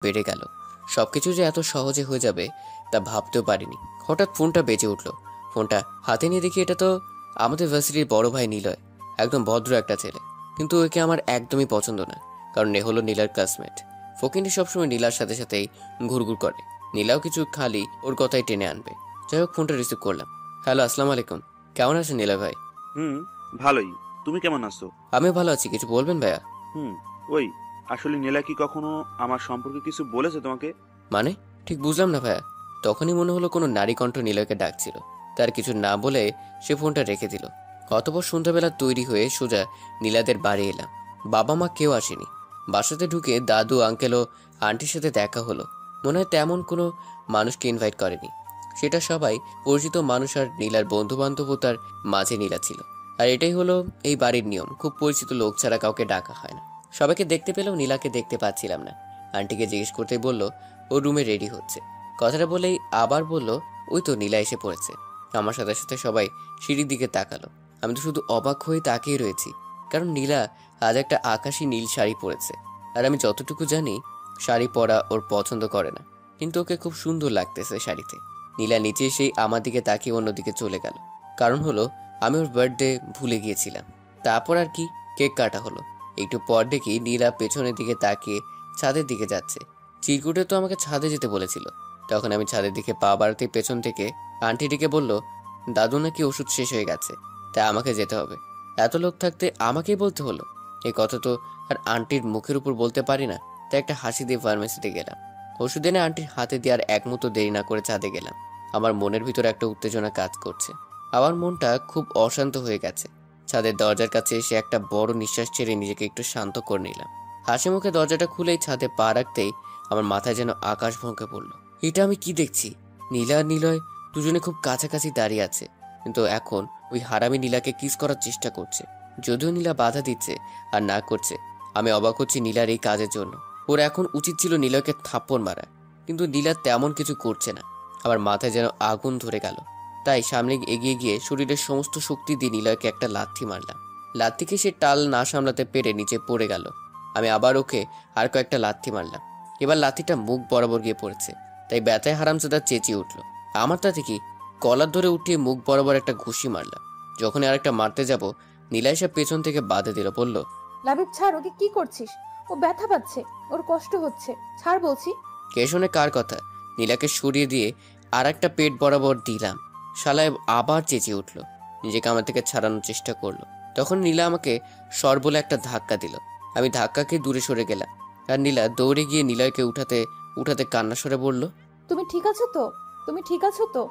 বেড়ে গেল। সবকিছু যে এত সহজে হয়ে যাবে তা ভাবতেও পারিনি। হঠাৎ ফোনটা বেজে উঠল। ফোনটা হাতে নিয়ে দেখি এটা তো আমাদের ভার্সিটির বড় ভাই নিলয়। একদম ভদ্র একটা ছেলে, কিন্তু ওকে আমার একদমই পছন্দ না, কারণ এ হলো নীলার ক্লাসমেট। ফকিনি সবসময় নীলার সাথে সাথেই ঘুরঘুর করে। নীলাও কিছু খালি ওর কথাই টেনে আনবে। যাই হোক, ফোনটা রিসিভ করলাম। হ্যালো, আসসালামু আলাইকুম। কেমন আছেন নীলয় ভাই? হুম, ভালোই। তুমি কেমন আছো? আমিও ভালো আছি। কিছু বলবেন ভাইয়া? হুম, ওই আসলে নীলা কি কখনো আমার সম্পর্কে কিছু বলেছে তোমাকে? মানে? ঠিক বুঝলাম না ভাইয়া। তখনই মনে হলো কোনো নারী কণ্ঠ নিলয়কে ডাকছিল। তার কিছু না বলে সে ফোনটা রেখে দিল। অতঃপর সন্ধ্যাবেলা তৈরি হয়ে সোজা নীলাদের বাড়ি এলাম। বাবা মা কেউ আসেনি। বাসাতে ঢুকে দাদু, আঙ্কেল ও আন্টির সাথে দেখা হলো। মনে হয় তেমন কোনো মানুষকে ইনভাইট করেনি। সেটা সবাই পরিচিত মানুষ আর নীলার বন্ধু বান্ধবতার মাঝে নীলা ছিল। আর এটাই হলো এই বাড়ির নিয়ম, খুব পরিচিত লোক ছাড়া কাউকে ডাকা হয় না। সবাইকে দেখতে পেলেও নীলাকে দেখতে পাচ্ছিলাম না। আন্টিকে জিজ্ঞেস করতেই বলল ও রুমে রেডি হচ্ছে। কথাটা বলেই আবার বলল ওই তো নীলা এসে পড়েছে। আমার সাথে সাথে সবাই সিঁড়ির দিকে তাকালো। আমি তো শুধু অবাক হয়ে তাকিয়ে রয়েছি, কারণ নীলা আজ একটা আকাশি নীল শাড়ি পরেছে। আর আমি যতটুকু জানি শাড়ি পরা ওর পছন্দ করে না, কিন্তু ওকে খুব সুন্দর লাগতেছে শাড়িতে। নীলা নিচে এসেই আমার দিকে তাকিয়ে অন্যদিকে চলে গেল। কারণ হলো আমি ওর বার্থডে ভুলে গিয়েছিলাম। তারপর আর কি, কেক কাটা হলো। একটু পর দেখি নীলা পেছনের দিকে তাকিয়ে ছাদের দিকে যাচ্ছে। চিরকুটে তো আমাকে ছাদে যেতে বলেছিল। তখন আমি ছাদের দিকে পা বাড়াতে পেছন থেকে আন্টিটিকে বলল দাদু নাকি ওষুধ শেষ হয়ে গেছে, তাই আমাকে যেতে হবে। এত লোক থাকতে আমাকেই বলতে হলো। এই কথা তো আর আন্টির মুখের উপর বলতে পারি না। তাই একটা হাসি দিয়ে ফার্মেসিতে গেলাম। ওষুধ এনে আন্টির হাতে দিয়ে আর এক মুহূর্ত দেরি না করে ছাদে গেলাম। আমার মনের ভিতরে একটা উত্তেজনা কাজ করছে। আমার মনটা খুব অশান্ত হয়ে গেছে। ছাদের দরজার কাছে এসে একটা বড় নিঃশ্বাস ছেড়ে নিজেকে একটু শান্ত করে নিলাম। হাসি মুখে দরজাটা খুলেই ছাদে পা রাখতেই আমার মাথায় যেন আকাশ ভেঙে পড়ল। এটা আমি কি দেখছি? নীলা আর নিলয় দুজনে খুব কাছাকাছি দাঁড়িয়ে আছে, কিন্তু এখন ওই হারামি নীলাকে কিস করার চেষ্টা করছে। যদিও নীলা বাধা দিচ্ছে আর না করছে, আমি অবাক হচ্ছি নীলার এই কাজের জন্য। ওর এখন উচিত ছিল নিলয়কে থাপ্পড় মারা, কিন্তু নীলা তেমন কিছু করছে না। আমার মাথায় যেন আগুন ধরে গেল। তাই সামনে এগিয়ে গিয়ে শরীরের সমস্ত শক্তি দিয়ে নিলয়কে একটা লাথি মারলাম। লাথিকে সে টাল না সামলাতে পেরে নিচে পড়ে গেল। আমি আবার ওকে আর কয়েকটা লাথি মারলাম। এবার লাথিটা মুখ বরাবর গিয়ে পড়েছে, তাই ব্যথায় হারামজাদা চেঁচিয়ে উঠল। আমার তাতে কি, কলার ধরে উঠিয়ে মুখ বরাবর একটা ঘুষি মারলাম। যখন আরেকটা মারতে যাব, নীলা এসে পেছন থেকে বাধা দিল, বলল লাবিব ছাড়, ওকে কি করছিস? ও ব্যথা পাচ্ছে, ওর কষ্ট হচ্ছে, ছাড় বলছি। কে শোনে কার কথা? নীলাকে সরিয়ে দিয়ে আর একটা পেট বরাবর দিলাম। শালায় আবার চেঁচিয়ে উঠল, নিজেকে আমার থেকে ছাড়ানোর চেষ্টা করলো। তখন নীলা আমাকে সর বলে একটা ধাক্কা দিল। আমি ধাক্কাকে দূরে সরে গেলাম। আর নীলা দৌড়ে গিয়ে নিলয়কে উঠাতে উঠাতে কান্না সরে বলল তুমি ঠিক আছো তো? তুমি ঠিক আছো তো?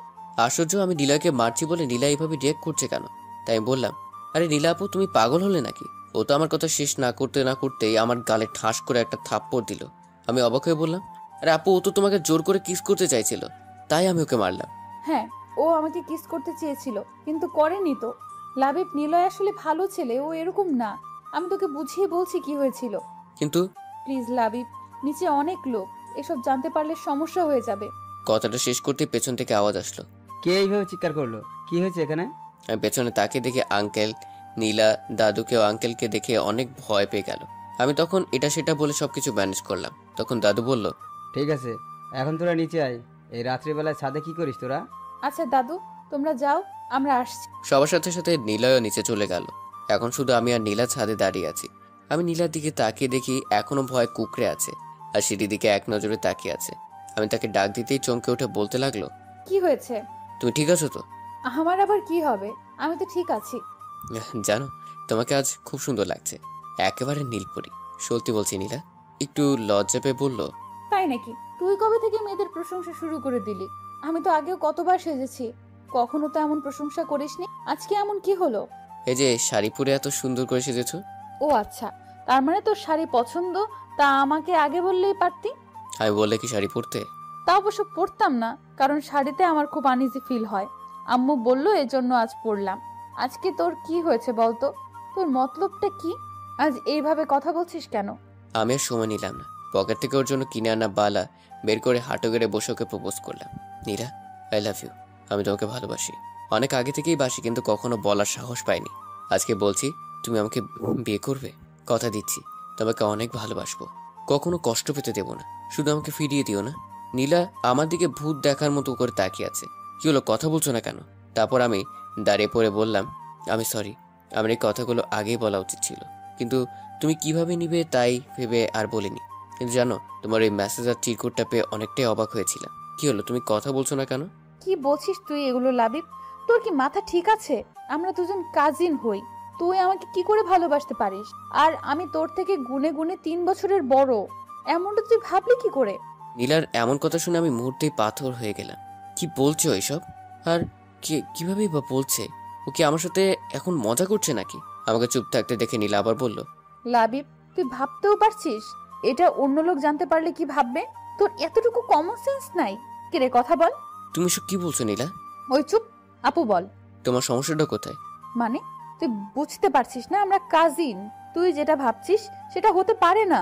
আশ্চর্য, আমি নীলয়কে মারছি বলে নীলা এইভাবে রিয়েক্ট করছে কেন? তাই আমি বললাম, আরে নীলা আপু, তুমি পাগল হলে নাকি? ও তো আমার কথা শেষ না করতে না করতেই আমার গালে ঠাস করে একটা থাপ্পড় দিল। আমি অবাক হয়ে বললাম, আরে আপু, ও তো তোমাকে জোর করে কিস করতে চাইছিল, তাই আমি ওকে মারলাম। হ্যাঁ, ও আমাকে কিস করতে চেয়েছিল, কিন্তু করেনি তো। লাবিব, নিলয় আসলে ভালো ছেলে, ও এরকম না। আমি তোকে বুঝিয়ে বলছি কি হয়েছিল। কিন্তু প্লিজ লাবিব, নিচে অনেক লোক, এসব জানতে পারলে সমস্যা হয়ে যাবে। কথাটা শেষ করতে পেছন থেকে আওয়াজ আসলো। কে এইভাবে চিৎকার করলো? কি হয়েছে এখানে? আমি পেছনে তাকিয়ে দেখে আঙ্কেল, নীলা, দাদুকে ও আঙ্কেলকে দেখে অনেক ভয় পেয়ে গেল। আমি তখন এটা সেটা বলে সবকিছু ম্যানেজ করলাম। তখন দাদু বলল, ঠিক আছে, এখন তোরা নিচে আয়। এই রাত্রিবেলায় ছাদে কি করিস তোরা? আচ্ছা দাদু, তোমরা যাও, আমরা আসছি। সবার সাথে সাথে নীলয়ও নিচে চলে গেল। এখন শুধু আমি আর নীলা ছাদে দাঁড়িয়ে আছি। আমি নীলার দিকে তাকিয়ে দেখি এখনো ভয় কুকড়ে আছে, আর সিঁড়ির দিকে এক নজরে তাকিয়ে আছে। আমি তাকে ডাক দিতেই চমকে উঠে বলতে লাগলো, কি হয়েছে? তুমি ঠিক আছো তো? আমার আবার কি হবে? আমি তো ঠিক আছি। জানো, তোমাকে আজ খুব সুন্দর লাগছে, একেবারে নীলপরি। সত্যি বলছি নীলা। একটু লজ্জা পেয়ে বলল, তাই নাকি? তুই কবে থেকে মেয়েদের প্রশংসা শুরু করে দিলি? আমি তো আগেও কতবার সেজেছি, কখনো তো এমন প্রশংসা করিসনি। আজকে এমন কি হলো? এই যে শাড়ি পরে এত সুন্দর করে সেজেছো। ও আচ্ছা, তার মানে তোর শাড়ি পছন্দ, তা আমাকে আগে বললেই পারতি। আমি বললে কি শাড়ি পরতে? তা অবশ্য পরতাম না, কারণ শাড়িতে আমার খুব আনইজি ফিল হয়। আম্মু বললো এজন্য আজ পরলাম। আজকে তোর কি হয়েছে বলতো? তোর মতলবটা কি? আজ এইভাবে কথা বলছিস কেন? আমি আর সময় নিলাম না। পকেট থেকে ওর জন্য কিনে আনা বালা বের করে হাঁটু গেড়ে বসে ওকে প্রপোজ করলাম। Nira, I love you. আমি তোমাকে ভালোবাসি, অনেক আগে থেকেই বাসি, কিন্তু কখনো বলার সাহস পাইনি। আজকে বলছি, তুমি আমাকে বিয়ে করবে? কথা দিচ্ছি, তোমাকে অনেক ভালোবাসবো, কখনো কষ্ট পেতে দেব না। শুধু আমাকে ফিরিয়ে দিও না। নীলা আমার দিকে ভূত দেখার মতো করে তাকিয়ে আছে। কি হলো, কথা বলছো না কেন? তারপর আমি দাঁড়িয়ে পড়ে বললাম, আমি সরি, আমার এই কথাগুলো আগেই বলা উচিত ছিল, কিন্তু তুমি কিভাবে নিবে তাই ভেবে আর বলিনি। কিন্তু জানো, তোমার এই মেসেজ আর চিরকুটটা পেয়ে অনেকটাই অবাক হয়েছিলাম। কি হলো, তুমি কথা বলছো না কেন? কি বলছিস তুই এগুলো লাবিব? তোর কি মাথা ঠিক আছে? আমরা দুজন কাজিন হই, তুই আমাকে কি করে ভালোবাসতে পারিস? আর আমি তোর থেকে গুনে গুনে 3 বছরের বড়, এমনটা তুই ভাবলি কি করে? নীলার এমন কথা শুনে আমি মুহূর্তেই পাথর হয়ে গেলাম। কি বলছো এসব? আর কিভাবেই বা বলছে? ও কি আমার সাথে এখন মজা করছে নাকি? আমাকে চুপ থাকতে দেখে নীলা আবার বলল, লাবিব, তুই ভাবতেও পারছিস এটা অন্য লোক জানতে পারলে কি ভাববে? তোর এতটুকু কমন সেন্স নাই? কিরে কথা বল। তুমি সব কি বলছো নীলা? ওই চুপ, আপু বল। তোমার সমস্যাটা কোথায়? মানে তুই বুঝতে পারছিস না আমরা কাজিন? তুই যেটা ভাবছিস সেটা হতে পারে না।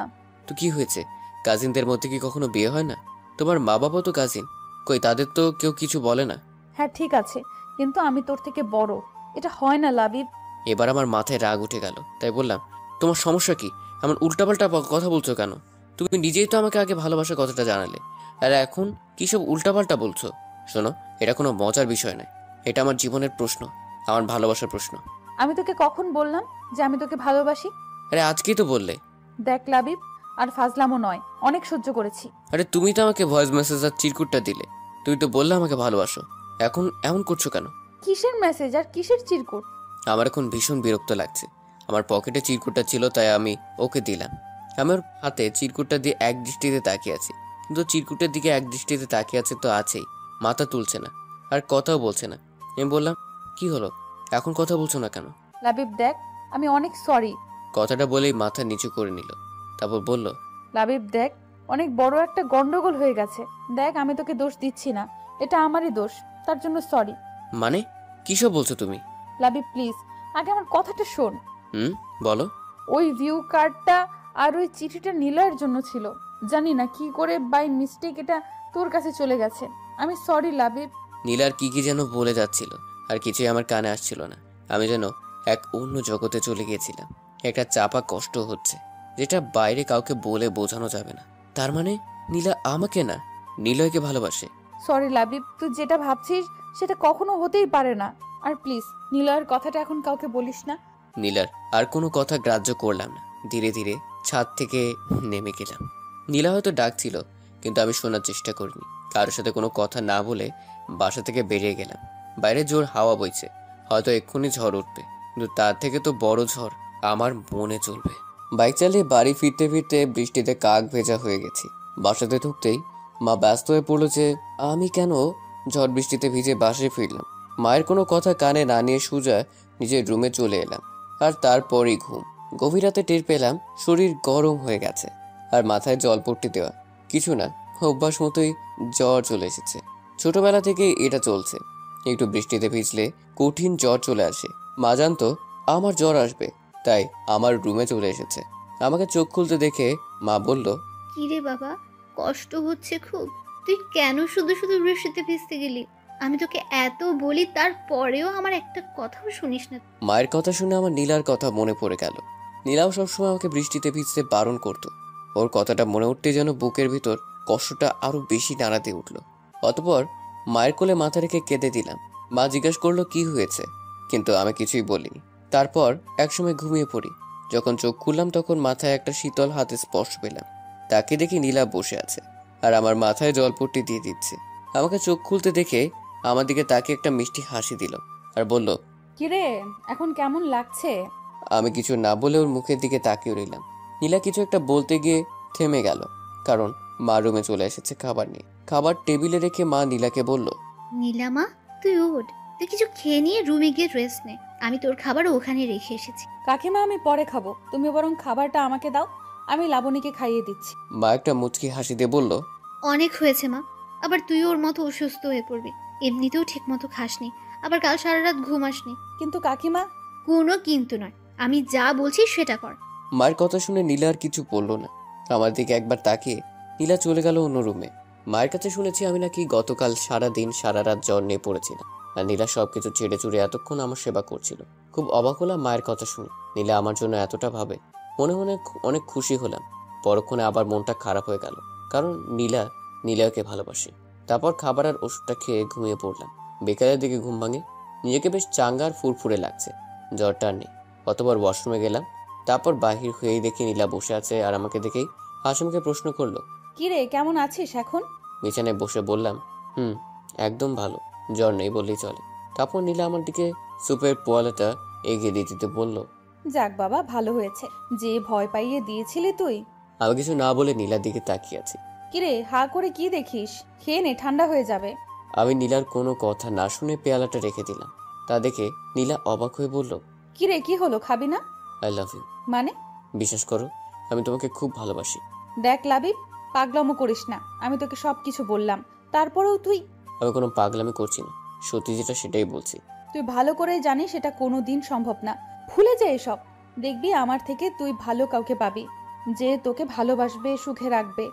তো কি হয়েছে? কাজিনদের মধ্যে কি কখনো বিয়ে হয় না? তোমার মা বাবা তো কাজিন, কই তাদের তো কেউ কিছু বলে না। হ্যাঁ ঠিক আছে, কিন্তু আমি তোর থেকে বড়, এটা হয় না লাবিব। এবার আমার মাথায় রাগ উঠে গেল, তাই বললাম, তোমার সমস্যা কি? এমন উল্টাপাল্টা কথা বলছো কেন? তুমি নিজেই তো আমাকে আগে ভালোবাসার কথাটা জানালে, আর এখন কি সব উল্টাপাল্টা বলছো? শোনো, এটা কোনো মজার বিষয় নয়, এটা আমার জীবনের প্রশ্ন, আমার ভালোবাসার প্রশ্ন। আমি তোকে কখন বললাম যে আমি তোকে ভালোবাসি? আরে আজকেই তো বললে। দেখ লাবিব, আর ফাজলামো নয়, অনেক সহ্য করেছি। আরে তুমি তো আমাকে ভয়েস মেসেজ আর চিরকুটটা দিলে, তুমি তো বললে আমাকে ভালোবাসো, এখন এমন করছো কেন? কিসের মেসেজ আর কিসের চিরকুট? আমার এখন ভীষণ বিরক্ত লাগছে। আমার পকেটে চিরকুটটা ছিল তাই আমি ওকে দিলাম। আমার হাতে চিরকুটটা দিয়ে এক দৃষ্টিতে তাকিয়ে আছি, কিন্তু চিরকুটের দিকে এক দৃষ্টিতে তাকিয়ে আছে তো আছেই, মাথা তুলছে না আর কথাও বলছে না। আমি বললাম, কি হলো, এখন কথা বলছো না কেন? লাবিব দেখ, আমি অনেক সরি। কথাটা বলেই মাথা নিচু করে নিল, তারপর বলল, লাবিব দেখ, অনেক বড় একটা গন্ডগোল হয়ে গেছে। দেখ আমি তোকে দোষ দিচ্ছি না, এটা আমারই দোষ, তার জন্য সরি। মানে কিসব বলছো তুমি? লাবিব প্লিজ, আগে আমার কথাটা শোন। বলো। ওই ভিউ কার্ডটা আর ওই চিঠিটা নীলার জন্য ছিল। জানি না কি করে বাই মিস্টেক এটা তোর কাছে চলে গেছে। আমি সরি লাবিব। নীলার কি কি যেন বলে যাচ্ছিল, আর কিছুই আমার কানে আসছিল না। আমি যেন এক অন্য জগতে চলে গিয়েছিলাম। একটা চাপা কষ্ট হচ্ছে, যেটা বাইরে কাউকে বলে বোঝানো যাবে না। তার মানে নীলা আমাকে না, নিলয়কে ভালোবাসে। সরি লাবিব, তুই যেটা ভাবছিস সেটা কখনো হতেই পারে না। আর প্লিজ নীলার কথাটা এখন কাউকে বলিস না। নীলার আর কোনো কথা গ্রাহ্য করলাম না, ধীরে ধীরে ছাদ থেকে নেমে গেলাম। নীলা হয়তো ডাকছিল, কিন্তু আমি শোনার চেষ্টা করিনি। কারোর সাথে কোনো কথা না বলে বাসা থেকে বেরিয়ে গেলাম। বাইরে জোর হাওয়া বইছে, হয়তো এক্ষুনি ঝড় উঠবে, কিন্তু তার থেকে তো বড় ঝড় আমার মনে চলবে। বাইক চালিয়ে বাড়ি ফিরতে ফিরতে বৃষ্টিতে কাক ভেজা হয়ে গেছি। বাসাতে ঢুকতেই মা ব্যস্ত হয়ে পড়লো যে আমি কেন ঝড় বৃষ্টিতে ভিজে বাসায় ফিরলাম। মায়ের কোনো কথা কানে না নিয়ে সোজা নিজের রুমে চলে এলাম, আর তারপরই ঘুম। গভীর রাতে টের পেলাম শরীর গরম হয়ে গেছে, আর মাথায় জলপট্টি দেওয়া। কিছু না, অভ্যাস মতোই জ্বর চলে এসেছে। ছোটবেলা থেকেই এটা চলছে, একটু বৃষ্টিতে ভিজলে কঠিন জ্বর চলে আসে। মা জানতো আমার জ্বর আসবে, তাই আমার রুমে চলে এসেছে। আমাকে চোখ খুলতে দেখে মা বলল, কিরে বাবা, কষ্ট হচ্ছে খুব? তুই কেন শুধু শুধু বৃষ্টিতে ভিজতে গেলি? আমি তোকে এত বলি, তারপরেও আমার একটা কথাও শুনিস না। মায়ের কথা শুনে আমার নীলার কথা মনে পড়ে গেল। নীলাও সবসময় আমাকে বৃষ্টিতে ভিজতে বারণ করতো। ওর কথাটা মনে উঠতে যেন বুকের ভিতর কষ্টটা আরো বেশি নাড়াতে উঠল। অতপর মায়ের কোলে মাথা রেখে কেঁদে দিলাম। মা জিজ্ঞাসা করলো কি হয়েছে, কিন্তু আমি কিছুই বলিনি। তারপর একসময় ঘুমিয়ে পড়ি। যখন চোখ খুললাম তখন মাথায় একটা শীতল হাতে স্পর্শ পেলাম। তাকে দেখি নীলা বসে আছে, আর আমার মাথায় জলপট্টি দিয়ে দিচ্ছে। আমাকে চোখ খুলতে দেখে আমার দিকে তাকে একটা মিষ্টি হাসি দিল, আর বলল, কিরে এখন কেমন লাগছে? আমি কিছু না বলে ওর মুখের দিকে তাকিয়ে রইলাম। নীলা কিছু একটা বলতে গিয়ে থেমে গেল, কারণ মা রুমে চলে এসেছে খাবার নিয়ে। খাবার টেবিলে রেখে মা নীলাকে বলল, নীলামা, তুই ওঠ, তুই কিছু খেয়ে নিয়ে রুমে গিয়ে রেস্ট নে। আমি তোর খাবার ওখানে রেখে এসেছি। কাকিমা আমি পরে খাবো, তুমি বরং খাবারটা আমাকে দাও, আমি লাবণীকে খাইয়ে দিচ্ছি। মা একটা মুচকি হাসি দিয়ে বলল, অনেক হয়েছে মা, আবার তুই ওর মতো অসুস্থ হয়ে পড়বি। এমনিতেও ঠিক মতো খাসনি, আবার কাল সারা রাত ঘুমাসনি। কিন্তু কাকিমা। কোনো কিন্তু নয়, আমি যা বলছি সেটা কর। মায়ের কথা শুনে নীলা আর কিছু বলল না। আমার দিকে একবার তাকিয়ে নীলা চলে গেল অন্য রুমে। মায়ের কাছে শুনেছি আমি নাকি গতকাল সারা দিন সারা রাত জ্বর নিয়ে পড়েছিলাম, আর নীলা সবকিছু ছেড়ে চুড়ে এতক্ষণ আমার সেবা করছিল। খুব অবাক হলাম মায়ের কথা শুনে, নীলা আমার জন্য এতটা ভাবে। মনে মনে অনেক খুশি হলাম। পরক্ষণে আবার মনটা খারাপ হয়ে গেল। কারণ নীলাকে ভালোবাসে। তারপর খাবার আর ওষুধটা খেয়ে ঘুমিয়ে পড়লাম। বিকালের দিকে ঘুম ভাঙে, নিজেকে বেশ চাঙ্গা আর ফুরফুরে লাগছে, জ্বরটা আর নেই। অতবার ওয়াশরুমে গেলাম, তারপর বাহির হয়েই দেখি নীলা বসে আছে আর আমাকে দেখেই হাসিমুখে প্রশ্ন করলো, কিরে কেমন আছিস এখন? বিছানায় বসে বললাম, একদম ভালো, জ্বর নেই বললেই চলে। তারপর নীলা আমার দিকে সুপের পোয়ালাটা এগিয়ে দিতে দিতে বলল, যাক বাবা, ভালো হয়েছে। যে ভয় পাইয়ে দিয়েছিলি তুই। আমি কিছু না বলে নীলার দিকে তাকিয়ে আছি। কিরে হা করে কি দেখিস? খেয়ে নে, ঠান্ডা হয়ে যাবে। আমি নীলার কোনো কথা না শুনে পেয়ালাটা রেখে দিলাম। তা দেখে নীলা অবাক হয়ে বলল, কিরে কি হলো, খাবি না? I love you. মানে? বিশ্বাস করো, আমি তোমাকে খুব ভালোবাসি। দেখ লাবিব, পাগলামো করিস না। আমি তোকে সবকিছু বললাম, তারপরেও তুই আমি কোনো পাগলামি করছি না, সত্যি যেটা সেটাই বলছি। তুই ভালো করে জানিস এটা কোনো দিন সম্ভব না। ভুলে যা এসব। দেখবি আমার থেকে তুই ভালো কাউকে পাবি, যে তোকে ভালোবাসবে, সুখে রাখবে।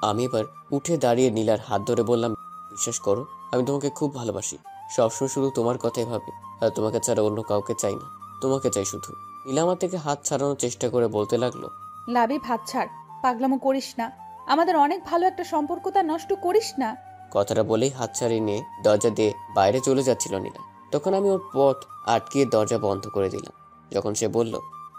আমি এবার উঠে দাঁড়িয়ে নীলার হাত ধরে বললাম, বিশ্বাস করো, আমি তোমাকে খুব ভালোবাসি। সবসময় শুধু তোমার কথাই ভাবি, আর তোমাকে ছাড়া অন্য কাউকে চাই না, তোমাকে চাই শুধু। নীলা আমার থেকে হাত ছাড়ানোর চেষ্টা করে বলতে লাগলো, লাবিব হাত ছাড়, পাগলামো করিস না। আমাদের অনেক ভালো একটা সম্পর্ক, তা নষ্ট করিস না। কথাটা বলেই হাত ছাড়িয়ে নিয়ে দরজা দিয়ে বাইরে চলে যাচ্ছিল নীলা। তখন আমি ওর পথ আটকিয়ে দরজা বন্ধ করে দিলাম। যখন সে বলল,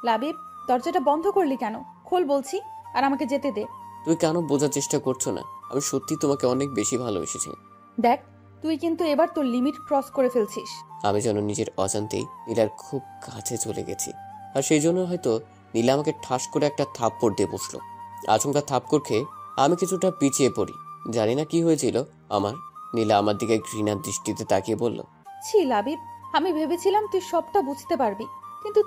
লাবিব, দরজাটা বন্ধ করলি কেন? খোল বলছি, আর আমাকে যেতে দে। তুই কেন বোঝার চেষ্টা করছো না? আমি সত্যি তোমাকে অনেক বেশি ভালোবেসেছি। দেখ, তুই কিন্তু এবার তোর লিমিট ক্রস করে ফেলছিস। আমি যেন নিজের অজান্তেই নীলার খুব কাছে চলে গেছি, আর সেই জন্য হয়তো নীলা আমাকে ঠাস করে একটা থাপ্পড় দিয়ে বসলো। আচমকা থাপ্পড় খেয়ে আমি কিছুটা পিছিয়ে পড়ি। জানি না কি হয়েছিল আমার। নীলা আমার দিকে ঘৃণার দৃষ্টিতে তাকিয়ে বলল, ছি লাবিব, আমি ভেবেছিলাম তুই সবটা বুঝতে পারবি, কিন্তু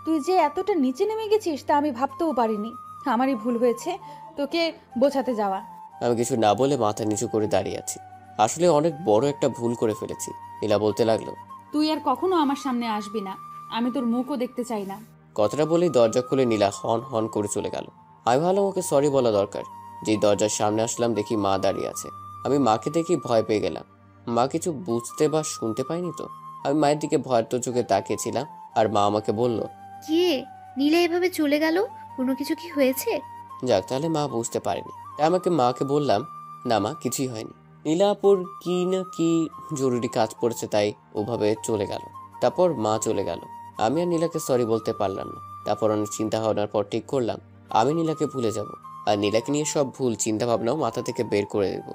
তুই যে এতটা নিচে নেমে গেছিস তা আমি ভাবতেও পারিনি। আমারই ভুল হয়েছে তোকে বোঝাতে যাওয়া। আমি কিছু না বলে মাথা নিচু করে দাঁড়িয়ে আছি। আসলে অনেক বড় একটা ভুল করে ফেলেছি। নীলা বলতে লাগলো, তুই আর কখনো আমার সামনে আসবি না। আমি তোর মুখও দেখতে চাই না। কথাটা বলেই দরজা খুলে নীলা হন হন করে চলে গেল। আমি ভাবলাম ওকে সরি বলা দরকার। যেই দরজার সামনে আসলাম দেখি মা দাঁড়িয়ে আছে। আমি মাকে দেখি ভয় পেয়ে গেলাম। মা কিছু বুঝতে বা শুনতে পাইনি তো। আমি মায়ের দিকে ভয়ের তো চোখে তাকিয়েছিলাম, আর মা আমাকে বলল, কে? নীলা এভাবে চলে গেল? কোনো কিছু কি হয়েছে? যাক, তাহলে মা বুঝতে পারেনি। তাই আমাকে মাকে বললাম, না মা, কিছুই হয়নি। নীলাপুর কি না কি জরুরি কাজ পড়েছে, তাই ওভাবে চলে গেল। তারপর মা চলে গেল। আমি আর নীলাকে সরি বলতে পারলাম না। তারপর অনেক চিন্তা ভাবনার পর ঠিক করলাম আমি নীলাকে ভুলে যাব, আর নীলাকে নিয়ে সব ভুল চিন্তা ভাবনাও মাথা থেকে বের করে দেব।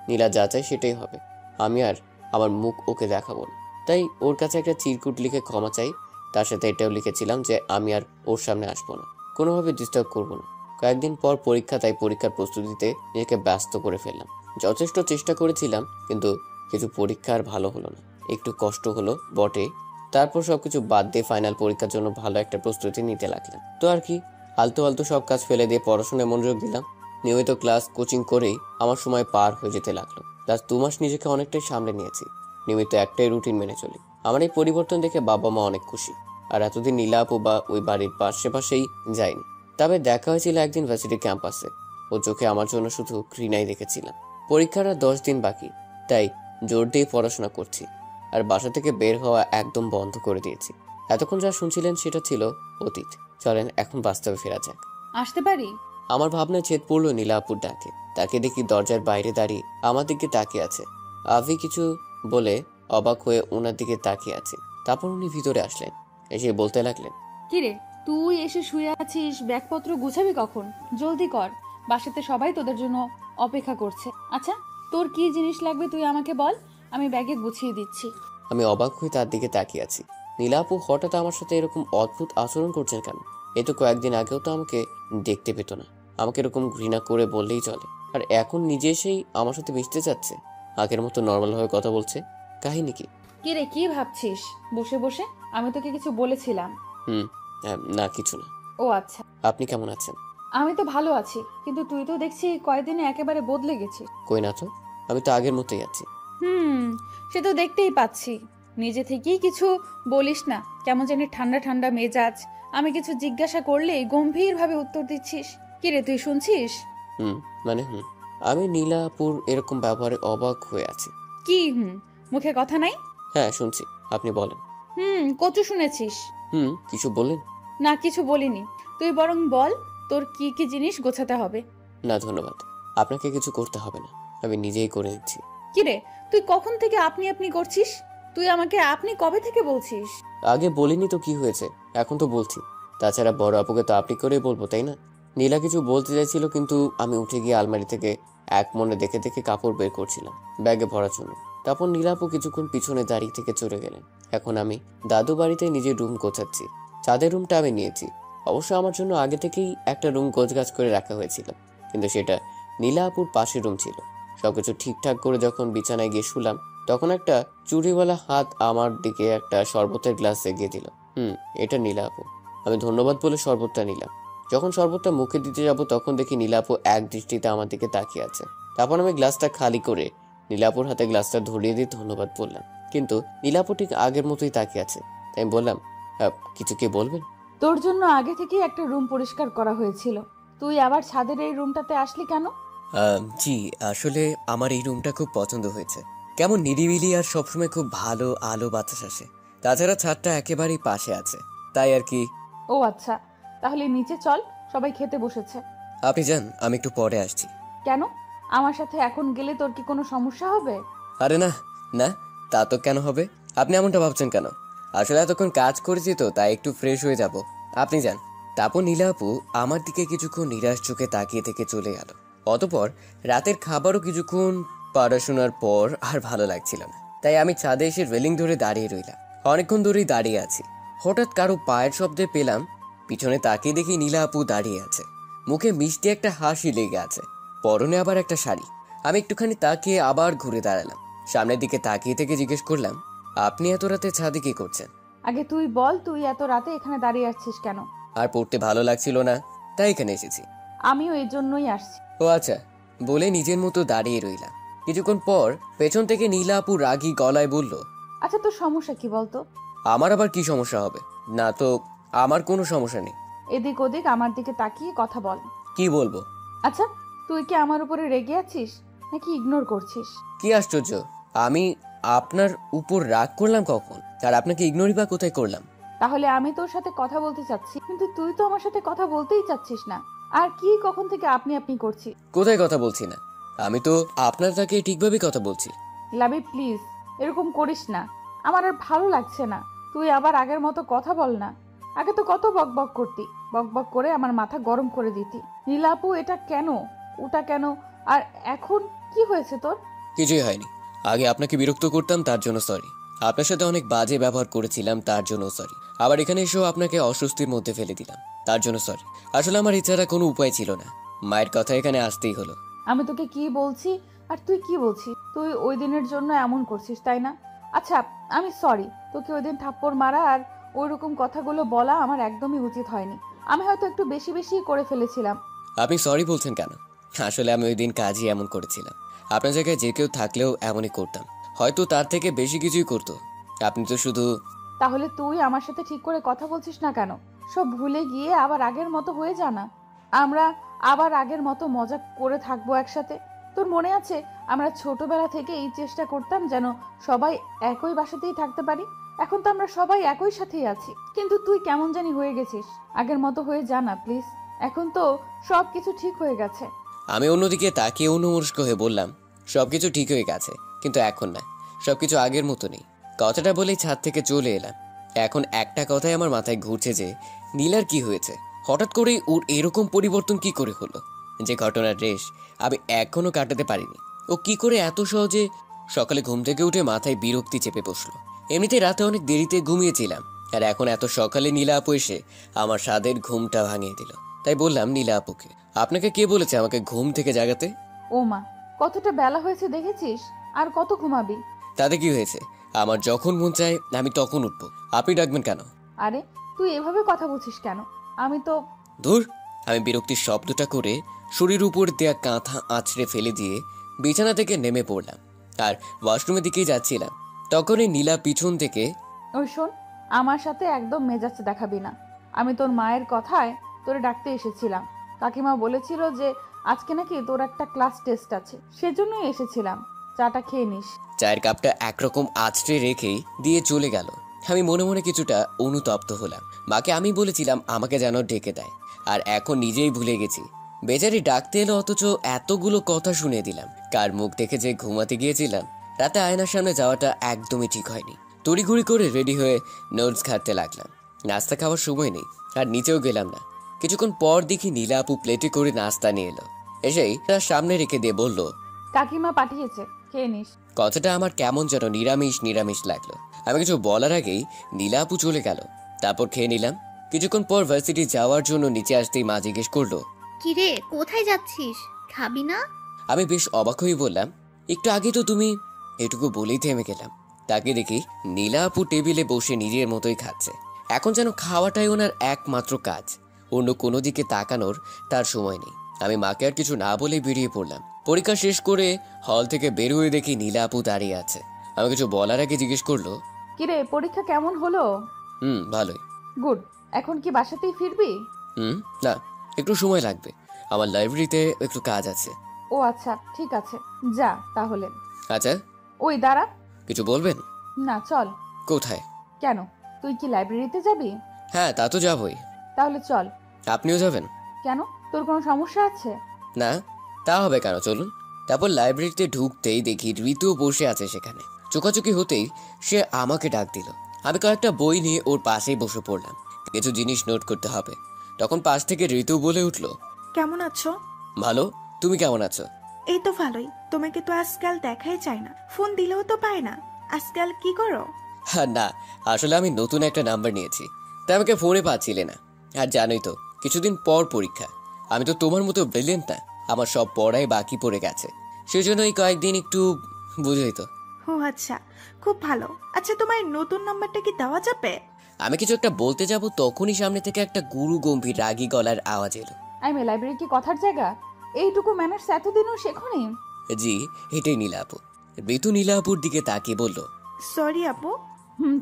নীলা যা চাই সেটাই হবে। আমি আর আমার মুখ ওকে দেখাবো না। তাই ওর কাছে একটা চিরকুট লিখে ক্ষমা চাই। তার সাথে এটাও লিখেছিলাম যে আমি আর ওর সামনে আসবো না, কোনোভাবে ডিস্টার্ব করবো না। কয়েকদিন পর পরীক্ষা, তাই পরীক্ষার প্রস্তুতিতে নিজেকে ব্যস্ত করে ফেললাম। যথেষ্ট চেষ্টা করেছিলাম, কিন্তু কিছু পরীক্ষা আর ভালো হলো না। একটু কষ্ট হলো বটে। তারপর সবকিছু বাদ দিয়ে ফাইনাল পরীক্ষার জন্য ভালো একটা প্রস্তুতি নিতে লাগলাম। তো আর কি, আলতু আলতু সব কাজ ফেলে দিয়ে পড়াশোনায় মনোযোগ দিলাম। নিয়মিত ক্লাস কোচিং করেই আমার সময় পার হয়ে যেতে লাগলো। লাস্ট 2 মাস নিজেকে অনেকটাই সামলে নিয়েছি। নিয়মিত একটাই রুটিন মেনে চলি। আমার এই পরিবর্তন দেখে বাবা মা অনেক খুশি। আর এতদিন নীলা আপু বা ওই বাড়ির পাশেই যায়নি। তবে দেখা হয়েছিল একদিন ভার্সিটি ক্যাম্পাসে। ও চোখে আমার জন্য শুধু ঘৃণাই দেখেছিলাম। পরীক্ষার আর 10 দিন বাকি, তাই জোর দিয়ে পড়াশোনা করছি। আর বাসা থেকে বের হওয়া একদম বন্ধ করে দিয়েছি। এতক্ষণ যা শুনছিলেন সেটা ছিল অতীত। চলেন এখন বাস্তবে ফেরা যাক। আসতে পারি? আমার ভাবনায় ছেদ পড়লো নীলা আপুর ডাকে। তাকে দেখি দরজার বাইরে দাঁড়িয়ে আমার দিকে তাকিয়ে আছে। আভি কিছু বলে অবাক হয়ে ওনার দিকে তাকিয়ে আছে। তারপর উনি ভিতরে আসলেন, এসে বলতে লাগলেন, কিরে, তুই এসে শুয়ে আছিস, ব্যাগপত্র গুছাবি কখন? জলদি কর, বাসাতে সবাই তোদের জন্য অপেক্ষা করছে। আচ্ছা, তোর কি জিনিস লাগবে তুই আমাকে বল, আমি ব্যাগে গুছিয়ে দিচ্ছি। আমি অবাক হয়ে তার দিকে তাকিয়ে আছি। নীলা আপু হঠাৎ আমার সাথে এরকম অদ্ভুত আচরণ করছেন কেন? এ তো কয়েকদিন আগেও তো আমাকে দেখতে পেত না। আমাকে এরকম ঘৃণা করে বললেই চলে, আর এখন নিজে এসেই আমার সাথে মিশতে চাচ্ছে। আগের মতো নর্মাল ভাবে কথা বলছে। কাহিনী কি? কিরে কি ভাবছিস বসে বসে? আমি তোকে কিছু বলেছিলাম? না, কিছু না। ও আচ্ছা, আপনি কেমন আছেন? আমি তো ভালো আছি, কিন্তু তুই তো দেখছি কয়েকদিনে একেবারে বদলে গেছিস। কই না তো, আমি তো আগের মতোই আছি। সে তো দেখতেই পাচ্ছি। নিজে থেকেই কিছু বলিস না, কেমন জানি ঠান্ডা ঠান্ডা মেজাজ। আমি কিছু জিজ্ঞাসা করলে গম্ভীর ভাবে উত্তর দিচ্ছিস। কিরে তুই শুনছিস? মানে আমি নীলা আপুর এরকম ব্যবহারে অবাক হয়ে আছি। কি মুখে কথা নাই? হ্যাঁ শুনছি, আপনি বলেন। কচু শুনেছিস? কিছু বললেন? না, কিছু বলিনি। তুই বরং বল তোর কি কি জিনিস গোছাতে হবে। না ধন্যবাদ, আপনাকে কিছু করতে হবে না, আমি নিজেই করে নিচ্ছি। কিরে, তুই কখন থেকে আপনি আপনি করছিস? তুই আমাকে আপনি কবে থেকে বলছিস? আগে বলিনি তো কি হয়েছে, এখন তো বলছি। তাছাড়া বড় আপুকে তো আপনি করেই বলবো, তাই না? নীলা কিছু বলতে চাইছিল, কিন্তু আমি উঠে গিয়ে আলমারি থেকে এক মনে দেখে দেখে কাপড় বের করছিলাম ব্যাগে ভরার জন্য। তারপর নীলা আপু কিছুক্ষণ পিছনে দাঁড়িয়ে থেকে চলে গেলেন। এখন আমি দাদু বাড়িতে নিজের রুম গোছাচ্ছি। চাঁদের রুমটা আমি নিয়েছি। অবশ্য আমার জন্য আগে থেকেই একটা রুম গোছগাছ করে রাখা হয়েছিল, কিন্তু সেটা নীলা আপুর পাশের রুম ছিল। সবকিছু ঠিকঠাক করে যখন বিছানায় গিয়ে শুলাম, তখন একটা চুড়িওয়ালা হাত আমার দিকে একটা শরবতের গ্লাস এগিয়ে দিল। এটা নীলা আপু। আমি ধন্যবাদ বলে শরবতটা নিলাম। যখন শরবতটা মুখে দিতে যাব, তখন দেখি নীলা আপু এক দৃষ্টিতে আমার দিকে তাকিয়ে আছে। তারপর আমি গ্লাসটা খালি করে নীলা আপুর হাতে গ্লাসটা ধরিয়ে দিয়ে ধন্যবাদ বললাম, কিন্তু নীলা আপু ঠিক আগের মতোই তাকিয়ে আছে। তাই আমি বললাম, কিছু কি বলবেন? তোর জন্য আগে থেকেই একটা রুম পরিষ্কার করা হয়েছিল, তুই আবার ছাদের এই রুমটাতে আসলি কেন? জি, আসলে আমার এই রুমটা খুব পছন্দ হয়েছে। কেমন নিরিবিলি, আর সবসময় খুব ভালো আলো বাতাস আসে। তাছাড়া ছাদটা একেবারেই পাশে আছে, তাই আর কি। ও আচ্ছা, তাহলে নিচে চল, সবাই খেতে বসেছে। আপনি যান, আমি একটু পরে আসছি। কেন? আমার সাথে এখন গেলে তোর কি কোনো সমস্যা হবে? আরে না না, তা তো কেন হবে? আপনি এমনটা ভাবছেন কেন? আসলে এতক্ষণ কাজ করেছি তো, তাই একটু ফ্রেশ হয়ে যাব। আপনি যান। তারপর নীলা আপু আমার দিকে কিছুক্ষণ নিরাশ চোখে তাকিয়ে থেকে চলে গেল। অতপর রাতের খাবারও কিছুক্ষণ পড়াশোনার পর আর ভালো লাগছিল না, তাই আমি ছাদে এসে রেলিং ধরে দাঁড়িয়ে রইলাম। অনেকক্ষণ ধরেই দাঁড়িয়ে আছি। হঠাৎ কারো পায়ের শব্দে পেলাম, পিছনে তাকিয়ে দেখি নীলা আপু দাঁড়িয়ে আছে। মুখে মিষ্টি একটা হাসি লেগে আছে, পরনে আবার একটা শাড়ি। আমি একটুখানি তাকিয়ে আবার ঘুরে দাঁড়ালাম। সামনের দিকে তাকিয়ে থেকে জিজ্ঞেস করলাম, আপনি এত রাতে ছাদে কি করছেন? আগে তুই বল, তুই এত রাতে এখানে দাঁড়িয়ে আসছিস কেন? আর পড়তে ভালো লাগছিল না, তাই এখানে এসেছি। আমিও এর জন্যই আসছি। ও আচ্ছা, বলে নিজের মতো দাঁড়িয়ে রইলাম। কিছুক্ষণ পর পেছন থেকে নীলা আপু রাগী গলায় বলল, আচ্ছা, তোর সমস্যা কি বলতো? আমার আবার কি সমস্যা হবে? না তো, আমার কোনো সমস্যা নেই। এদিক ওদিক আমার দিকে তাকিয়ে কথা বল। কি বলবো? আচ্ছা, তুই কি আমার উপরে রেগে আছিস নাকি ইগনোর করছিস? কি আশ্চর্য, আমি আপনার উপর রাগ করলাম কখন? আর আপনাকে ইগনোরই বা কোথায় করলাম? তাহলে আমি তোর সাথে কথা বলতে চাচ্ছি, কিন্তু তুই তো আমার সাথে কথা বলতেই চাচ্ছিস না। আর কি কখন থেকে আপনি আপনি করছিস? কোথায় কথা বলছি না? আমি তো আপনার তাকে ঠিকভাবেই কথা বলছি। লাবি প্লিজ, এরকম করিস না, আমার আর ভালো লাগছে না। তুই আবার আগের মতো কথা বল না। আগে তো কত বক বক করতি, বক বক করে আমার মাথা গরম করে দিতি। নীলাপু এটা কেন, ওটা কেন, আর এখন কি হয়েছে তোর? কিছুই হয়নি। আগে আপনাকে বিরক্ত করতাম, তার জন্য সরি। আপনার সাথে অনেক বাজে ব্যবহার করেছিলাম, তার জন্য সরি। আবার এখানে এসেও আপনাকে অস্বস্তির মধ্যে ফেলে দিলাম, তার জন্য সরি। আসলে আমার এছাড়া কোনো উপায় ছিল না, মায়ের কথা এখানে আসতেই হলো। আমি তোকে কি বলছি আর তুই কি বলছিস? তুই ওই দিনের জন্য এমন করছিস, তাই না? আচ্ছা, আমি সরি। তোকে ওই দিন থাপ্পড় মারা আর ওই রকম কথাগুলো বলা আমার একদমই উচিত হয়নি। আমি হয়তো একটু বেশি বেশি করে ফেলেছিলাম। আপনি সরি বলছেন কেন? আসলে আমি ওই দিন কাজই এমন করেছিলাম। আপনার জায়গায় যে কেউ থাকলেও এমনই করতাম, হয়তো তার থেকে বেশি কিছুই করতো। আপনি তো শুধু। তাহলে তুই আমার সাথে ঠিক করে কথা বলছিস না কেন? সব ভুলে গিয়ে আবার আগের মতো হয়ে যা না। আমরা আবার আগের মতো মজা করে থাকবো একসাথে। তোর মনে আছে আমরা ছোটবেলা থেকে এই চেষ্টা করতাম যেন সবাই একই বাসাতেই থাকতে পারি? এখন তো আমরা সবাই একই সাথেই আছি, কিন্তু তুই কেমন জানি হয়ে গেছিস। আগের মতো হয়ে যা না প্লিজ। এখন তো সব কিছু ঠিক হয়ে গেছে। আমি অন্যদিকে তাকিয়ে অন্যমনস্ক হয়ে বললাম, সবকিছু ঠিক হয়ে গেছে, কিন্তু এখন না, সবকিছু আগের মতো নেই। কথাটা বলেই ছাদ থেকে চলে এলাম। এখন একটা কথাই আমার মাথায় ঘুরছে যে নীলার কি হয়েছে? হঠাৎ করেই ওর এরকম পরিবর্তন কি করে হলো? যে ঘটনার রেশ আমি এখনো কাটাতে পারিনি। ও কি করে এত সহজে? সকালে ঘুম থেকে উঠে মাথায় বিরক্তি চেপে বসলো। এমনিতে রাতে অনেক দেরিতে ঘুমিয়েছিলাম, আর এখন এত সকালে নীলা আপু এসে আমার স্বাদের ঘুমটা ভাঙিয়ে দিল। তাই বললাম নীলা আপুকে, আপনাকে কে বলেছে আমাকে ঘুম থেকে জাগাতে? ও মা, কতটা বেলা হয়েছে দেখেছিস? আর কত ঘুমাবি? তাতে কি হয়েছে? আমার যখন মন চায় আমি তখন উঠবো, আপনি ডাকবেন কেন? আরে তুই এভাবে কথা বলছিস কেন? আমি তো। ধুর! আমি বিরক্তির শব্দটা করে শরীর উপর দেয়া কাঁথা আঁচড়ে ফেলে দিয়ে বিছানা থেকে নেমে পড়লাম, আর ওয়াশরুমের দিকেই যাচ্ছিলাম। তখনই নীলা পিছন থেকে। ওই শোন, আমার সাথে একদম মেজাজ দেখাবি না। আমি তোর মায়ের কথায় তোরে ডাকতে এসেছিলাম। কাকিমা বলেছিল যে আজকে নাকি তোর একটা ক্লাস টেস্ট আছে, সেজন্যই এসেছিলাম। চাটা খেয়ে নিস। চায়ের কাপটা একরকম আঁচড়ে রেখেই দিয়ে চলে গেল। আমি মনে মনে কিছুটা অনুতপ্ত হলাম। মাকে আমি বলেছিলাম আমাকে যেন ডেকে দেয়, আর এখন নিজেই ভুলে গেছি বেচারি ডাকতে এলো অথচ এতগুলো কথা শুনে দিলাম। কার মুখ দেখে যে ঘুমাতে গিয়েছিলাম। রাতে আয়নার সামনে যাওয়াটা একদমই ঠিক হয়নি। তড়িঘড়ি করে রেডি হয়ে নোটস ঘাটতে লাগলাম। নাস্তা খাওয়ার সময় নেই, আর নিচেও গেলাম না। কিছুক্ষণ পর দেখি নীলা আপু প্লেটে করে নাস্তা নিয়ে এলো। এসেই তার সামনে রেখে দিয়ে বলল, কাকিমা পাঠিয়েছে, খেয়ে নিস। কথাটা আমার কেমন যেন নিরামিষ নিরামিষ লাগলো। আমি কিছু বলার আগেই নীলা আপু চলে গেল। তারপর খেয়ে নিলাম। কিছুক্ষণ পর ভার্সিটি যাওয়ার জন্য নিচে আসতেই মা জিজ্ঞেস করলো, কিরে কোথায় যাচ্ছিস? খাবি না? আমি বেশ অবাক হয়ে বললাম, একটু আগে তো তুমি। এটুকু বলেই থেমে গেলাম। তাকে দেখি নীলা আপু টেবিলে বসে নিজের মতোই খাচ্ছে। এখন যেন খাওয়াটাই ওনার একমাত্র কাজ। অন্য কোনো দিকে তাকানোর তার সময় নেই। আমি মাকে আর কিছু না বলে বেরিয়ে পড়লাম। পরীক্ষা শেষ করে হল থেকে বের হয়ে দেখি নীলা আপু দাঁড়িয়ে আছে। আমি কিছু বলার আগে জিজ্ঞেস করলো, কিরে পরীক্ষা কেমন হলো? ভালোই। গুড। এখন কি বাসাতেই ফিরবি? না, একটু সময় লাগবে। আমার লাইব্রেরিতে একটু কাজ আছে। ও আচ্ছা, ঠিক আছে, যা তাহলে। আচ্ছা, ওই দাঁড়া। কিছু বলবেন? না, চল। কোথায়? কেন, তুই কি লাইব্রেরিতে যাবি? হ্যাঁ, তা তো যাবই। তাহলে চল। আপনিও যাবেন? কেন, তোর কোনো সমস্যা আছে? না, তা হবে কেন, চলুন। তারপর লাইব্রেরিতে ঢুকতেই দেখি ঋতু বসে আছে সেখানে। চোখাচোখি হতেই সে আমাকে ডাক দিল। আমি কয়েকটা বই নিয়ে ওর পাশেই বসে পড়লাম। কিছু জিনিস নোট করতে হবে। তখন পাশ থেকে ঋতু বলে উঠল, কেমন আছো? ভালো, তুমি কেমন আছো? এই তো ভালোই। তোমাকে তো আজকাল দেখাই যায় না, ফোন দিলেও তো পায় না। আজকাল কি করো? হ্যাঁ, না, আসলে আমি নতুন একটা নাম্বার নিয়েছি, তাই আমাকে ফোনে পাচ্ছিলে না। আর জানোই তো, কিছুদিন পর পরীক্ষা। আমি তো তোমার মতো ব্রিলিয়েন্ট না, আমার সব পড়াই বাকি পড়ে গেছে। সেজন্য এই কয়েকদিন একটু, বুঝোই তো। ও আচ্ছা, খুব ভালো। আচ্ছা, তোমার নতুন নাম্বারটা কি দেওয়া যাবে? আমি কিছু একটা বলতে যাব, তখনই সামনে থেকে একটা গুরু গম্ভীর রাগী গলার আওয়াজ এলো। লাইব্রেরি কি কথার জায়গা? এইটুকু ম্যানার্স এতদিনও শেখনি? জি, এটাই নীলা আপু। ঋতু নীলা আপুর দিকে তাকিয়ে বলল, সরি আপু।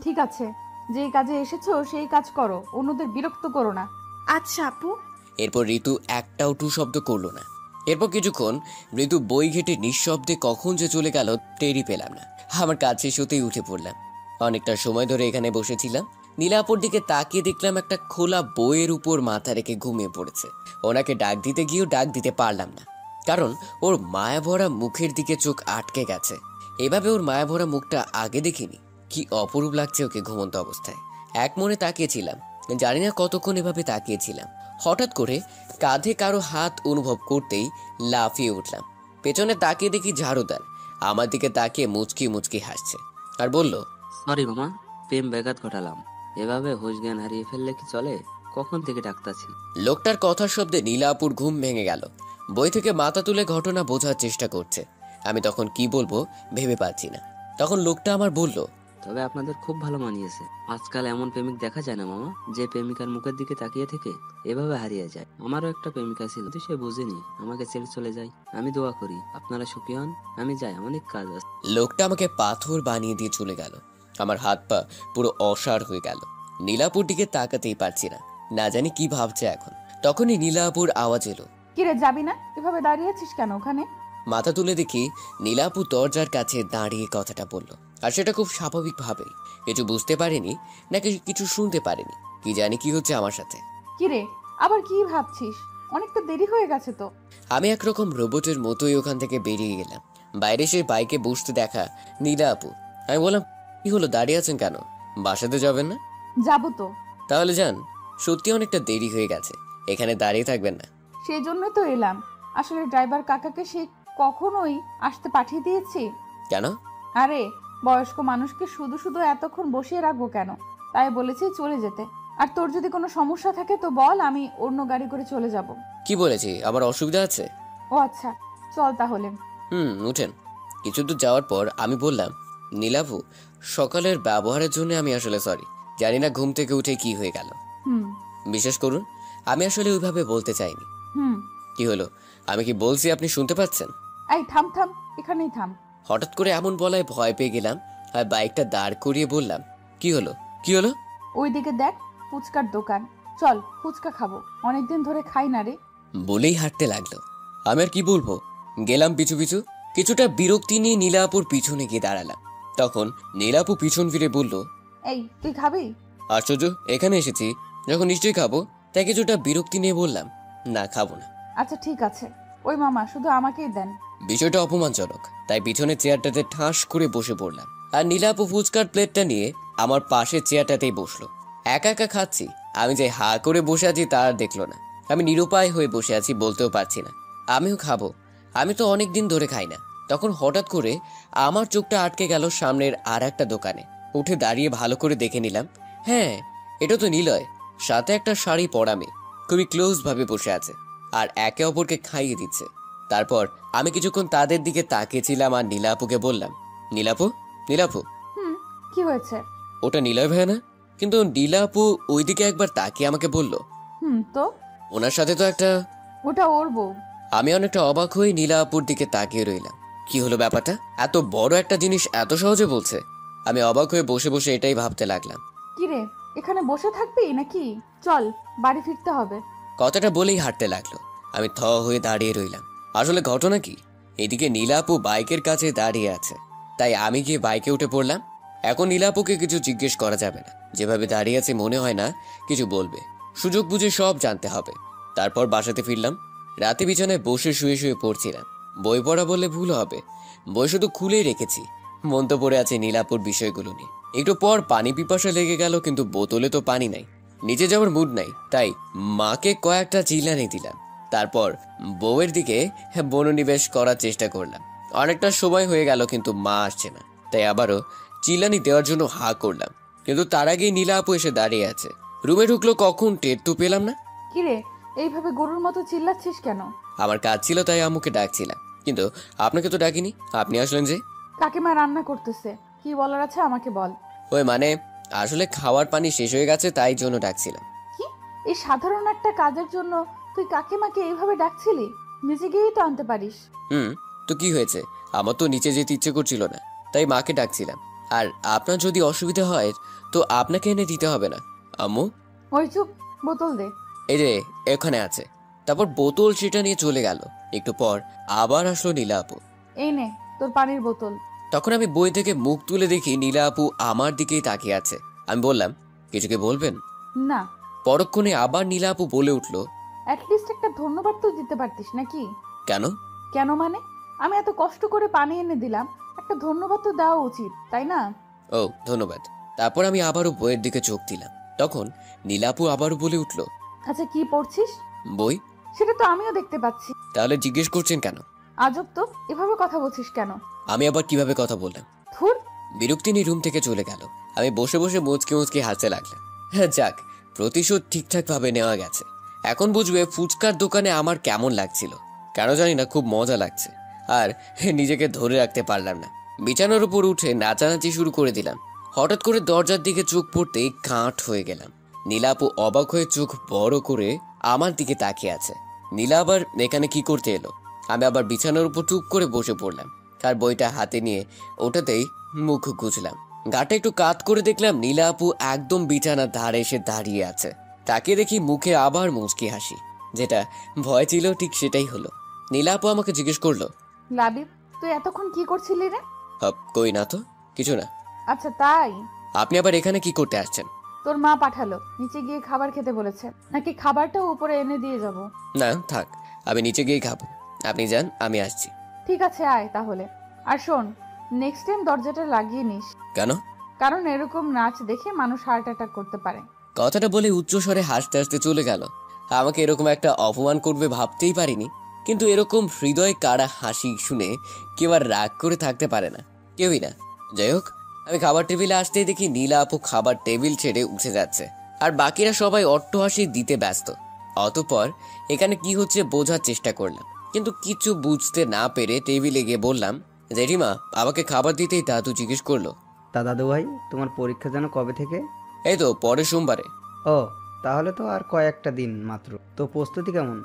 ঠিক আছে, যেই কাজে এসেছো সেই কাজ করো, অন্যদের বিরক্ত করো না। আচ্ছা আপু। এরপর ঋতু একটাও টু শব্দ করলো না। এরপর কিছুক্ষণ ঋতু বই ঘেটে নিঃশব্দে কখন যে চলে গেল টেরই পেলাম না। আমার কাজ শেষ হতেই উঠে পড়লাম। অনেকটা সময় ধরে এখানে বসেছিলাম। নীলাপুর দিকে তাকিয়ে দেখলাম একটা খোলা বইয়ের উপর মাথা রেখে ঘুমিয়ে পড়েছে। ওনাকে ডাক দিতে গিয়েও ডাক দিতে পারলাম না, কারণ ওর মায়াভরা মুখের দিকে চোখ আটকে গেছে। এভাবে ওর মায়াভরা মুখটা আগে দেখিনি। কি অপরূপ লাগছে ওকে ঘুমন্ত অবস্থায়। এক মনে তাকিয়েছিলাম, জানি না কতক্ষণ এভাবে তাকিয়েছিলাম। হঠাৎ করে কাঁধে কারো হাত অনুভব করতেই লাফিয়ে উঠলাম। পেছনে তাকিয়ে দেখি ঝাড়ুদার আমার দিকে তাকিয়ে মুচকি মুচকি হাসছে আর বলল, সরি মামা, প্রেম ব্যাঘাত ঘটালাম। এভাবে হুঁশ জ্ঞান হারিয়ে ফেললে কি চলে? কখন থেকে ডাকতাছি। লোকটার কথার শব্দে নীলাপুর ঘুম ভেঙে গেল। বই থেকে মাথা তুলে ঘটনা বোঝার চেষ্টা করছে। আমি তখন কি বলবো ভেবে পাচ্ছি না। তখন লোকটা আমার বলল, তবে আপনাদের খুব ভালো মানিয়েছে। আজকাল এমন প্রেমিক দেখা যায় না মামা, যে প্রেমিকার মুখের দিকে তাকিয়ে থেকে এভাবে হারিয়ে যায়। আমারও একটা প্রেমিকা ছিল, কিন্তু সে বুঝেনি, আমাকে ছেড়ে চলে যায়। আমি দোয়া করি আপনারা সুখী হন। আমি যাই, অনেক কাজ আছে। লোকটা আমাকে পাথর বানিয়ে দিয়ে চলে গেল। আমার হাত পা পুরো অসাড় হয়ে গেল। নীলাপুর দিকে তাকাতেই পারছি না, না জানি কি ভাবছে এখন। তখনই নীলাপুর আওয়াজ এলো, কিরে যাবি না? এভাবে দাঁড়িয়ে আছিস কেন ওখানে? মাথা তুলে দেখি নীলাপু দরজার কাছে দাঁড়িয়ে কথাটা বলল। আর সেটা খুব স্বাভাবিকভাবেই। কিছু বুঝতে পারেনি নাকি কিছু শুনতে পারেনি, কি জানি কি হচ্ছে আমার সাথে। কিরে, আবার কি ভাবছিস? অনেকটা দেরি হয়ে গেছে তো। আমি একরকম রোবটের মতোই ওখান থেকে বেরিয়ে গেলাম। বাইরে সেই বাইকে বসতে দেখা নীলা আপু। আমি বললাম, কি হলো, দাঁড়িয়ে আছেন কেন? বাসাতে যাবেন না? যাবো তো। তাহলে যান, সত্যি অনেকটা দেরি হয়ে গেছে, এখানে দাঁড়িয়ে থাকবেন না। সেই জন্যই তো এলাম। আসলে ড্রাইভার কাকাকে সে কখনোই আসতে পাঠিয়ে দিয়েছি। কেন? আরে, বয়স্ক মানুষকে শুধু শুধু এতক্ষণ বসিয়ে রাখবো কেন, তাই বলেছি চলে যেতে। আর তোর যদি কোনো সমস্যা থাকে তো বল, আমি অন্য গাড়ি করে চলে যাব। কি বলেছি, আমার অসুবিধা আছে? ও আচ্ছা, চল তাহলে। উঠেন। কিছু দূর যাওয়ার পর আমি বললাম, নীলাভু, সকালের ব্যবহারের জন্য আমি আসলে সরি। জানি না ঘুম থেকে উঠে কি হয়ে গেল। হুম বিশ্বাস করুন, আমি আসলে ওইভাবে বলতে চাইনি। হুম কি হলো, আমি কি বলছি আপনি শুনতে পাচ্ছেন? এই থাম থাম, এখানেই থাম। হঠাৎ করে এমন বলায় ভয় পেয়ে গেলাম আর বাইকটা দাঁড় করিয়ে বললাম, কি হলো কি হলো? ওইদিকে দেখ, ফুচকার দোকান। চল ফুচকা খাবো, অনেকদিন ধরে খাই না রে। বলেই হাঁটতে লাগলো। আমি আর কি বলবো, গেলাম পিছু পিছু। কিছুটা বিরক্তি নিয়ে নীলাপুর পিছনে গিয়ে দাঁড়ালাম। তখন নীলাপু পিছন ফিরে বলল, এই তুই খাবি? আশ্চর্য, এখানে এসেছি যখন নিশ্চয়ই খাবো। তাই কিছুটা বিরক্তি নিয়ে বললাম, না খাবো না। আচ্ছা ঠিক আছে, ওই মামা শুধু আমাকেই দেন। বিষয়টা অপমানজনক, তাই পিছনের চেয়ারটাতে ঠাস করে বসে পড়লাম। আর নীলাপু ফুচকার প্লেটটা নিয়ে আমার পাশের চেয়ারটাতেই বসলো। একা একা খাচ্ছি, আমি যে হা করে বসে আছি তা আর দেখলো না। আমি নিরুপায় হয়ে বসে আছি, বলতেও পারছি না আমিও খাবো। আমি তো অনেক দিন ধরে খাই না। তখন হঠাৎ করে আমার চোখটা আটকে গেল সামনের আর একটা দোকানে। উঠে দাঁড়িয়ে ভালো করে দেখে নিলাম, হ্যাঁ এটা তো নিলয়। সাথে একটা শাড়ি পরা মেয়ে খুবই ক্লোজ ভাবে বসে আছে আর একে অপরকে খাইয়ে দিচ্ছে। তারপর আমি কিছুক্ষণ তাদের দিকে তাকিয়েছিলাম আর নীলাপুকে বললাম, নীলাপু নীলাপু। হুম, কি হয়েছে? ওটা নিলয় ভাইয়া না? কিন্তু নীলাপু ওইদিকে একবার তাকিয়ে আমাকে বলল, তো ওনার সাথে তো একটা। ওটা ওর বউ। আমি অনেকটা অবাক হয়ে নীলাপুর দিকে তাকিয়ে রইলাম। কি হলো ব্যাপারটা? এত বড় একটা জিনিস এত সহজে বলছে। আমি অবাক হয়ে বসে বসে এটাই ভাবতে লাগলাম। কি রে, এখানে বসে থাকবি নাকি? চল, বাড়ি ফিরতে হবে। কথাটা বলেই হাঁটতে লাগলো। আমি থ হয়ে দাঁড়িয়ে রইলাম। আসলে ঘটনা কি, এদিকে নীলাপু বাইকের কাছে দাঁড়িয়ে আছে, তাই আমি গিয়ে বাইকে উঠে পড়লাম। এখন নীলাপুকে কিছু জিজ্ঞেস করা যাবে না, যেভাবে দাঁড়িয়ে আছে মনে হয় না কিছু বলবে। সুযোগ বুঝে সব জানতে হবে। তারপর বাসাতে ফিরলাম। রাতে বিছানায় বসে শুয়ে শুয়ে পড়ছিলাম। বই পড়া বললে ভুল হবে, বই শুধু খুলেই রেখেছি। মন তো পড়ে আছে নীলাপুর বিষয়গুলো নিয়ে। একটু পর পানি পিপাসা লেগে গেল, কিন্তু বোতলে তো পানি নাই। নিচে যাওয়ার মুড নাই, তাই মাকে কয়েকটা চিল্লানি দিলাম। তারপর বউয়ের দিকে মনোনিবেশ করার চেষ্টা করলাম। অনেকটা সময় হয়ে গেল কিন্তু মা আসছে না, তাই আবারও চিল্লানি দেওয়ার জন্য হা করলাম। কিন্তু তার আগেই নীলা আপু এসে দাঁড়িয়ে আছে। রুমে ঢুকলো কখন টের তো পেলাম না। কি রে, এইভাবে গরুর মতো চিল্লাচ্ছিস কেন? আমার কাজ ছিল তাই আম্মুকে ডাকছিলাম, কিন্তু আপনাকে তো ডাকিনি। আপনি আসলেন যে? কাকিমা রান্না করতেছে, কি বলার আছে আমাকে বল। ওই মানে আসলে খাওয়ার পানি শেষ হয়ে গেছে, তাই জন্য ডাকছিলাম। কি, এই সাধারণ একটা কাজের জন্য তুই কাকিমাকে এইভাবে ডাকছিলি? নিজে গিয়েই তো আনতে পারিস। তো কি হয়েছে? আমার তো নিচে যেতে ইচ্ছে করছিল না, তাই মাকে ডাকছিলাম। আর আপনার যদি অসুবিধা হয় তো আপনাকে এনে দিতে হবে না। আম্মু, ওই চুপ, বোতল দে। এই যে এখানে আছে। তারপর বোতল সেটা নিয়ে চলে গেল। একটু পর আবার আসলো নীলা আপু। এই নে তোর পানির বোতল। তখন আমি বই থেকে মুখ তুলে দেখি নীলা আপু আমার দিকেই তাকিয়ে আছে। আমি বললাম, কিছু কি বলবেন? না, পরক্ষণে আবার নীলা আপু বলে উঠলো, অ্যাটলিস্ট একটা ধন্যবাদ তো দিতে পারতিস নাকি? কেন? কেন মানে, আমি এত কষ্ট করে পানি এনে দিলাম, একটা ধন্যবাদ তো দেওয়া উচিত, তাই না? ও ধন্যবাদ। তারপর আমি আবারও বইয়ের দিকে চোখ দিলাম। তখন নীলাপু আবারও বলে উঠলো, আচ্ছা কি পড়ছিস? বই। সেটা তো আমিও দেখতে পাচ্ছি। তাহলে জিজ্ঞেস করছেন কেন? আজব তো, এভাবে কথা বলছিস কেন? আমি আবার কিভাবে কথা বললাম? ধুর। বিরক্তি নিয়ে রুম থেকে চলে গেল। আমি বসে বসে মুচকি মুচকি হাসতে লাগলাম। হ্যাঁ যাক, প্রতিশোধ ঠিকঠাক ভাবে নেওয়া গেছে। এখন বুঝবে ফুচকার দোকানে আমার কেমন লাগছিল। কেন জানি না, খুব মজা লাগছে। আর নিজেকে ধরে রাখতে পারলাম না। বিছানার উপর উঠে নাচানাচি শুরু করে দিলাম। হঠাৎ করে দরজার দিকে চোখ পড়তেই কাঠ হয়ে গেলাম। নীলাপু অবাক হয়ে চোখ বড় করে আমার দিকে তাকিয়ে আছে। নীলা আবার এখানে কি করতে এলো? আমি আবার বিছানার উপর চুপ করে বসে পড়লাম। তার বইটা হাতে নিয়ে ওটাতেই মুখ গুজলাম। গাটা একটু কাত করে দেখলাম নীলা আপু একদম বিছানার ধারে এসে দাঁড়িয়ে আছে। তাকে দেখি মুখে আবার মুচকি হাসি। যেটা ভয় ছিল ঠিক সেটাই হলো। নীলা আপু আমাকে জিজ্ঞেস করলো, লাবিব, তুই এতক্ষণ কি করছিলি রে? কই না তো, কিছু না। আচ্ছা তাই, আপনি আবার এখানে কি করতে আসছেন? তোর মা পাঠালো, নিচে গিয়ে খাবার খেতে বলেছে, নাকি খাবারটাও উপরে এনে দিয়ে যাব? না থাক, আমি নিচে গিয়ে খাবো। আপনি যান, আমি আসছি। ঠিক আছে, আয় তাহলে। আর শোন, নেক্সট টাইম দরজাটা লাগিয়ে নিস, কেন? কারণ এরকম নাচ দেখে মানুষ হার্ট অ্যাটাক করতে পারে। কথাটা বলে উচ্চস্বরে হাসতে হাসতে চলে গেল। আমাকে এরকম একটা অপমান করবে ভাবতেই পারিনি। কিন্তু এরকম হৃদয় কাড়া হাসি শুনে কেউ আর রাগ করে থাকতে পারে না, কেউই না। যাই হোক, আমি খাবার টেবিলে আসতেই দেখি নীলা আপু খাবার টেবিল ছেড়ে উঠে যাচ্ছে, আর বাকিরা সবাই অট্টহাসি দিতে ব্যস্ত। অতঃপর এখানে কি হচ্ছে বোঝার চেষ্টা করলাম, কিন্তু কিছু বুঝতে না পেরে টেবিলে গিয়ে বললাম, জেঠিমা আমাকে খাবার দিতেই দাদু জিজ্ঞেস করলো, তা দাদু ভাই, তোমার পরীক্ষা যেন কবে থেকে? এই তো পরের সোমবারে। ও, তাহলে তো আর কয়েকটা দিন মাত্র। তো প্রস্তুতি কেমন?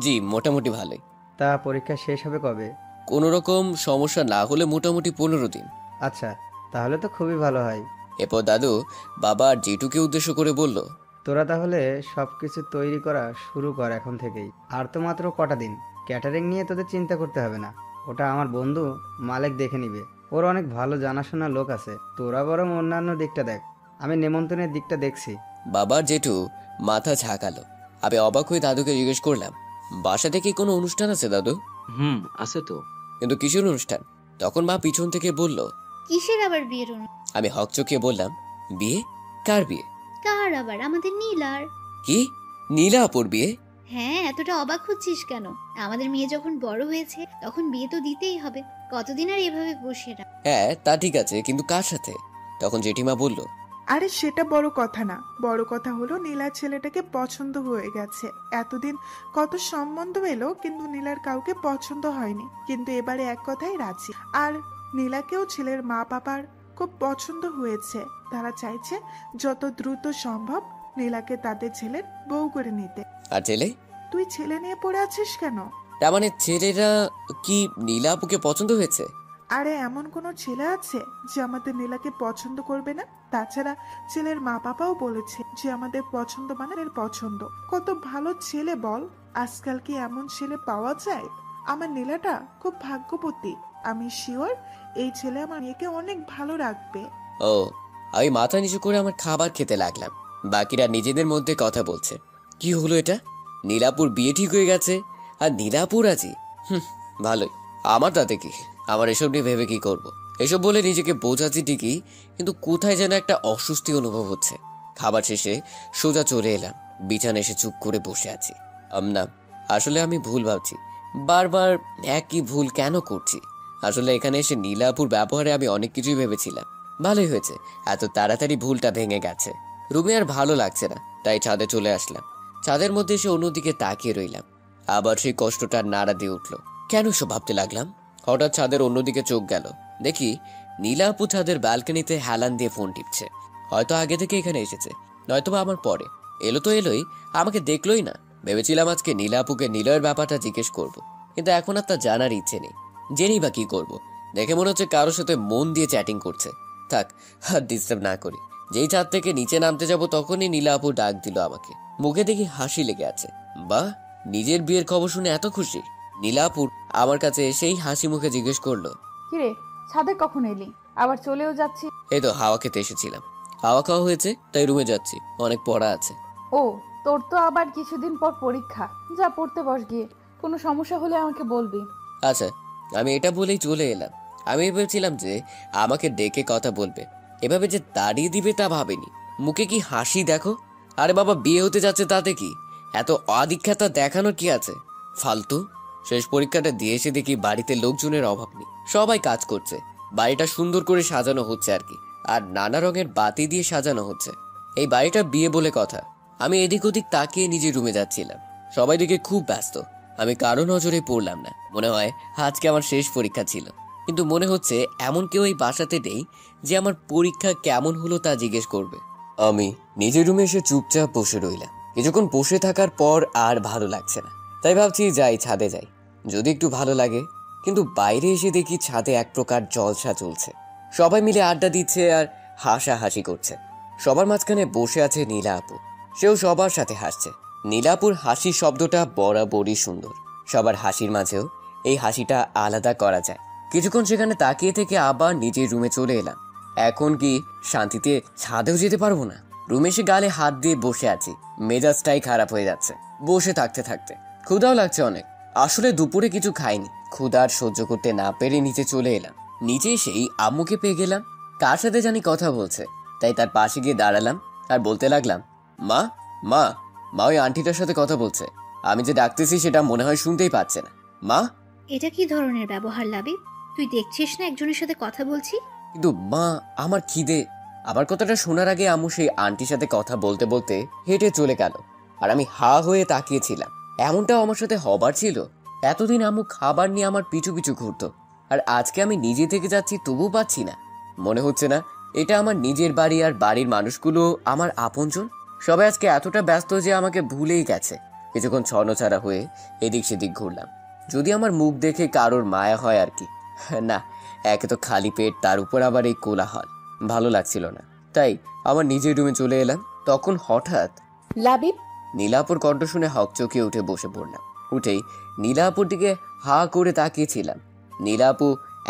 জি মোটামুটি ভালোই। তা পরীক্ষা শেষ হবে কবে? কোনো রকম সমস্যা না হলে মোটামুটি 15 দিন। আচ্ছা, তাহলে তো খুবই ভালো হয়। এরপর দাদু বাবা আর জেঠুকে উদ্দেশ্য করে বলল, তোরা তাহলে সব কিছু তৈরি করা শুরু কর এখন থেকেই। আর তো মাত্র কটা দিন। ক্যাটারিং নিয়ে তোদের চিন্তা করতে হবে না, ওটা আমার বন্ধু মালিক দেখে নিবে। ওর অনেক ভালো জানাশোনা লোক আছে। তোরা বরং অন্যান্য দিকটা দেখ, আমি নেমন্তন্নের দিকটা দেখছি। বাবা আর জেঠু মাথা ঝাঁকালো। আমি অবাক হয়ে দাদুকে জিজ্ঞেস করলাম, বাসা থেকে কোনো অনুষ্ঠান আছে দাদু? আছে তো। কিন্তু কিসের অনুষ্ঠান? তখন মা পিছন থেকে বলল। কিসের আবার বিয়ের আমি হকচকিয়ে বললাম, বিয়ে? কার বিয়ে? কার আবার? আমাদের নীলার। কি? নীলা আপুর বিয়ে? হ্যাঁ, এতটা অবাক হচ্ছিস কেন? আমাদের মেয়ে যখন বড় হয়েছে তখন বিয়ে তো দিতেই হবে। কতদিন আর এভাবে বসে না। হ্যাঁ তা ঠিক আছে, কিন্তু কার সাথে? তখন জেঠিমা বলল, আরে সেটা বড় কথা না, বড় কথা হলো নীলার ছেলেটাকে পছন্দ হয়ে গেছে। এতদিন কত সম্বন্ধ এলো কিন্তু নীলার কাউকে পছন্দ হয়নি, কিন্তু এবারে এক কথাই রাজি। আর নীলাকেও ছেলের মা বাবার খুব পছন্দ হয়েছে। তারা চাইছে যত দ্রুত সম্ভব নীলাকে তাদের ছেলের বউ করে নিতে। আর ছেলে? তুই ছেলে নিয়ে পড়ে আছিস কেন? তার মানে ছেলেরা কি নীলা আপুকে পছন্দ হয়েছে? আরে এমন কোন ছেলে আছে যে আমাদের নীলাকে পছন্দ করবে না? তাছাড়া ছেলের মা বাবাও বলেছে যে আমাদের পছন্দ মানে এর পছন্দ। কত ভালো ছেলে বল, আজকাল কি এমন ছেলে পাওয়া যায়? আমার নীলাটা খুব ভাগ্যবতী। আমি শিওর এই ছেলে আমার মেয়েকে অনেক ভালো রাখবে। ও, আমি মাথা নিচু করে আমার খাবার খেতে লাগলাম। বাকিরা নিজেদের মধ্যে কথা বলছে। কি হলো এটা? নীলাপুর বিয়ে ঠিক হয়ে গেছে আর নীলাপুর আছি। ভালোই। আমার তাতে কি? আমার এসব নিয়ে ভেবে কি করব? এসব বলে নিজেকে বোঝাচ্ছি ঠিকই, কিন্তু কোথায় যেন একটা অস্বস্তি অনুভব হচ্ছে। খাবার শেষে সোজা চলে এলাম, বিছানায় এসে চুপ করে বসে আছি। না, আসলে আমি ভুল ভাবছি। বারবার একই ভুল কেন করছি? আসলে এখানে এসে নীলাপুর ব্যবহারে আমি অনেক কিছুই ভেবেছিলাম। ভালোই হয়েছে, এত তাড়াতাড়ি ভুলটা ভেঙে গেছে। রুমে আর ভালো লাগছে না, তাই ছাদে চলে আসলাম। ছাদের মধ্যে এসে অন্যদিকে তাকিয়ে রইলাম। আবার সেই কষ্টটা নাড়া দিয়ে উঠলো। কেন সব ভাবতে লাগলাম? হঠাৎ ছাদের অন্যদিকে চোখ গেল। দেখি নীলা আপু ছাদের ব্যালকনিতে হেলান দিয়ে ফোন টিপছে। হয়তো আগে থেকে এখানে এসেছে, নয়তোবা আমার পরে। এলো তো এলোই, আমাকে দেখলোই না। ভেবেছিলাম আজকে নীলা আপুকে নিলয়ের ব্যাপারটা জিজ্ঞেস করব, কিন্তু এখন আর তা জানার ইচ্ছে নেই। জেনেই বা কি করবো? দেখে মনে হচ্ছে কারোর সাথে মন দিয়ে চ্যাটিং করছে। থাক, আর ডিস্টার্ব না করি। যেই ছাদ থেকে নিচে নামতে যাব তখনই নীলা আপু ডাক দিল আমাকে। মুখে দেখি হাসি লেগে আছে। বাহ, নিজের বিয়ের খবর শুনে এত খুশি। নীলা আপু আমার কাছে এসেই হাসি মুখে জিজ্ঞেস করলো, কিরে ছাদে কখন এলি? আবার চলেও যাচ্ছি? এই তো হাওয়া খেতে এসেছিলাম। হাওয়া খাওয়া হয়েছে তাই রুমে যাচ্ছি, অনেক পড়া আছে। ও, তোর তো আবার কিছুদিন পর পরীক্ষা। যা পড়তে বস গিয়ে। কোনো সমস্যা হলে আমাকে বলবি। আচ্ছা, আমি এটা বলেই চলে এলাম। আমি ভেবেছিলাম যে আমাকে ডেকে কথা বলবে, এভাবে যে দাঁড়িয়ে দিবে তা ভাবেনি। মুখে কি হাসি দেখো। আরে বাবা, বিয়ে হতে যাচ্ছে তাতে কি? এত অদীক্ষাতা দেখানোর কি আছে? ফালতু। শেষ পরীক্ষাটা দিয়ে এসে দেখি বাড়িতে লোকজনের অভাব নেই, সবাই কাজ করছে। বাড়িটা সুন্দর করে সাজানো হচ্ছে আর কি, আর নানা রঙের বাতি দিয়ে সাজানো হচ্ছে। এই বাড়িটা বিয়ে বলে কথা। আমি এদিক ওদিক তাকিয়ে নিজের রুমে যাচ্ছিলাম। সবাই দিকে খুব ব্যস্ত। আমি কারো নজরে পড়লাম না। মনে হয় আজকে আমার শেষ পরীক্ষা ছিল, কিন্তু মনে হচ্ছে এমন কেউ এই বাসাতে নেই যে আমার পরীক্ষা কেমন হলো তা জিজ্ঞেস করবে। আমি নিজের রুমে এসে চুপচাপ বসে রইলাম। কিছুক্ষণ বসে থাকার পর আর ভালো লাগছে না, তাই ভাবছি যাই ছাদে যাই, যদি একটু ভালো লাগে। কিন্তু বাইরে এসে দেখি ছাদে এক প্রকার জলসা চলছে। সবাই মিলে আড্ডা দিচ্ছে আর হাসাহাসি করছে। সবার মাঝখানে বসে আছে নীলা আপু, সেও সবার সাথে হাসছে। নীলা আপুর হাসির শব্দটা বরাবরই সুন্দর। সবার হাসির মাঝেও এই হাসিটা আলাদা করা যায়। কিছুক্ষণ সেখানে তাকিয়ে থেকে আবার নিজের রুমে চলে এলাম। এখন কি শান্তিতে ছাদেও যেতে পারবো না? রুমে এসে গালে হাত দিয়ে বসে আছি, মেজাজটাই খারাপ হয়ে যাচ্ছে বসে থাকতে থাকতে। ক্ষুধাও লাগছে অনেক। আসলে দুপুরে কিছু খাইনি, ক্ষুধার সহ্য করতে না পেরে নিচে চলে এলাম। নিচে এসেই আম্মুকে পেয়ে গেলাম। কার সাথে জানি কথা বলছে, তাই তার পাশে গিয়ে দাঁড়ালাম আর বলতে লাগলাম, মা মা মা, ওই আন্টিটার সাথে কথা বলছে। আমি যে ডাকতেছি সেটা মনে হয় শুনতেই পাচ্ছে না। মা। এটা কি ধরনের ব্যবহার লাবিব? তুই দেখছিস না একজনের সাথে কথা বলছি? কিন্তু মা, আমার খিদে। আবার কথাটা শোনার আগে আম্মু সেই আন্টির সাথে কথা বলতে বলতে হেঁটে চলে গেল, আর আমি হা হয়ে তাকিয়েছিলাম। এমনটাও আমার সাথে হবার ছিল? এতদিন আম্মু খাবার নিয়ে আমার পিছু পিছু ঘুরতো, আর আজকে আমি নিজে থেকে যাচ্ছি তবুও পাচ্ছি না। মনে হচ্ছে না এটা আমার নিজের বাড়ি, আর বাড়ির মানুষগুলো আমার আপনজন। সবাই আজকে এতটা ব্যস্ত যে আমাকে ভুলেই গেছে। কিছুক্ষণ ছন্নছাড়া হয়ে এদিক সেদিক ঘুরলাম, যদি আমার মুখ দেখে কারোর মায়া হয় আর কি। না, একে তো খালি পেট, তার উপর আবার এই কোলাহল, ভালো লাগছিল না। তাই আমার নিজের রুমে চলে এলাম। তখন হঠাৎ লাবিব। নীলাপুর কণ্ঠ শুনে হকচকিয়ে উঠে বসে পড়লাম। উঠেই নীলাপুর দিকে হা করে তাকিয়েছিলাম। নীলাপু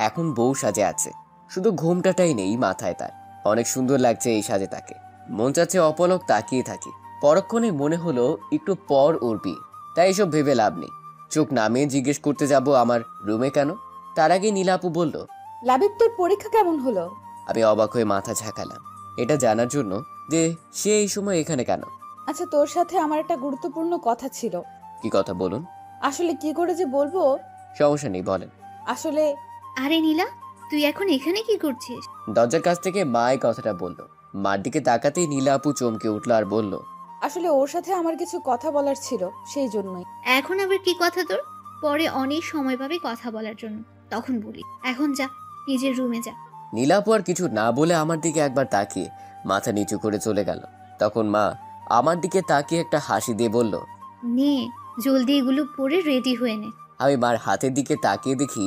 এখন বউ সাজে আছে, শুধু ঘোমটাটাই নেই মাথায় তার। অনেক সুন্দর লাগছে এই সাজে তাকে। মন চাচ্ছে অপলক তাকিয়ে থাকি। পরক্ষণে মনে হলো একটু পর ওর বিয়ে। তাই এসব ভেবে লাভ নেই। চোখ নামিয়ে জিজ্ঞেস করতে যাব আমার রুমে কেন। তার আগে নীলা আপু বলল। লাবিব, তোর পরীক্ষা কেমন হলো? আমি অবাক হয়ে মাথা ঝাঁকালাম, এটা জানার জন্য যে সে এই সময় এখানে কেন। আচ্ছা, তোর সাথে আমার একটা গুরুত্বপূর্ণ কথা ছিল। কি কথা বলুন। আসলে কি করে যে বলবো। সমস্যা নেই, বলেন। আসলে আরে নীলা, তুই এখন এখানে কি করছিস? দরজার কাছ থেকে মা এই কথাটা বললো। মার দিকে তাকাতেই নীলা আপু চমকে উঠলো আর বলল। আসলে ওর সাথে আমার কিছু কথা বলার ছিল, সেই জন্যই। এখন আবার কি কথা তোর? পরে অনেক সময় পাবি কথা বলার জন্য, তখন বলি। এখন যা, নিজের রুমে যা। নীলা আপু আর কিছু না বলে আমার দিকে একবার তাকিয়ে মাথা নিচু করে চলে গেল। তখন মা আমার দিকে তাকিয়ে একটা হাসি দিয়ে বলল। নে, জলদি এগুলো পরে রেডি হয়ে নে। আমি মার হাতের দিকে তাকিয়ে দেখি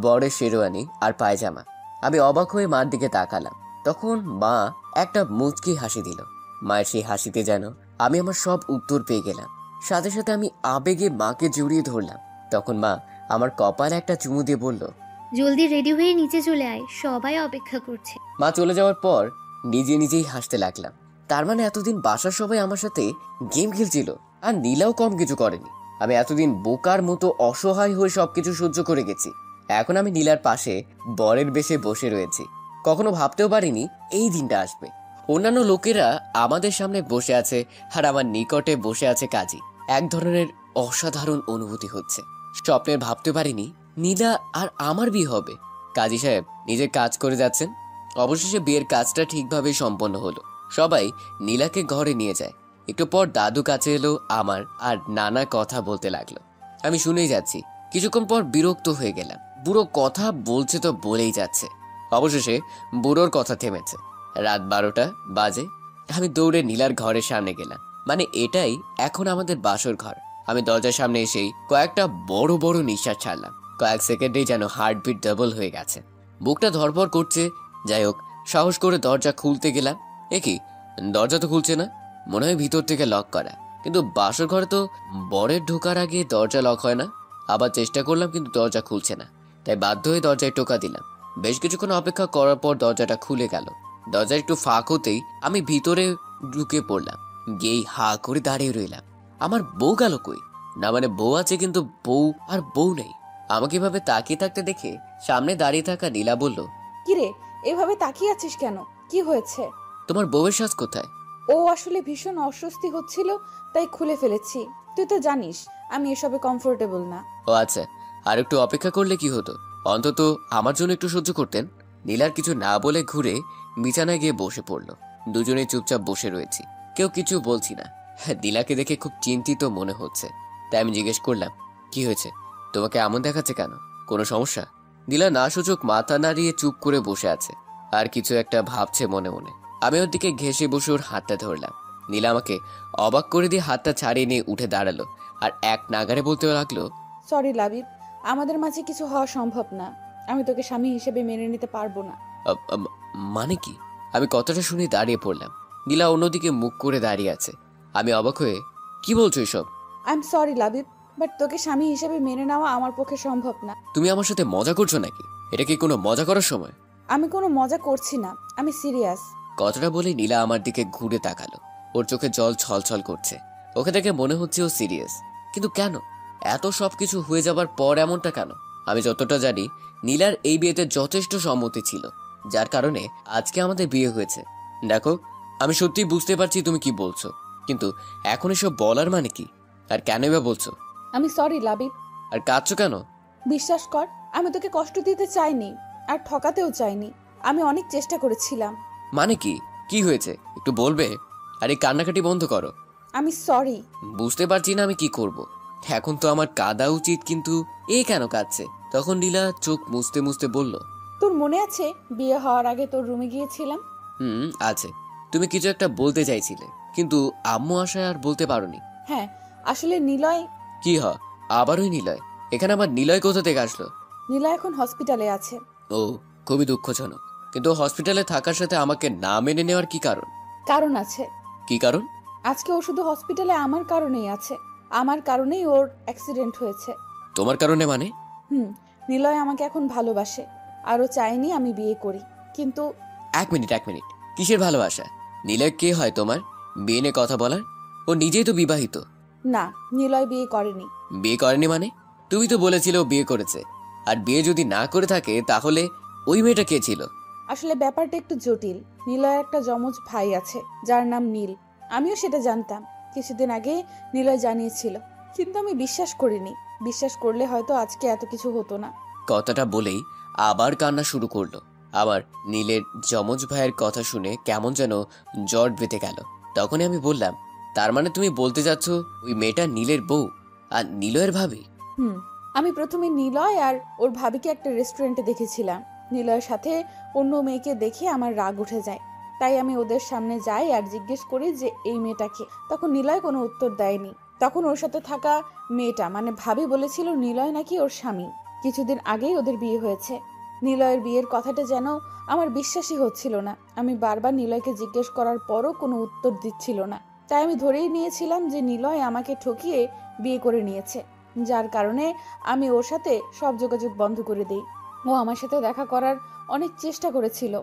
বড় শেরওয়ানি আর পায়জামা। আমি অবাক হয়ে মার দিকে তাকালাম। তখন মা একটা মুচকি হাসি দিল। মায়ের সেই হাসিতে যেন আমি আমার সব উত্তর পেয়ে গেলাম। সাথে সাথে আমি আবেগে মাকে জড়িয়ে ধরলাম। তখন মা আমার কপালে একটা চুমু দিয়ে বলল। জলদি রেডি হয়ে নিচে চলে আয়, সবাই অপেক্ষা করছে। মা চলে যাওয়ার পর নিজে নিজেই হাসতে লাগলাম। তার মানে এতদিন বাসার সবাই আমার সাথে গেম খেলছিল, আর নীলাও কম কিছু করেনি। আমি এতদিন বোকার মতো অসহায় হয়ে সবকিছু সহ্য করে গেছি। এখন আমি নীলার পাশে বরের বেশে বসে রয়েছি। কখনো ভাবতেও পারিনি এই দিনটা আসবে। অন্যান্য লোকেরা আমাদের সামনে বসে আছে আর আমার নিকটে বসে আছে কাজী। এক ধরনের অসাধারণ অনুভূতি হচ্ছে। স্বপ্নের ভাবতে পারিনি নীলা আর আমার বিয়ে হবে। কাজী সাহেব নিজের কাজ করে যাচ্ছেন। অবশেষে বিয়ের কাজটা ঠিকভাবে সম্পন্ন হলো। সবাই নীলাকে ঘরে নিয়ে যায়। একটু পর দাদু কাছে এলো আমার, আর নানা কথা বলতে লাগলো। আমি শুনেই যাচ্ছি। কিছুক্ষণ পর বিরক্ত হয়ে গেলাম। বুড়ো কথা বলছে তো বলেই যাচ্ছে। অবশেষে বুড়োর কথা থেমেছে। রাত 12টা বাজে। আমি দৌড়ে নীলার ঘরের সামনে গেলাম। মানে এটাই এখন আমাদের বাসর ঘর। আমি দরজার সামনে এসেই কয়েকটা বড় বড় নিঃশ্বাস ছাড়লাম। কয়েক সেকেন্ডেই যেন হার্টবিট ডাবল হয়ে গেছে, বুকটা ধরপর করছে। যাই হোক, সাহস করে দরজা খুলতে গেলাম। কি, দরজা তো খুলছে না, মনে হয় ভিতর থেকে লক করা। কিন্তু বাসর ঘরে তো বরের ঢোকার আগে দরজা লক হয় না। আবার চেষ্টা করলাম কিন্তু দরজা খুলছে না, তাই বাধ্য হয়ে দরজায় টোকা দিলাম। বেশ কিছুক্ষণ অপেক্ষা করার পর দরজাটা খুলে গেল। দরজা একটু ফাঁক হতেই আমি ভিতরে ঢুকে পড়লাম। গিয়েই হা করে দাঁড়িয়ে রইলাম। আমার বউ গেল কই? না মানে বউ আছে কিন্তু বউ আর বউ নেই। আমাকে এভাবে তাকিয়ে থাকতে দেখে সামনে দাঁড়িয়ে থাকা নীলা বলল। কিরে, এভাবে তাকিয়ে আছিস কেন? কি হয়েছে? তোমার বউয়ের সাজ কোথায়? ও আসলে ভীষণ অস্বস্তি হচ্ছিল, তাই খুলে ফেলেছি। তুই তো জানিস আমি এসবে কমফোর্টেবল না। ও আচ্ছা, আর একটু অপেক্ষা করলে কি হতো, অন্তত আমার জন্য একটু সহ্য করতেন। নীলার কিছু না বলে ঘুরে বিছানায় গিয়ে বসে পড়লো। দুজনেই চুপচাপ বসে রয়েছি, কেউ কিছু বলছি না। নীলাকে দেখে খুব চিন্তিত মনে হচ্ছে, তাই আমি জিজ্ঞেস করলাম, কি হয়েছে? তোমাকে এমন দেখাচ্ছে কেন? কোনো সমস্যা? নীলা না সূচক মাথা নাড়িয়ে চুপ করে বসে আছে, আর কিছু একটা ভাবছে মনে মনে। আমি ওর দিকে ঘেঁষে বসে ওর হাতটা ধরলাম। নীলা আমাকে অবাক করে দিয়ে হাতটা ছাড়িয়ে নিয়ে উঠে দাঁড়ালো, আর এক নাগারে বলতে লাগলো। সরি লাবিব, আমাদের মাঝে কিছু হওয়া সম্ভব না। আমি তোকে স্বামী হিসেবে মেনে নিতে পারবো না। মানে কি? আমি কথাটা শুনে দাঁড়িয়ে পড়লাম। নীলা অন্যদিকে মুখ করে দাঁড়িয়ে আছে। আমি অবাক হয়ে, কি বলছো এসব? I am sorry Labib, but তোকে স্বামী হিসেবে মেনে নেওয়া আমার পক্ষে সম্ভব না। তুমি আমার সাথে মজা করছো নাকি? এটা কি কোনো মজা করার সময়? আমি কোনো মজা করছি না, আমি সিরিয়াস। কথাটা বলে নীলা আমার দিকে ঘুরে তাকালো। ওর চোখে জল ছলছল করছে। ওকে দেখে মনে হচ্ছে ও সিরিয়াস, কিন্তু কেন? এত সবকিছু হয়ে যাবার পর এমনটা কেন? আমি যতটা জানি নীলার এই বিয়েতে যথেষ্ট সম্মতি ছিল, যার কারণে আজকে আমাদের বিয়ে হয়েছে। দেখো, আমি সত্যি বুঝতে পারছি তুমি কি বলছো, কিন্তু এখন এসব বলার মানে কি? আর কেন বা বলছো? আমি সরি লাবিব। আর কাঁদছো কেন? বিশ্বাস কর, আমি তোকে কষ্ট দিতে চাইনি, আর ঠকাতেও চাইনি। আমি অনেক চেষ্টা করেছিলাম। মানে কি? কি হয়েছে একটু বলবে? আর এই কান্নাকাটি বন্ধ করো। আমি সরি। বুঝতে পারছি না আমি কি করব। এখন তো আমার কাঁদা উচিত, কিন্তু এ কেন কাঁদছে? তখন নীলা চোখ মুছতে মুছতে বলল। তোর মনে আছে বিয়ে হওয়ার আগে তোর রুমে গিয়েছিলাম? আছে। তুমি কিছু একটা বলতে চাইছিলে, কিন্তু আম্মু আশায় আর বলতে পারোনি। হ্যাঁ, আসলে নিলয়। কি আবারই নিলয়? এখানে আবার নিলয় কোথা থেকে আসলো? নিলয় এখন হসপিটালে আছে। ও, খুবই দুঃখজনক। কিন্তু হসপিটালে থাকার সাথে আমাকে না মেনে নেওয়ার কি কারণ? কারণ আছে। কি কারণ? আজকে ও শুধু হসপিটালে আমার কারণেই আছে। আমার কারণেই ওর অ্যাক্সিডেন্ট হয়েছে। তোমার কারণে মানে? নিলয় আমাকে এখন ভালোবাসে, আরও চাইনি আমি বিয়ে করি, কিন্তু। এক মিনিট। কিসের ভালোবাসা? নিলয় কে হয় তোমার? বিয়ে নিয়ে কথা বলার? ও নিজেই তো বিবাহিত। না, নিলয় বিয়ে করেনি। বিয়ে করেনি মানে? তুমি তো বলেছিলে ও বিয়ে করেছে। আর বিয়ে যদি না করে থাকে তাহলে ওই মেয়েটা কে ছিল? আসলে ব্যাপারটা একটু জটিল। নিলয়ের একটা যমজ ভাই আছে যার নাম নীল। আমিও সেটা জানতাম, কিছুদিন আগে নিলয় জানিয়েছিল, কিন্তু আমি বিশ্বাস করিনি। বিশ্বাস করলে হয়তো আজকে এত কিছু হতো না। কথাটা বলেই আবার কান্না শুরু করলো। আবার নীলের যমজ ভাইয়ের কথা শুনে কেমন যেন জট বেঁধে গেল। তখনই আমি বললাম, তার মানে তুমি বলতে চাচ্ছ ওই মেয়েটা নীলের বউ আর নিলয়ের ভাবি? আমি প্রথমে নিলয় আর ওর ভাবিকে একটা রেস্টুরেন্টে দেখেছিলাম। নিলয়ের সাথে অন্য মেয়েকে দেখে আমার রাগ উঠে যায়, তাই আমি ওদের সামনে যাই আর জিজ্ঞেস করি যে এই মেয়েটাকে। তখন নিলয় কোনো উত্তর দেয়নি। তখন ওর সাথে থাকা মেয়েটা মানে ভাবি বলেছিল নিলয় নাকি ওর স্বামী। কিছুদিন আগেই ওদের বিয়ে হয়েছে। নিলয়ের বিয়ের কথাটা যেন আমার বিশ্বাসই হচ্ছিল না। আমি বারবার নিলয়কে জিজ্ঞেস করার পরও কোনো উত্তর দিচ্ছিল না। তাই আমি ধরেই নিয়েছিলাম যে নিলয় আমাকে ঠকিয়ে বিয়ে করে নিয়েছে, যার কারণে আমি ওর সাথে সব যোগাযোগ বন্ধ করে দিই। ও আমার সাথে দেখা করার অনেক চেষ্টা করেছিল।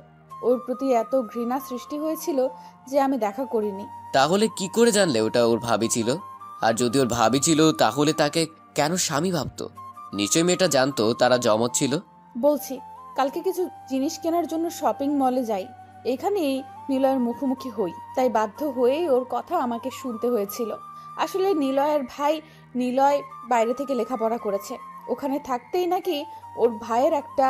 ওর প্রতি এত ঘৃণা সৃষ্টি হয়েছিল যে আমি দেখা করিনি। তাহলে কি করে জানলে ওটা ওর ভাবি ছিল? আর যদি ওর ভাবি ছিল তাহলে তাকে কেন স্বামী ভাবতো? নিশ্চয়ই মেয়েটা জানতো তারা জমজ ছিল। বলছি, কালকে কিছু জিনিস কেনার জন্য শপিং মলে যাই। এখানেই নিলয়ের মুখোমুখি হই, তাই বাধ্য হয়েই ওর কথা আমাকে শুনতে হয়েছিল। আসলে নিলয়ের ভাই নিলয় বাইরে থেকে লেখাপড়া করেছে। ওখানে থাকতেই নাকি ওর ভাইয়ের একটা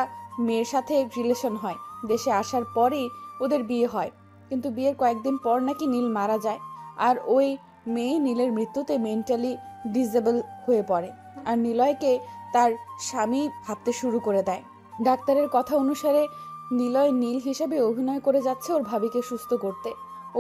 মেয়ের সাথে রিলেশন হয়। দেশে আসার পরেই ওদের বিয়ে হয়, কিন্তু বিয়ের কয়েকদিন পর নাকি নীল মারা যায়। আর ওই মেয়ে নীলের মৃত্যুতে মেন্টালি ডিসেবল হয়ে পড়ে আর নিলয়কে তার স্বামী ভাবতে শুরু করে দেয়। ডাক্তারের কথা অনুসারে নিলয় নীল হিসেবে অভিনয় করে যাচ্ছে ওর ভাবিকে সুস্থ করতে।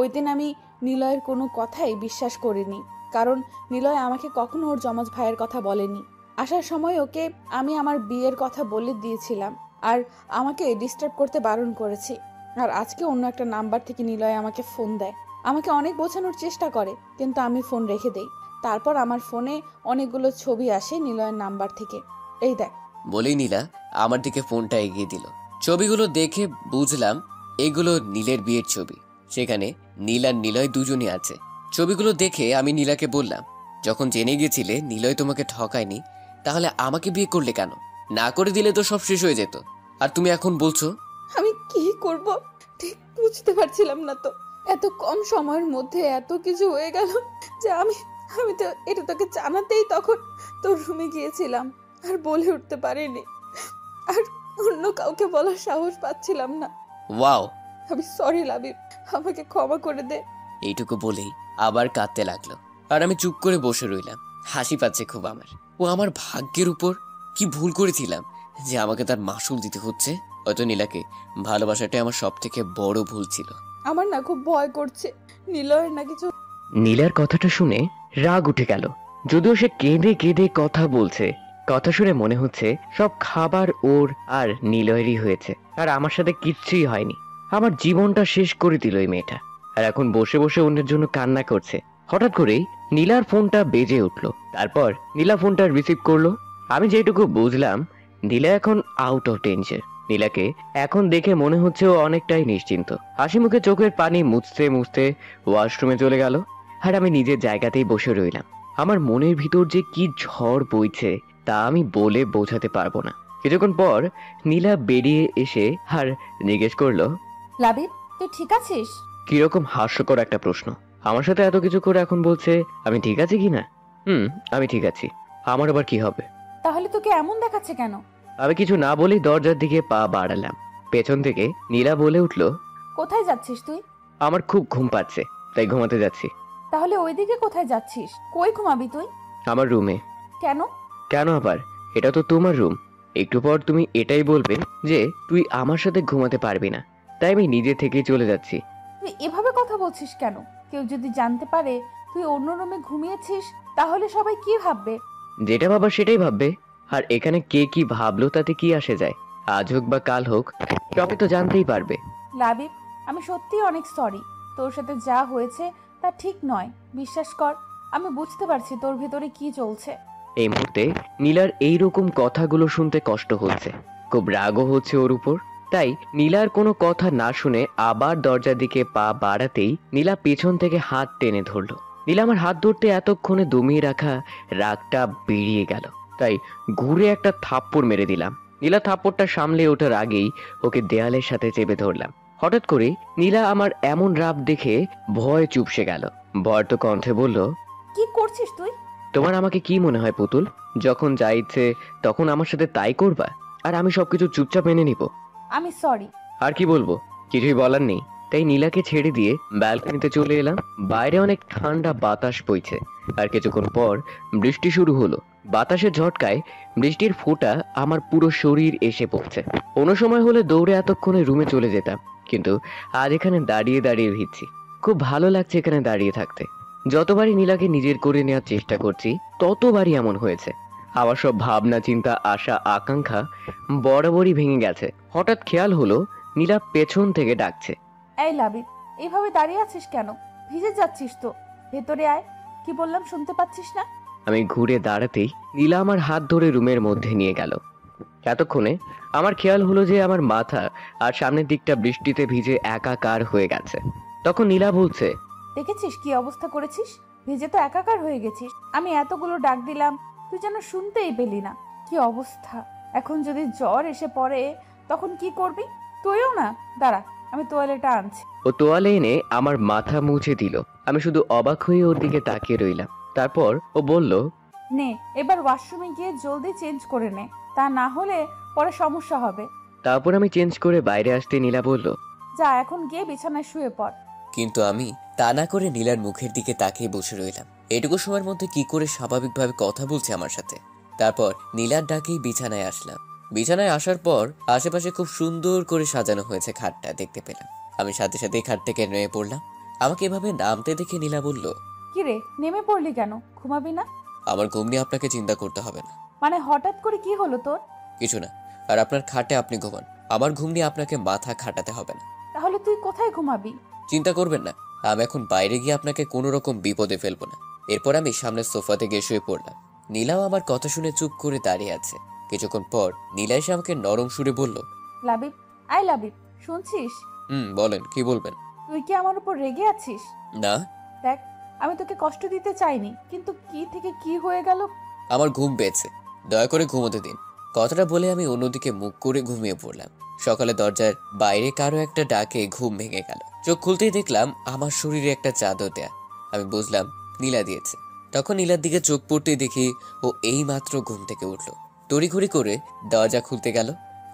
ওই দিন আমি নিলয়ের কোনো কথাই বিশ্বাস করিনি, কারণ নিলয় আমাকে কখনো ওর যমজ ভাইয়ের কথা বলেনি। আসার সময় ওকে আমি আমার বিয়ের কথা বলে দিয়েছিলাম আর আমাকে ডিস্টার্ব করতে বারণ করেছি। আর আজকে অন্য একটা নাম্বার থেকে নিলয় আমাকে ফোন দেয়। আমাকে অনেক বোঝানোর চেষ্টা করে, কিন্তু আমি ফোন রেখে দেই। তারপর আমার ফোনে অনেকগুলো ছবি আসে নিলয়ের নাম্বার থেকে। এই দেখ। বলেই নীলা আমার দিকে ফোনটা এগিয়ে দিল। ছবিগুলো দেখে বুঝলাম এগুলো নীলের বিয়ের ছবি। সেখানে নীল আর নিলয় দুজনই আছে। ছবিগুলো দেখে আমি নীলাকে বললাম, যখন জেনে গেছিলে নিলয় তোমাকে ঠকায়নি, তাহলে আমাকে বিয়ে করলে কেন? না করে দিলে তো সব শেষ হয়ে যেত। আর তুমি এখন বলছো? আমি কি করব ঠিক বুঝতে পারছিলাম না তো। এত কম সময়ের মধ্যে এত কিছু হয়ে গেল যে আমি তো এটা তোকে জানাতেই তখন তোর রুমে গিয়েছিলাম আর বলে উঠতে পারিনি। আর অন্য কাউকে বলার সাহস পাচ্ছিলাম না। ওয়াও, আমি সরি লাবিব, আমাকে ক্ষমা করে দে। এইটুকু বলেই আবার কাঁদতে লাগলো। আর আমি চুপ করে বসে রইলাম। হাসি পাচ্ছে খুব আমার। ও আমার ভাগ্যের উপর কি ভুল করেছিলাম যে আমাকে তার মাসুল দিতে হচ্ছে? হয়তো নীলাকে ভালোবাসাটাই আমার সব থেকে বড় ভুল ছিল। আমার না খুব ভয় করছে, নিলয়ের না কিছু। নীলার কথাটা শুনে রাগ উঠে গেল। যদিও সে কেঁদে কেঁদে কথা বলছে, কথা শুনে মনে হচ্ছে সব খাবার ওর আর নিলয়েরই হয়েছে, আর আমার সাথে কিচ্ছুই হয়নি। আমার জীবনটা শেষ করে দিল এই মেয়েটা, আর এখন বসে বসে অন্যের জন্য কান্না করছে। হঠাৎ করেই নীলার ফোনটা বেজে উঠলো। তারপর নীলা ফোনটা রিসিভ করলো। আমি যেটুকু বুঝলাম, নীলা এখন আউট অফ ডেঞ্জার। নীলাকে এখন দেখে মনে হচ্ছে ও অনেকটাই নিশ্চিন্ত। হাসি মুখে চোখের পানি মুছতে মুছতে ওয়াশরুমে চলে গেল। আর আমি নিজের জায়গাতেই বসে রইলাম। আমার মনের ভিতর যে কি ঝড় বইছে তা আমি বলে বোঝাতে পারবো না। কিছুক্ষণ পর নীলা বেরিয়ে এসে আর জিজ্ঞেস করলো, লাবিব, তুই ঠিক আছিস? কিরকম হাস্যকর একটা প্রশ্ন। আমার সাথে এত কিছু করে এখন বলছে আমি ঠিক আছি কিনা। আমি ঠিক আছি। আমার আবার কি হবে? তাহলে তোকে এমন দেখাচ্ছে কেন? আমি কিছু না বলেই দরজার দিকে পা বাড়ালাম। পেছন থেকে নীলা বলে উঠলো, কোথায় যাচ্ছিস তুই? আমার খুব ঘুম পাচ্ছে, তাই ঘুমাতে যাচ্ছি। তাহলে ওইদিকে কোথায় যাচ্ছিস? কই ঘুমাবি তুই? আমার রুমে। কেন? কেন আবার? এটা তো তোমার রুম। একটু পর তুমি এটাই বলবে যে তুই আমার সাথে ঘুমাতে পারবি না, তাই আমি নিজে থেকেই চলে যাচ্ছি। তুই এভাবে কথা বলছিস কেন? কেউ যদি জানতে পারে তুই অন্য রুমে ঘুমিয়েছিস তাহলে সবাই কি ভাববে? যেটা ভাবার সেটাই ভাববে। আর এখানে কে কি ভাবলো তাতে কি আসে যায়? আজ হোক বা কাল হোক, সবাই তো জানতেই পারবে। লাবিব, আমি সত্যিই অনেক সরি। তোর সাথে যা হয়েছে তা ঠিক নয়, বিশ্বাস কর। আমি বুঝতে পারছি তোর ভেতরে কি চলছে। এই মুহূর্তে নীলার এইরকম কথাগুলো শুনতে কষ্ট হচ্ছে, খুব রাগও হচ্ছে ওর উপর। তাই নীলার কোনো কথা না শুনে আবার দরজার দিকে পা বাড়াতেই নীলা পেছন থেকে হাত টেনে ধরলো। নীলা আমার হাত ধরতে এতক্ষণে দমিয়ে রাখা রাগটা বেরিয়ে গেল, তাই ঘুরে একটা থাপ্পড় মেরে দিলাম। নীলা থাপ্পড়টা সামলে ওঠার আগেই ওকে দেয়ালের সাথে চেপে ধরলাম। হঠাৎ করে নীলা আমার এমন রাগ দেখে ভয় চুপসে গেল। ভয়ত কণ্ঠে বলল, কি করছিস তুই? তোমার আমাকে কি মনে হয় পুতুল? যখন যা ইচ্ছে তখন আমার সাথে তাই করবা, আর আমি সবকিছু চুপচাপ মেনে নিব? আমি সরি। আর কি বলবো, কিছুই বলার নেই। তাই নীলাকে ছেড়ে দিয়ে ব্যালকনিতে চলে এলাম। বাইরে অনেক ঠান্ডা বাতাস বইছে, আর কিছুক্ষণ পর বৃষ্টি শুরু হলো। বাতাসের ঝটকায় বৃষ্টির ফোঁটা আমার পুরো শরীর এসে পড়ছে। অন্য সময় হলে দৌড়ে এতক্ষণে রুমে চলে যেতাম, কিন্তু আজ এখানে দাঁড়িয়ে দাঁড়িয়ে ভিজছি। খুব ভালো লাগছে এখানে দাঁড়িয়ে থাকতে। যতবারই নীলাকে নিজের করে নেওয়ার চেষ্টা করছি, ততবারই এমন হয়েছে। আমার সব ভাবনা, চিন্তা, আশা, আকাঙ্ক্ষা বরাবরই ভেঙে গেছে। হঠাৎ খেয়াল হলো নীলা পেছন থেকে ডাকছে। এই লাবিব, এইভাবে দাঁড়িয়ে আছিস কেন? ভিজে যাচ্ছিস তো, ভেতরে আয়। কি বললাম শুনতে পাচ্ছিস না? আমি ঘুরে দাঁড়াতেই নীলা আমার হাত ধরে রুমের মধ্যে নিয়ে গেল। এতক্ষণে আমার খেয়াল হলো যে আমার মাথা আর সামনের দিকটা বৃষ্টিতে ভিজে একাকার হয়ে গেছে। তখন নীলা বলছে, দেখেছিস কি অবস্থা করেছিস? ভিজে তো একাকার হয়ে গেছিস। আমি এতগুলো ডাক দিলাম, তুই যেন শুনতেই পেলি না। কি অবস্থা! এখন যদি জ্বর এসে পড়ে তখন কি করবি? তুইও না, দাঁড়া আমি তোয়ালেটা আনছি। ও তোয়ালে এনে আমার মাথা মুছে দিল। আমি শুধু অবাক হয়ে ওর দিকে তাকিয়ে রইলাম। তারপর ও বলল, নে এবার ওয়াশরুমে গিয়ে জলদি চেঞ্জ করে নে, তা না হলে পরে সমস্যা হবে। তারপর আমি চেঞ্জ করে বাইরে আসতে নীলা বলল, যা এখন গিয়ে বিছানায় শুয়ে পড়। কিন্তু আমি তা না করে নীলার মুখের দিকে তাকিয়ে বসে রইলাম। এটুকু সময়ের মধ্যে কি করে স্বাভাবিকভাবে কথা বলছে আমার সাথে। তারপর নীলার ডাকেই বিছানায় আসলাম। বিছানায় আসার পর আশেপাশে খুব সুন্দর করে সাজানো হয়েছে খাটটা দেখতে পেলাম। আমি সাথে সাথে খাট থেকে নেমে পড়লাম। আমাকে এভাবে নামতে দেখে নীলা বলল, কিরে নেমে পড়লি কেন? ঘুমাবি না? আমার ঘুম নিয়ে আপনাকে চিন্তা করতে হবে না। মানে হঠাৎ করে কি হলো তোর? কিছু না। আর আপনার খাটে আপনি ঘুমান, আমার ঘুম নিয়ে আপনাকে মাথা খাটাতে হবে না। তাহলে তুই কোথায় ঘুমাবি? চিন্তা করবেন না, আমি এখন বাইরে গিয়ে আপনাকে কোনো রকম বিপদে ফেলবো না। এরপর আমি সামনের সোফাতে গিয়ে শুয়ে পড়লাম। নীলাও আমার কথা শুনে চুপ করে দাঁড়িয়ে আছে। কিছুক্ষণ পর নীলা এসে আমাকে নরম সুরে বলল, লাবিব, আই লাবিব, শুনছিস? বলেন, কি বলবেন? তুই কি আমার উপর রেগে আছিস? না। দেখ, আমি তোকে কষ্ট দিতে চাইনি, কিন্তু কি থেকে কি হয়ে গেল। আমার ঘুম পেয়েছে, দয়া করে ঘুমোতে দিন। কথাটা বলে আমি অন্যদিকে মুখ করে ঘুমিয়ে পড়লাম। সকালে দরজার বাইরে কারো একটা ডাকে ঘুম ভেঙে গেল। চোখ খুলতেই দেখলাম আমার শরীরে একটা চাদর দেয়া। আমি বুঝলাম নীলা দিয়েছে। তখন নীলার দিকে চোখ পড়তেই দেখি ও এই মাত্র ঘুম থেকে উঠলো। তড়িঘড়ি করে দরজা খুলতে গেল।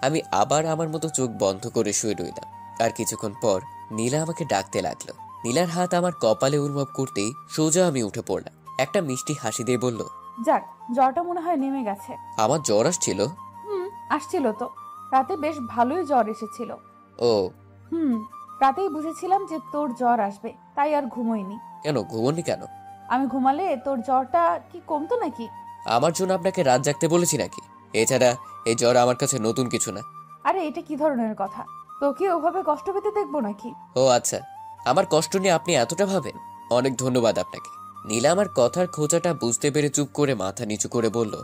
আমি আবার আমার মতো চোখ বন্ধ করে শুয়ে রইলাম। আর কিছুক্ষণ পর নীলা আমাকে ডাকতে লাগলো। নীলার হাত আমার কপালে অনুভব করতেই সোজা আমি উঠে পড়লাম। একটা মিষ্টি হাসি দিয়ে বলল, যাক, জ্বরটা মনে হয় নেমে গেছে। আমার জ্বর আসছিল? আসছিল তো। রাতে বেশ ভালোই জ্বর এসেছিল। ও। রাতেই বুঝেছিলাম যে তোর জ্বর আসবে, তাই আর ঘুমোইনি। কেন ঘুমোনি কেন? আমি ঘুমালে তোর জ্বরটা কি কমতো নাকি? আমার জন্য আপনাকে রাত জাগতে বলেছি নাকি? এছাড়া এই জ্বর আমার কাছে নতুন কিছু না। আরে এটা কি ধরনের কথা? তোকে ওভাবে কষ্ট পেতে দেখবো নাকি? ও আচ্ছা, আমার কষ্ট নিয়ে আপনি এতটা ভাবেন? অনেক ধন্যবাদ আপনাকে। নীলা আমার কথার খোঁচাটা বুঝতে পেরে চুপ করে মাথা নিচু করে বলল,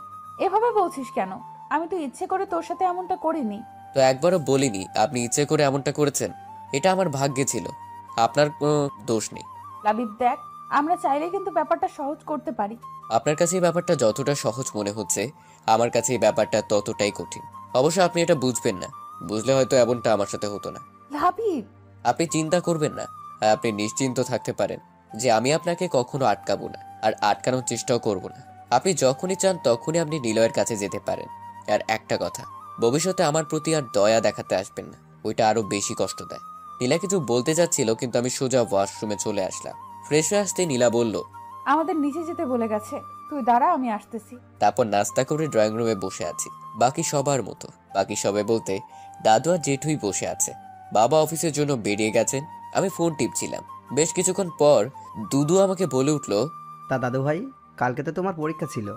এভাবে বলছিস কেন? আমি তো ইচ্ছে করে তোর সাথে এমনটা করিনি। তো একবারও বলিনি আপনি ইচ্ছে করে এমনটা করেছেন। এটা আমার ভাগ্যে ছিল, আপনার কোনো দোষ নেই। লাবিব দেখ, আমরা চাইলে কিন্তু ব্যাপারটা সহজ করতে পারি। আপনার কাছে এই ব্যাপারটা যতটা সহজ মনে হচ্ছে, আমার কাছে এই ব্যাপারটা ততটাই কঠিন। অবশ্য আপনি এটা বুঝবেন না, বুঝলে হয়তো এমনটা আমার সাথে হতো না। লাবিব, আপনি চিন্তা করবেন না, আর আপনি নিশ্চিন্ত থাকতে পারেন যে আমি আপনাকে কখনো আটকাবো না, আর আটকানোর চেষ্টাও করব না। আপনি যখনই চান তখনই আপনি নিলয়ের কাছে যেতে পারেন। আর একটা কথা, ভবিষ্যতে আমার প্রতি আর দয়া দেখাতে আসবেন না, ওইটা আরো বেশি কষ্ট দেয়। নীলা কিছু বলতে যাচ্ছিল, কিন্তু আমি সোজা ওয়াশরুমে চলে আসলাম। ফ্রেশ হয়ে আসতে নীলা বলল, আমাদের নিচে যেতে বলে গেছে, তুই দাঁড়া আমি আসতেছি। তারপর নাস্তা করে ড্রয়িং রুমে বসে আছি বাকি সবার মতো। বাকি সবে বলতে দাদু আর জেঠুই বসে আছে। বাবা অফিসের জন্য বেরিয়ে গেছেন। আমি ফোন টিপছিলাম। বেশ কিছুক্ষণ পর দুদু আমাকে বলে উঠলো, তা দাদু ভাই, কালকে তো তোমার পরীক্ষা ছিল।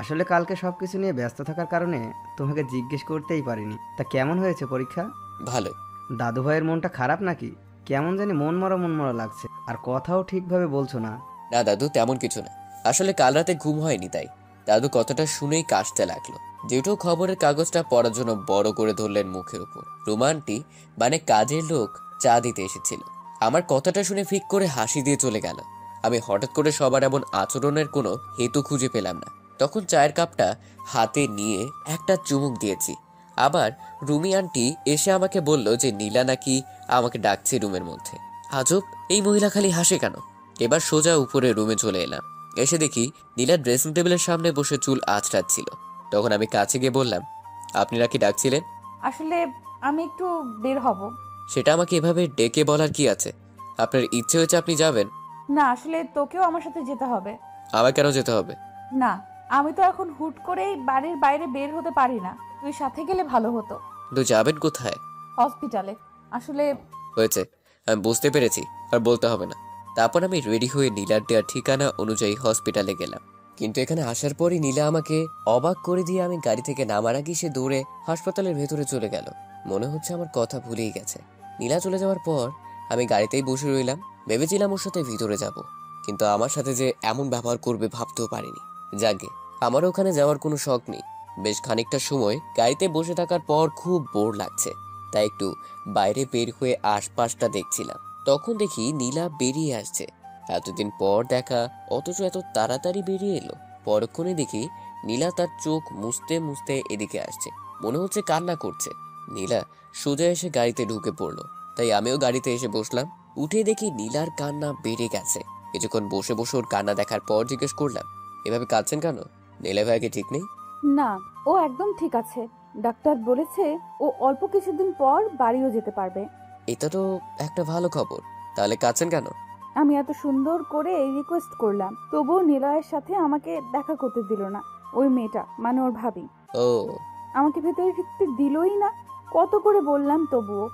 আসলে কালকে সবকিছু নিয়ে ব্যস্ত থাকার কারণে তোমাকে জিজ্ঞেস করতেই পারিনি। তা কেমন হয়েছে পরীক্ষা? ভালোই। দাদু ভাইয়ের মনটা খারাপ নাকি? কেমন জানি মন মরা লাগছে, আর কথাও ঠিকভাবে বলছো না। না দাদু, তেমন কিছু না। আসলে কাল রাতে ঘুম হয়নি, তাই। দাদু কথাটা শুনেই কাশতে লাগলো। যেটু খবরের কাগজটা পড়ার জন্য বড় করে ধরলেন মুখের উপর। রোমান্টি মানে কাজের লোক চা দিতে এসেছিল। আমার কথাটা শুনে ফিক করে হাসি দিয়ে চলে গেল। আমি হঠাৎ করে সবার এমন আচরণের কোনো হেতু খুঁজে পেলাম না। তখন চায়ের কাপটা হাতে নিয়ে একটা চুমুক দিয়েছি। আবার রুমি আন্টি এসে আমাকে বলল যে নীলা নাকি আমাকে ডাকছে রুমের মধ্যে। আজব, এই মহিলা খালি হাসে কেন? এবার সোজা উপরে রুমে চলে এলাম। এসে দেখি নীলা ড্রেসিং টেবিলের সামনে বসে চুল আঁচড়াচ্ছিল। তখন আমি কাছে গিয়ে বললাম, আপনি নাকি ডাকছিলেন? আসলে আমি একটু বের হব। সেটা আমাকে এভাবে ডেকে বলার কি আছে? আপনার ইচ্ছে হয়েছে আপনি যাবেন? না, আসলে তোকেও আমার সাথে যেতে হবে। আমার কেন যেতে হবে? না, আমি তো এখন হুট করেই বাড়ির বাইরে বের হতে পারি না। তুই সাথে গেলে ভালো হতো। তো যাবেন কোথায়? হসপিটালে। আসলে হয়েছে, আমি বুঝতে পেরেছি, আর বলতে হবে না। তারপর আমি রেডি হয়ে নীলার দেওয়ার ঠিকানা অনুযায়ী হসপিটালে গেলাম। কিন্তু এখানে আসার পরই নীলা আমাকে অবাক করে দিয়ে আমি গাড়ি থেকে নামার আগে সে দৌড়ে হাসপাতালের ভেতরে চলে গেল। মনে হচ্ছে আমার কথা ভুলেই গেছে। নীলা চলে যাওয়ার পর আমি গাড়িতেই বসে রইলাম। ভেবেছিলাম ওর সাথে ভিতরে যাব, কিন্তু আমার সাথে যে এমন ব্যবহার করবে ভাবতেও পারিনি। যাকে আমার ওখানে যাওয়ার কোনো শখ নেই। বেশ খানিকটা সময় গাড়িতে বসে থাকার পর খুব বোর লাগছে, তাই একটু বাইরে বের হয়ে আশপাশটা দেখছিলাম। তখন দেখি নীলা বেরিয়ে আসছে। এতদিন পর দেখা, অথচ এত তাড়াতাড়ি বেরিয়ে এলো। পরক্ষণে দেখি নীলা তার চোখ মুছতে মুছতে এদিকে আসছে, মনে হচ্ছে কান্না করছে। নীলা সোজা এসে গাড়িতে ঢুকে পড়লো, তাই আমিও গাড়িতে এসে বসলাম। উঠে দেখি নীলার কান্না বেড়ে গেছে। কিছুক্ষণ বসে বসে ওর কান্না দেখার পর জিজ্ঞেস করলাম, এভাবে কাঁদছেন কেন? নীলা ভাইকে ঠিক নেই? না, ও একদম ঠিক আছে। ডাক্তার বলেছে ও অল্প কিছুদিন পর বাড়িও যেতে পারবে। এটা তো একটা ভালো খবর। তাহলে কাঁদছেন কেন? আমি এত সুন্দর করে রিকোয়েস্ট করলাম, তবুও নিলয়ের সাথে আমাকে দেখা করতে দিল না। ওই মেয়েটা, মানে ওর ভাবি, ও, আমাকে ভেতরে ঢুকতে দিলই না। কত করে বললাম তবুও।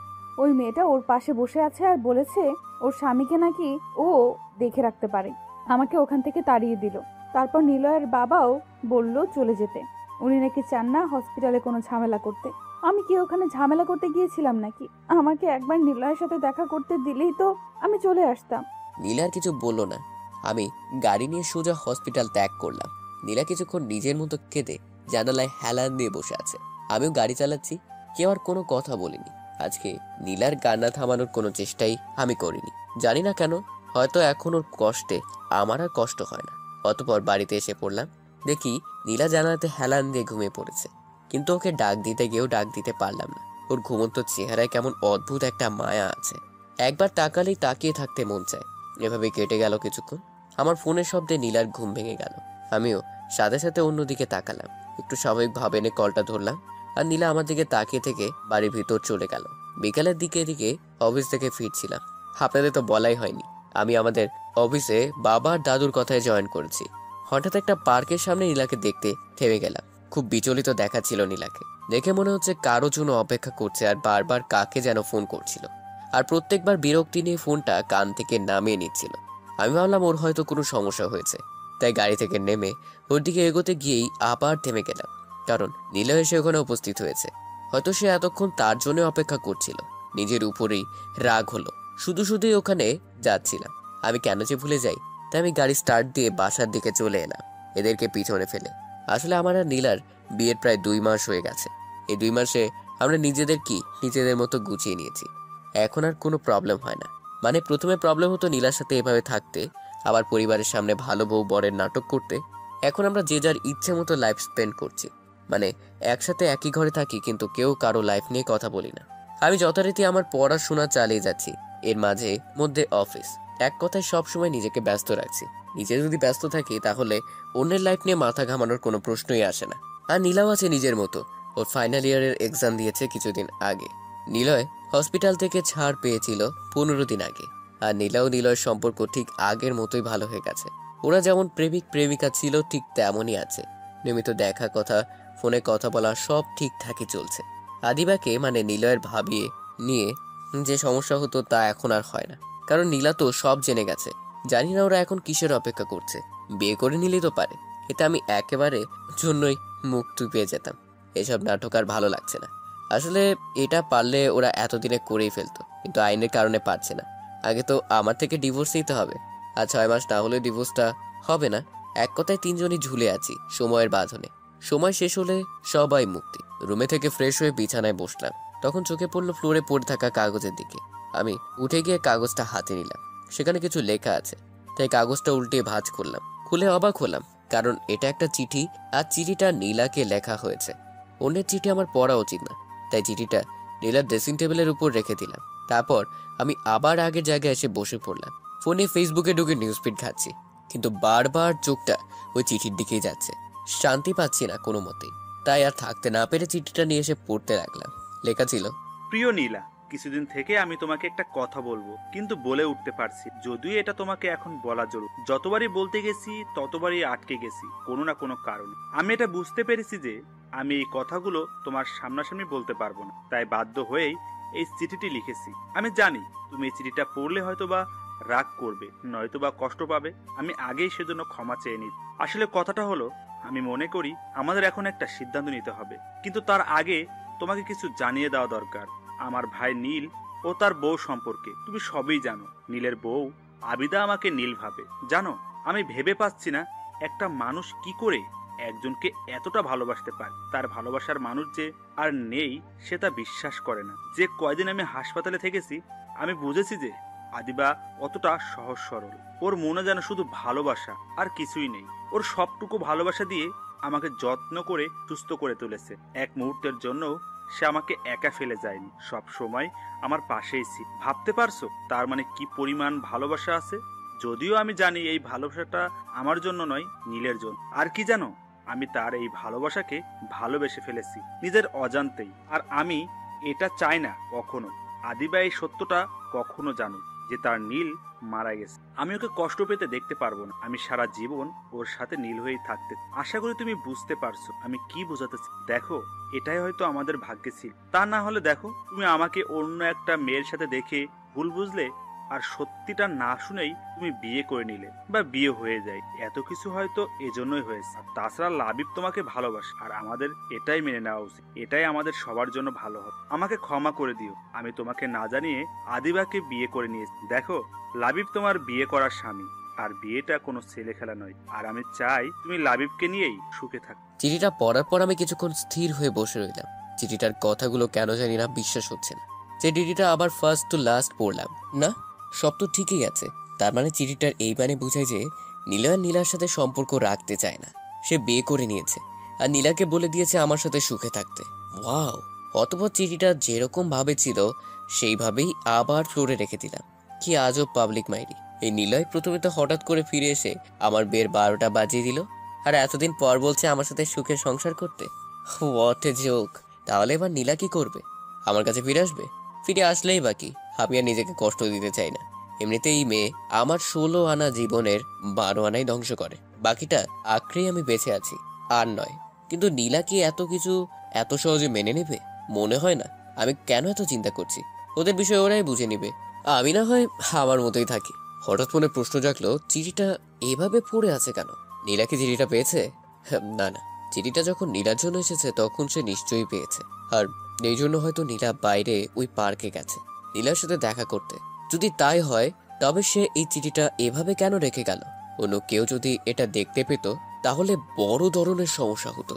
ওই মেয়েটা ওর পাশে বসে আছে আর বলেছে ওর স্বামীকে নাকি ও দেখে রাখতে পারে। আমাকে ওখান থেকে তাড়িয়ে দিল। তারপর নিলয়ের বাবাও বলল চলে যেতে। উনি নাকি চান না হসপিটালে কোনো ঝামেলা করতে। আমি কি ওখানে ঝামেলা করতে গিয়েছিলাম নাকি? আমাকে একবার নিলয়ের সাথে দেখা করতে দিলেই তো আমি চলে আসতাম। নীলার কিছু বললো না। আমি গাড়ি নিয়ে সোজা হসপিটাল ত্যাগ করলাম। নীলা কিছুক্ষণ নিজের মতো কেঁদে জানালায় হেলান দিয়ে বসে আছে। আমিও গাড়ি চালাচ্ছি, কেউ আর কোনো কথা বলিনি। আজকে নীলার কান্না থামানোর কোনো চেষ্টাই আমি করিনি। জানি না কেন, হয়তো এখন ওর কষ্টে আমার আর কষ্ট হয় না। অতপর বাড়িতে এসে পড়লাম। দেখি নীলা জানালাতে হেলান দিয়ে ঘুমিয়ে পড়েছে, কিন্তু ওকে ডাক দিতে গিয়েও ডাক দিতে পারলাম না। ওর ঘুমন্ত চেহারায় কেমন অদ্ভুত একটা মায়া আছে। একবার তাকালেই তাকিয়ে থাকতে মন চায়। এভাবে কেটে গেল কিছুক্ষণ। আমার ফোনের শব্দে নীলার ঘুম ভেঙে গেল। আমিও সাথে সাথে অন্যদিকে তাকালাম। একটু স্বাভাবিকভাবে এনে কলটা ধরলাম, আর নীলা আমার দিকে তাকিয়ে থেকে বাড়ির ভিতর চলে গেল। বিকালের দিকে অফিস থেকে ফিরছিলাম। আপনাদের তো বলাই হয়নি, আমি আমাদের অফিসে বাবার দাদুর কথায় জয়েন করেছি। হঠাৎ একটা পার্কের সামনে নীলাকে দেখতে থেমে গেলাম। খুব বিচলিত দেখাচ্ছিল নীলাকে। দেখে মনে হচ্ছে কারো জন্য অপেক্ষা করছে আর বারবার কাকে যেন ফোন করছিল, আর প্রত্যেকবার বিরক্তি নিয়ে ফোনটা কান থেকে নামিয়ে নিচ্ছিল। আমি ভাবলাম ওর হয়তো কোনো সমস্যা হয়েছে, তাই গাড়ি থেকে নেমে ওর দিকে এগোতে গিয়েই আবার থেমে গেলাম, কারণ নীলা এসে ওখানে উপস্থিত হয়েছে। হয়তো সে এতক্ষণ তার জন্য অপেক্ষা করছিল। নিজের উপরেই রাগ হলো। শুধুই ওখানে যাচ্ছিলাম। আমি কেন যে ভুলে যাই, তাই আমি গাড়ি স্টার্ট দিয়ে বাসার দিকে চলে এলাম, এদেরকে পিছনে ফেলে। আসলে আমার আর নীলার বিয়ের প্রায় 2 মাস হয়ে গেছে। এই 2 মাসে আমরা নিজেদের মতো গুছিয়ে নিয়েছি। এখন আর কোনো প্রবলেম হয় না। মানে প্রথমে প্রবলেম হতো নীলার সাথে এভাবে থাকতে, আবার পরিবারের সামনে ভালো বউ বরের নাটক করতে। এখন আমরা যে যার ইচ্ছে মতো লাইফ স্পেন্ড করছি। মানে একসাথে একই ঘরে থাকি, কিন্তু কেউ কারো লাইফ নিয়ে কথা বলি না। আমি যথারীতি আমার পড়াশোনা চালিয়ে যাচ্ছি, এর মাঝে মধ্যে অফিস। এক কথায় সবসময় নিজেকে ব্যস্ত রাখছি। নিজে যদি ব্যস্ত থাকি তাহলে অন্যের লাইফ নিয়ে মাথা ঘামানোর কোনো প্রশ্নই আসে না। আর নীলাও আছে নিজের মতো। ওর ফাইনাল ইয়ারের এক্সাম দিয়েছে কিছুদিন আগে। নিলয় হসপিটাল থেকে ছাড় পেয়েছিল 15 দিন আগে। আর নিলয়ের সম্পর্ক ঠিক আগের মতোই ভালো হয়ে গেছে। ওরা যেমন প্রেমিক প্রেমিকা ছিল ঠিক তেমনই আছে। নিয়মিত দেখা, কথা, ফোনে কথা বলা সব ঠিকঠাকই চলছে। আদিবাকে মানে নিলয়ের ভাবিয়ে নিয়ে যে সমস্যা হতো তা এখন আর হয় না, কারণ নীলা তো সব জেনে গেছে। জানি না ওরা এখন কিসের অপেক্ষা করছে। বিয়ে করে নিলেই তো পারে। এতে আমি একেবারে জন্যই মুক্তি পেয়ে যেতাম। এসব নাটক আর ভালো লাগছে না। আসলে এটা পারলে ওরা এতদিনে করেই ফেলতো, কিন্তু আইনের কারণে পারছে না। আগে তো আমার থেকে ডিভোর্স নিতে হবে, আর 6 মাস না হলে ডিভোর্সটা হবে না। এক কথায় 3 জনই ঝুলে আছি সময়ের বাঁধনে। সময় শেষ হলে সবাই মুক্তি। রুমে থেকে ফ্রেশ হয়ে বিছানায় বসলাম। তখন চোখে পড়লো ফ্লোরে পড়ে থাকা কাগজের দিকে। আমি উঠে গিয়ে কাগজটা হাতে নিলাম। সেখানে কিছু লেখা আছে। তাই কাগজটা উল্টে ভাঁজ করলাম। খুলে অবাক হলাম, কারণ এটা একটা চিঠি, আর চিঠিটা নীলাকে লেখা হয়েছে। অন্যের চিঠি আমার পড়া উচিত না, তাই চিঠিটা নীলার ড্রেসিং টেবিলের উপর রেখে দিলাম। তারপর আমি আবার আগের জায়গায় এসে বসে পড়লাম। ফোনে ফেসবুকে ঢুকে নিউজ ফিড ঘাটছি, কিন্তু বারবার চোখটা ওই চিঠির দিকেই যাচ্ছে। শান্তি পাচ্ছি না কোনো মতেই, তাই আর থাকতে না পেরে চিঠিটা নিয়ে এসে পড়তে লাগলাম। লেখা ছিল, প্রিয় নীলা, কিছুদিন থেকে আমি তোমাকে একটা কথা বলবো, কিন্তু বলে উঠতে পারছি, যদিও এটা তোমাকে এখন বলা জরুরি। যতবারই বলতে গেছি ততবারই আটকে গেছি কোনো না কোনো কারণে। আমি এটা বুঝতে পেরেছি যে আমি এই কথাগুলো তোমার সামনাসামনি বলতে পারবো না, তাই বাধ্য হয়েই এই চিঠিটি লিখেছি। আমি জানি তুমি এই চিঠিটা পড়লে হয়তোবা রাগ করবে, নয়তোবা কষ্ট পাবে। আমি আগেই সেজন্য ক্ষমা চেয়ে নিই। আসলে কথাটা হলো, আমি মনে করি আমাদের এখন একটা সিদ্ধান্ত নিতে হবে, কিন্তু তার আগে তোমাকে কিছু জানিয়ে দেওয়া দরকার। আমার ভাই নীল ও তার বউ সম্পর্কে তুমি সবই জানো। নীলের বউ আবিদা আমাকে নীল ভাবে, জানো। আমি ভেবে পাচ্ছি না একটা মানুষ কি করে একজনকে এতটা ভালোবাসতে পারে। তার ভালোবাসার মানুষ যে আর নেই সে তা বিশ্বাস করে না। যে কয়দিন আমি হাসপাতালে থেকেছি, আমি বুঝেছি যে আদিবা অতটা সহজ সরল। ওর মনে যেন শুধু ভালোবাসা আর কিছুই নেই। ওর সবটুকু ভালোবাসা দিয়ে আমাকে যত্ন করে সুস্থ করে তুলেছে। এক মুহূর্তের জন্যও সে আমাকে একা ফেলে যায়নি, সব সময় আমার পাশেই ছিল। ভাবতে পারছো তার মানে কি পরিমাণ ভালোবাসা আছে? যদিও আমি জানি এই ভালোবাসাটা আমার জন্য নয়, নীলের জন্য। আর কি জানো, আমি তার এই ভালোবাসাকে ভালোবেসে ফেলেছি নিজের অজান্তেই। আর আমি এটা চাই না কখনো আদিবা এই সত্যটা কখনো জানো যে তার নীল মারা গেছে। আমি ওকে কষ্ট পেতে দেখতে পারবো না। আমি সারা জীবন ওর সাথে নীল হয়েই থাকতে। আশা করি তুমি বুঝতে পারছো আমি কি বোঝাতে চাই। দেখো, এটাই হয়তো আমাদের ভাগ্যে ছিল। তা না হলে দেখো, তুমি আমাকে অন্য একটা মেয়ের সাথে দেখে ভুল বুঝলে, আর সত্যিটা না শুনেই তুমি বিয়ে করে নিলে, বা বিয়ে হয়ে যায়। এত কিছু হয়তো এজন্যই হয়েছে। আর তাছাড়া লাবিব তোমাকে ভালোবাসে, আর আমাদের এটাই মেনে নেওয়া উচিত। এটাই আমাদের সবার জন্য ভালো হবে। আমাকে ক্ষমা করে দিও, আমি তোমাকে না জানিয়ে আদিবাকে বিয়ে করে নিয়েছি। দেখো, লাবিব তোমার বিয়ে করার স্বামী, আর বিয়েটা কোনো ছেলে খেলা নয়। আর আমি চাই তুমি লাবিবকে নিয়েই সুখে থাকো। চিঠিটা পড়ার পর আমি কিছুক্ষণ স্থির হয়ে বসে রইলাম। চিঠিটার কথাগুলো কেন জানি না বিশ্বাস হচ্ছে না। চিঠিটা আবার ফার্স্ট টু লাস্ট পড়লাম। না, সব তো ঠিকই আছে। তার মানে চিঠিটার এই মানে বোঝায় যে নীলা নীলার সাথে সম্পর্ক রাখতে চায় না, সে বিয়ে করে নিয়েছে, আর নীলাকে বলে দিয়েছে আমার সাথে সুখে থাকতে। ওয়াও! অতঃপর চিঠিটা যেরকম ভাবে ছিল সেইভাবেই আবার ফ্লোরে রেখে দিলাম। কি আজব পাবলিক মাইরি। এই নীলয় প্রথমে তো হঠাৎ করে ফিরে এসে আমার বিয়ের 12টা বাজিয়ে দিল, আর এতদিন পর বলছে আমার সাথে সুখে সংসার করতে। What a joke! তাহলে এবার নীলা কি করবে? আমার কাছে ফিরে আসবে? ফিরে আসলেই বাকি, আমি আর নিজেকে কষ্ট দিতে চাই না। এমনিতেই এই মেয়ে আমার 16 আনা জীবনের 12 আনাই ধ্বংস করে, বাকিটা আঁকড়েই আমি বেঁচে আছি। আর নয়। কিন্তু নীলা কি এত কিছু এত সহজে মেনে নেবে? মনে হয় না। আমি কেন এত চিন্তা করছি? ওদের বিষয় ওরাই বুঝে নিবে, আমি না হয় আমার মতোই থাকি। হঠাৎ মনে প্রশ্ন জাগলো, চিঠিটা এভাবে পড়ে আছে কেন? নীলা কি চিঠিটা পেয়েছে? না না, চিঠিটা যখন নীলার জন্য এসেছে তখন সে নিশ্চয়ই পেয়েছে। আর এই জন্য হয়তো নীলা বাইরে ওই পার্কে গেছে নীলার সাথে দেখা করতে। যদি তাই হয়, তবে সে এই চিঠিটা এভাবে কেন রেখে গেল? অন্য কেউ যদি এটা দেখতে পেত তাহলে বড় ধরনের সমস্যা হতো।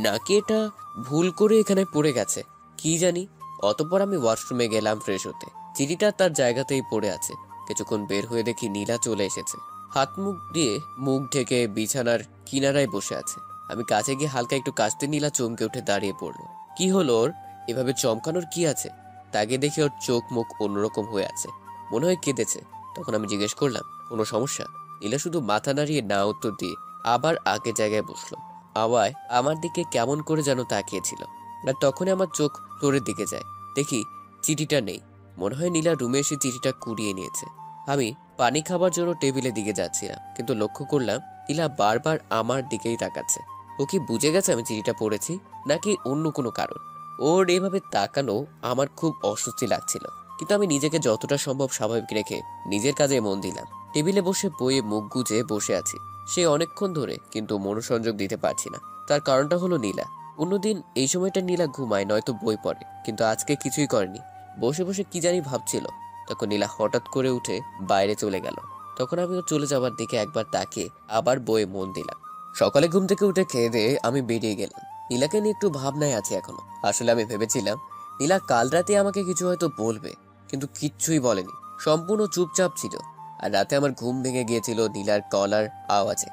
নাকি এটা ভুল করে এখানে পড়ে গেছে, কি জানি। অতঃপর আমি ওয়াশরুমে গেলাম ফ্রেশ হতে। চিঠিটা তার জায়গাতেই পড়ে আছে। কিছুক্ষণ বের হয়ে দেখি নীলা চলে এসেছে। হাত মুখ দিয়ে মুখ ঢেকে বিছানার কিনারায় বসে আছে। আমি কাছে গিয়ে হালকা একটু কাশতে নীলা চমকে উঠে দাঁড়িয়ে পড়লো। কি হলো ওর? এভাবে চমকানোর কি আছে? তাকে দেখে ওর চোখ মুখ অন্যরকম হয়ে আছে, মনে হয় কেঁদেছে। তখন আমি জিজ্ঞেস করলাম, কোনো সমস্যা? নীলা শুধু মাথা নাড়িয়ে না উত্তর দিয়ে আবার আগের জায়গায় বসলো। আওয়ায় আমার দিকে কেমন করে যেন তাকিয়েছিল। আর তখনই আমার চোখ ফ্লোরের দিকে যায়, দেখি চিঠিটা নেই। মনে হয় নীলা রুমে এসে চিঠিটা কুড়িয়ে নিয়েছে। আমি পানি খাবার জন্য টেবিলের দিকে যাচ্ছিলাম, কিন্তু লক্ষ্য করলাম নীলা বারবার আমার দিকেই তাকাচ্ছে। ও কি বুঝে গেছে আমি চিঠিটা পড়েছি, নাকি অন্য কোনো কারণ? ওর এভাবে তাকানো আমার খুব অস্বস্তি লাগছিল, কিন্তু আমি নিজেকে যতটা সম্ভব স্বাভাবিক রেখে নিজের কাজে মন দিলাম। টেবিলে বসে বইয়ে মুখ গুজে বসে আছি সে অনেকক্ষণ ধরে, কিন্তু মনোসংযোগ দিতে পারছি না। তার কারণটা হলো নীলা। অন্যদিন এই সময়টা নীলা ঘুমায় নয়তো বই পড়ে, কিন্তু আজকে কিছুই করেনি, বসে বসে কি জানি ভাবছিল। তখন নীলা হঠাৎ করে উঠে বাইরে চলে গেল। তখন আমি ওর চলে যাওয়ার দিকে একবার তাকিয়ে আবার বইয়ে মন দিলাম। সকালে ঘুম থেকে উঠে খেয়ে দিয়ে আমি বেরিয়ে গেলাম। নীলাকে নিয়ে একটু ভাবনায় আছি এখনো। আসলে আমি ভেবেছিলাম নীলা কাল রাতে আমাকে কিছু হয়তো বলবে, কিন্তু কিচ্ছুই বলেনি, সম্পূর্ণ চুপচাপ ছিল। আর রাতে আমার ঘুম ভেঙে গিয়েছিল নীলার কলার আওয়াজে।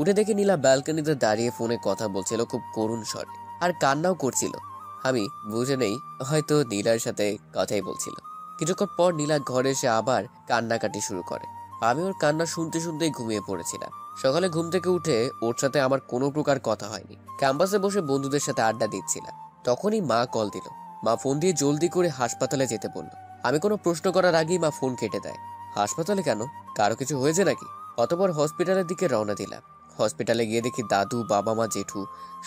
উঠে দেখে নীলা ব্যালকনিতে দাঁড়িয়ে ফোনে কথা বলছিল খুব করুণ স্বরে, আর কান্নাও করছিল। আমি বুঝে নেই হয়তো নীলার সাথে কথাই বলছিল। কিছুক্ষণ পর নীলা ঘরে এসে আবার কান্নাকাটি শুরু করে। আমি ওর কান্না শুনতে শুনতেই ঘুমিয়ে পড়েছিলাম। সকালে ঘুম থেকে উঠে ওর সাথে আমার কোনো প্রকার কথা হয়নি। ক্যাম্পাসে বসে বন্ধুদের সাথে আড্ডা দিচ্ছিলাম, তখনই মা কল দিল। মা ফোন দিয়ে জলদি করে হাসপাতালে যেতে বলল। আমি কোনো প্রশ্ন করার আগেই মা ফোন কেটে দেয়। হাসপাতালে কেন? কারো কিছু হয়েছে নাকি? অতঃপর হসপিটালের দিকে রওনা দিলাম। হসপিটালে গিয়ে দেখি দাদু, বাবা মা, জেঠু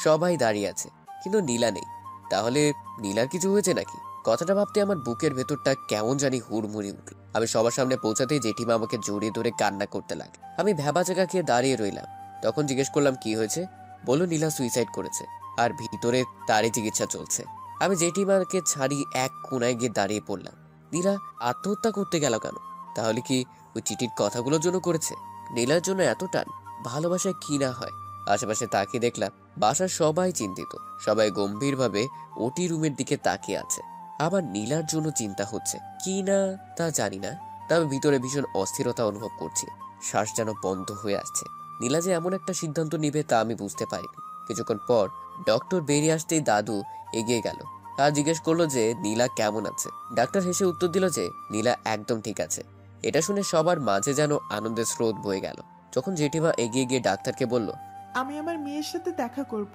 সবাই দাঁড়িয়ে আছে, কিন্তু নীলা নেই। তাহলে নীলার কিছু হয়েছে নাকি? কথাটা ভাবতে আমার বুকের ভেতরটা কেমন জানি হুড়মুড়ি উঠল। আমি সবার সামনে পৌঁছাতেই জেঠিমা আমাকে জড়িয়ে ধরে কান্না করতে লাগে। আমি ভ্যাবা জায়গা খেয়ে দাঁড়িয়ে রইলাম। তখন জিজ্ঞেস করলাম কি হয়েছে। বলল নীলা সুইসাইড করেছে, আর ভিতরে তারই চিকিৎসা চলছে। আমি জেঠিমাকে ছাড়ি এক কোনায় গিয়ে দাঁড়িয়ে পড়লাম। নীলা আত্মহত্যা করতে গেল কেন? তাহলে কি ওই চিঠির কথাগুলোর জন্য করেছে? নীলার জন্য এত টান, ভালোবাসায় কি না হয়। আশেপাশে তাকিয়ে দেখলাম বাসার সবাই চিন্তিত, সবাই গম্ভীরভাবে ওটি রুমের দিকে তাকিয়ে আছে। আমার নীলার জন্য চিন্তা হচ্ছে কি না তা জানি না, তবে ভিতরে ভীষণ অস্থিরতা অনুভব করছি। শ্বাস যেন বন্ধ হয়ে আসছে। নীলা যে এমন একটা সিদ্ধান্ত নিবে তা আমি বুঝতে পারিনি। কিছুক্ষণ পর ডক্টর বেরিয়ে আসতেই দাদু এগিয়ে গেল আর জিজ্ঞেস করলো যে নীলা কেমন আছে। ডাক্তার হেসে উত্তর দিল যে নীলা একদম ঠিক আছে। এটা শুনে সবার মাঝে যেন আনন্দের স্রোত বয়ে গেল। যখন জেঠিমা এগিয়ে গিয়ে ডাক্তারকে বলল, আমি আমার মেয়ের সাথে দেখা করব।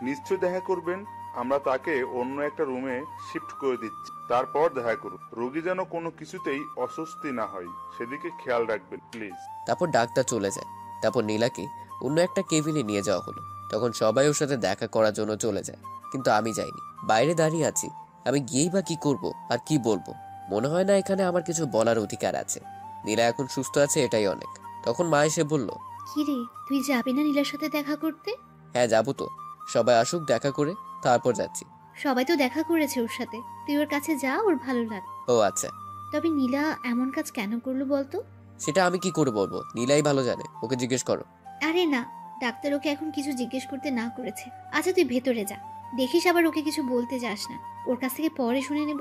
নিশ্চয় দেখা করবেন। আমরা তাকে অন্য একটা রুমে শিফট করে দিচ্ছি, তারপর দেখা করুন। রোগী যেন কোনো কিছুতেই অস্বস্তি না হয়, সেদিকে খেয়াল রাখবেন প্লিজ। তারপর ডাক্তার চলে যায়। তারপর নীলাকে অন্য একটা কেবিনে নিয়ে যাওয়া হলো। তখন সবাই ওর সাথে দেখা করার জন্য চলে যায়, কিন্তু আমি যাইনি। বাইরে দাঁড়িয়ে আছি। আমি গিয়েই বা কি করব আর কি বলবো? মনে হয় না এখানে আমার কিছু বলার অধিকার আছে। নীলা এখন সুস্থ আছে, এটাই অনেক। তখন মা এসে বলল, কি রে, তুই যাবি না নীলার সাথে দেখা করতে? হ্যাঁ যাবো তো, সবাই আসুক দেখা করে তারপর যাচ্ছি। সবাই তো দেখা করেছে ওর সাথে, তুই ওর কাছে যা, ওর ভালো লাগ। ও আচ্ছা। তবে নীলা এমন কাজ কেন করলো বলতো? সেটা আমি কি করে বলবো? নীলাই ভালো জানে, ওকে জিজ্ঞেস করো। আরে না, ডাক্তার ওকে এখন কিছু জিজ্ঞেস করতে না করেছে। আচ্ছা তুই ভেতরে যা, দেখিস আবার ওকে কিছু বলতে যাস না, ওর কাছ থেকে পরে শুনে নেব।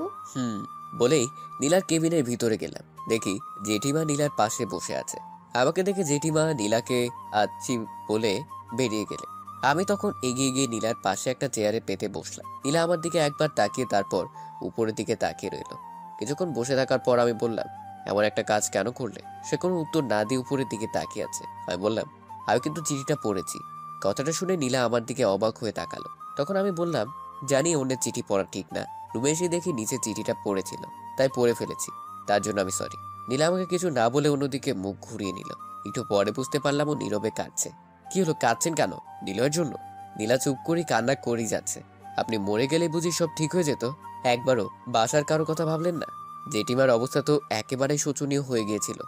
বলেই নীলার কেবিনের ভিতরে গেলাম। দেখি জেঠিমা নীলার পাশে বসে আছে। আমাকে দেখে জেঠিমা নীলাকে আচ্ছি বলে বেরিয়ে গেলে আমি তখন এগিয়ে গিয়ে নীলার পাশে একটা চেয়ারে পেতে বসলাম। নীলা আমার দিকে একবার তাকিয়ে তারপর উপরের দিকে তাকিয়ে রইল। কিছুক্ষণ বসে থাকার পর আমি বললাম, এমন একটা কাজ কেন করলে? সে কোনো উত্তর না দিয়ে উপরের দিকে তাকিয়ে আছে। আমি বললাম, আমি কিন্তু চিঠিটা পড়েছি। কথাটা শুনে নীলা আমার দিকে অবাক হয়ে তাকালো। তখন আমি বললাম, জানি অন্যের চিঠি পড়া ঠিক না। রুমে এসে দেখি নিচে চিঠিটা পড়েছিল, তাই পড়ে ফেলেছি। তার জন্য আমি সরি। নীলা আমাকে কিছু না বলে অন্যদিকে মুখ ঘুরিয়ে নিল। একটু পরে বুঝতে পারলাম ও নীরবে কাঁদছে। কি হলো, কাঁদছেন কেন? নীলার জন্য? নীলা চুপ করে কান্না করেই যাচ্ছে। আপনি মরে গেলে বুঝি সব ঠিক হয়ে যেত? একবারও বাসার কারো কথা ভাবলেন না? জেঠিমার অবস্থা তো একেবারেই শোচনীয় হয়ে গিয়েছিল,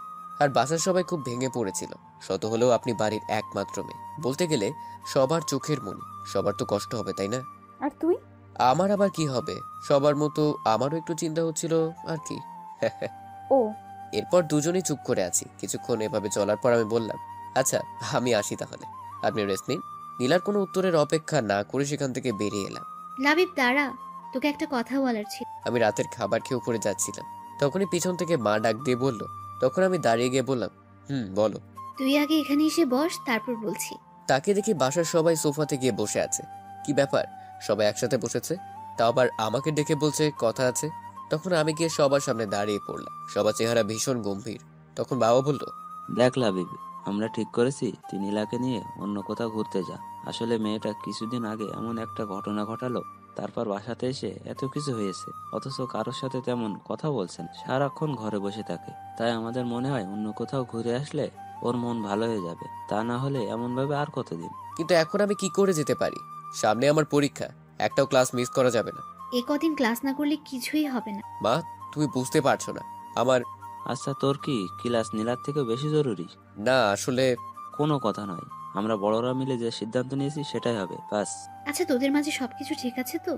আর বাসার সবাই খুব ভেঙে পড়েছিল। শত হলেও আপনি বাড়ির একমাত্র মেয়ে, বলতে গেলে সবার চোখের মনি। সবার তো কষ্ট হবে, তাই না? আর তুই? আমার আবার কি হবে? সবার মতো আমারও একটু চিন্তা হচ্ছিল আর কি। ও, এরপর দুজনেই চুপ করে আছি। কিছুক্ষণ এভাবে চলার পর আমি বললাম, আচ্ছা আমি আসি তাহলে, আপনি রেস্ট নিন। নীলার কোনো উত্তরের অপেক্ষা না করে সেখান থেকে বেরিয়ে এলাম। লাবিব দাঁড়া, তোকে একটা কথা বলার ছিল। আমি রাতের খাবার খেয়ে উপরে যাচ্ছিলাম, তখনই পিছন থেকে মা ডাক দিয়ে বলল। তখন আমি দাঁড়িয়ে গিয়ে বললাম, বলো। তুই আগে এখানে এসে বস, তারপর বলছি। তাকে দেখি বাসার সবাই সোফাতে গিয়ে বসে আছে। কি ব্যাপার, সবাই একসাথে বসেছে, তাও আবার আমাকে ডেকে বলছে কথা আছে। তখন আমি গিয়ে সবার সামনে দাঁড়িয়ে পড়লাম। সবার চেহারা ভীষণ গম্ভীর। তখন বাবা বলল, দেখ লাবিব, আমরা ঠিক করেছি তুই নীলাকে নিয়ে অন্য কোথাও ঘুরতে যা। আসলে মেয়েটা কিছুদিন আগে এমন একটা ঘটনা ঘটালো, তারপর বাসাতে এসে এত কিছু হয়েছে, অথচ কারোর সাথে তেমন কথা বলছেন, সারাক্ষণ ঘরে বসে থাকে। তাই আমাদের মনে হয় অন্য কোথাও ঘুরে আসলে ওর মন ভালো হয়ে যাবে। তা না হলে এমন ভাবে আর কতদিন। কিন্তু এখন আমি কি করে যেতে পারি? সামনে আমার পরীক্ষা, একটাও ক্লাস মিস করা যাবে না। এ কদিন ক্লাস না করলে কিছুই হবে না। মা, তুমি বুঝতে পারছো না আমার। আচ্ছা তোর কি ক্লাস নীলার থেকে বেশি জরুরি? না আসলে কোনো কথা নয়, আমরা বড়রা মিলে যে সিদ্ধান্ত নিয়েছি সেটাই হবে, বাস। আচ্ছা তোদের মাঝে সবকিছু ঠিক আছে তো?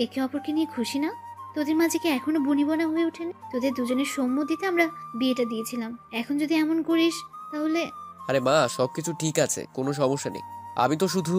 একে অপরকে নিয়ে খুশি না? তোদের মাঝে কি এখনো বনিবনা হয়ে ওঠেনি? তোদের দুজনের সম্মতিতে আমরা বিয়েটা দিয়েছিলাম, এখন যদি এমন করিস তাহলে। আরে মা, সবকিছু ঠিক আছে, কোনো সমস্যা নেই। আমি তো শুধু।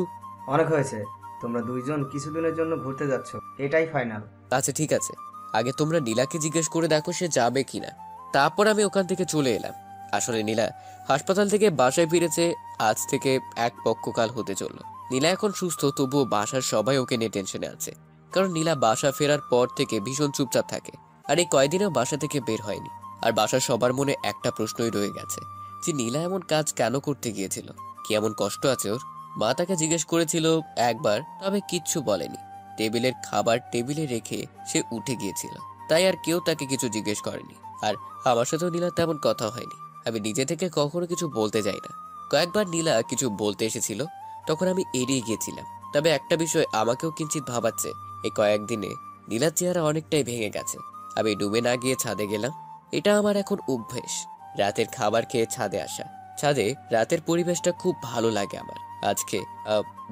অনেক হয়েছে, তোমরা দুইজন কিছুদিনের জন্য ঘুরতে যাচ্ছ, এটাই ফাইনাল। আচ্ছা ঠিক আছে, আগে তোমরা নীলাকে জিজ্ঞেস করে দেখো সে যাবে কিনা। তারপর আমি ওখান থেকে চলে এলাম। আসলে নীলা হাসপাতাল থেকে বাসায় ফিরেছে আজ থেকে এক পক্ষকাল হতে চলল। নীলা এখন সুস্থ, তবুও বাসার সবাই ওকে নিয়ে টেনশনে আছে। কারণ নীলা বাসা ফেরার পর থেকে ভীষণ চুপচাপ থাকে, আর এই কয়দিনেও বাসা থেকে বের হয়নি। আর বাসার সবার মনে একটা প্রশ্নই রয়ে গেছে যে নীলা এমন কাজ কেন করতে গিয়েছিল, কি এমন কষ্ট আছে ওর। মা তাকে জিজ্ঞেস করেছিল একবার, তবে কিচ্ছু বলেনি। টেবিলের খাবার টেবিলে রেখে সে উঠে গিয়েছিল, তাই আর কেউ তাকে কিছু জিজ্ঞেস করেনি। আর আমার সাথেও নীলার তেমন কথা হয়নি। আমি নিজে থেকে কখনো কিছু বলতে যাই না। কয়েকবার নীলা কিছু বলতে এসেছিল, তখন আমি এড়িয়ে গিয়েছিলাম। তবে একটা বিষয় আমাকেও কিঞ্চিত ভাবাচ্ছে, এই কয়েকদিনে নীলার চেহারা অনেকটাই ভেঙে গেছে। আমি ডুবে না গিয়ে ছাদে গেলাম। এটা আমার এখন অভ্যেস, রাতের খাবার খেয়ে ছাদে আসা। ছাদে রাতের পরিবেশটা খুব ভালো লাগে আমার। আজকে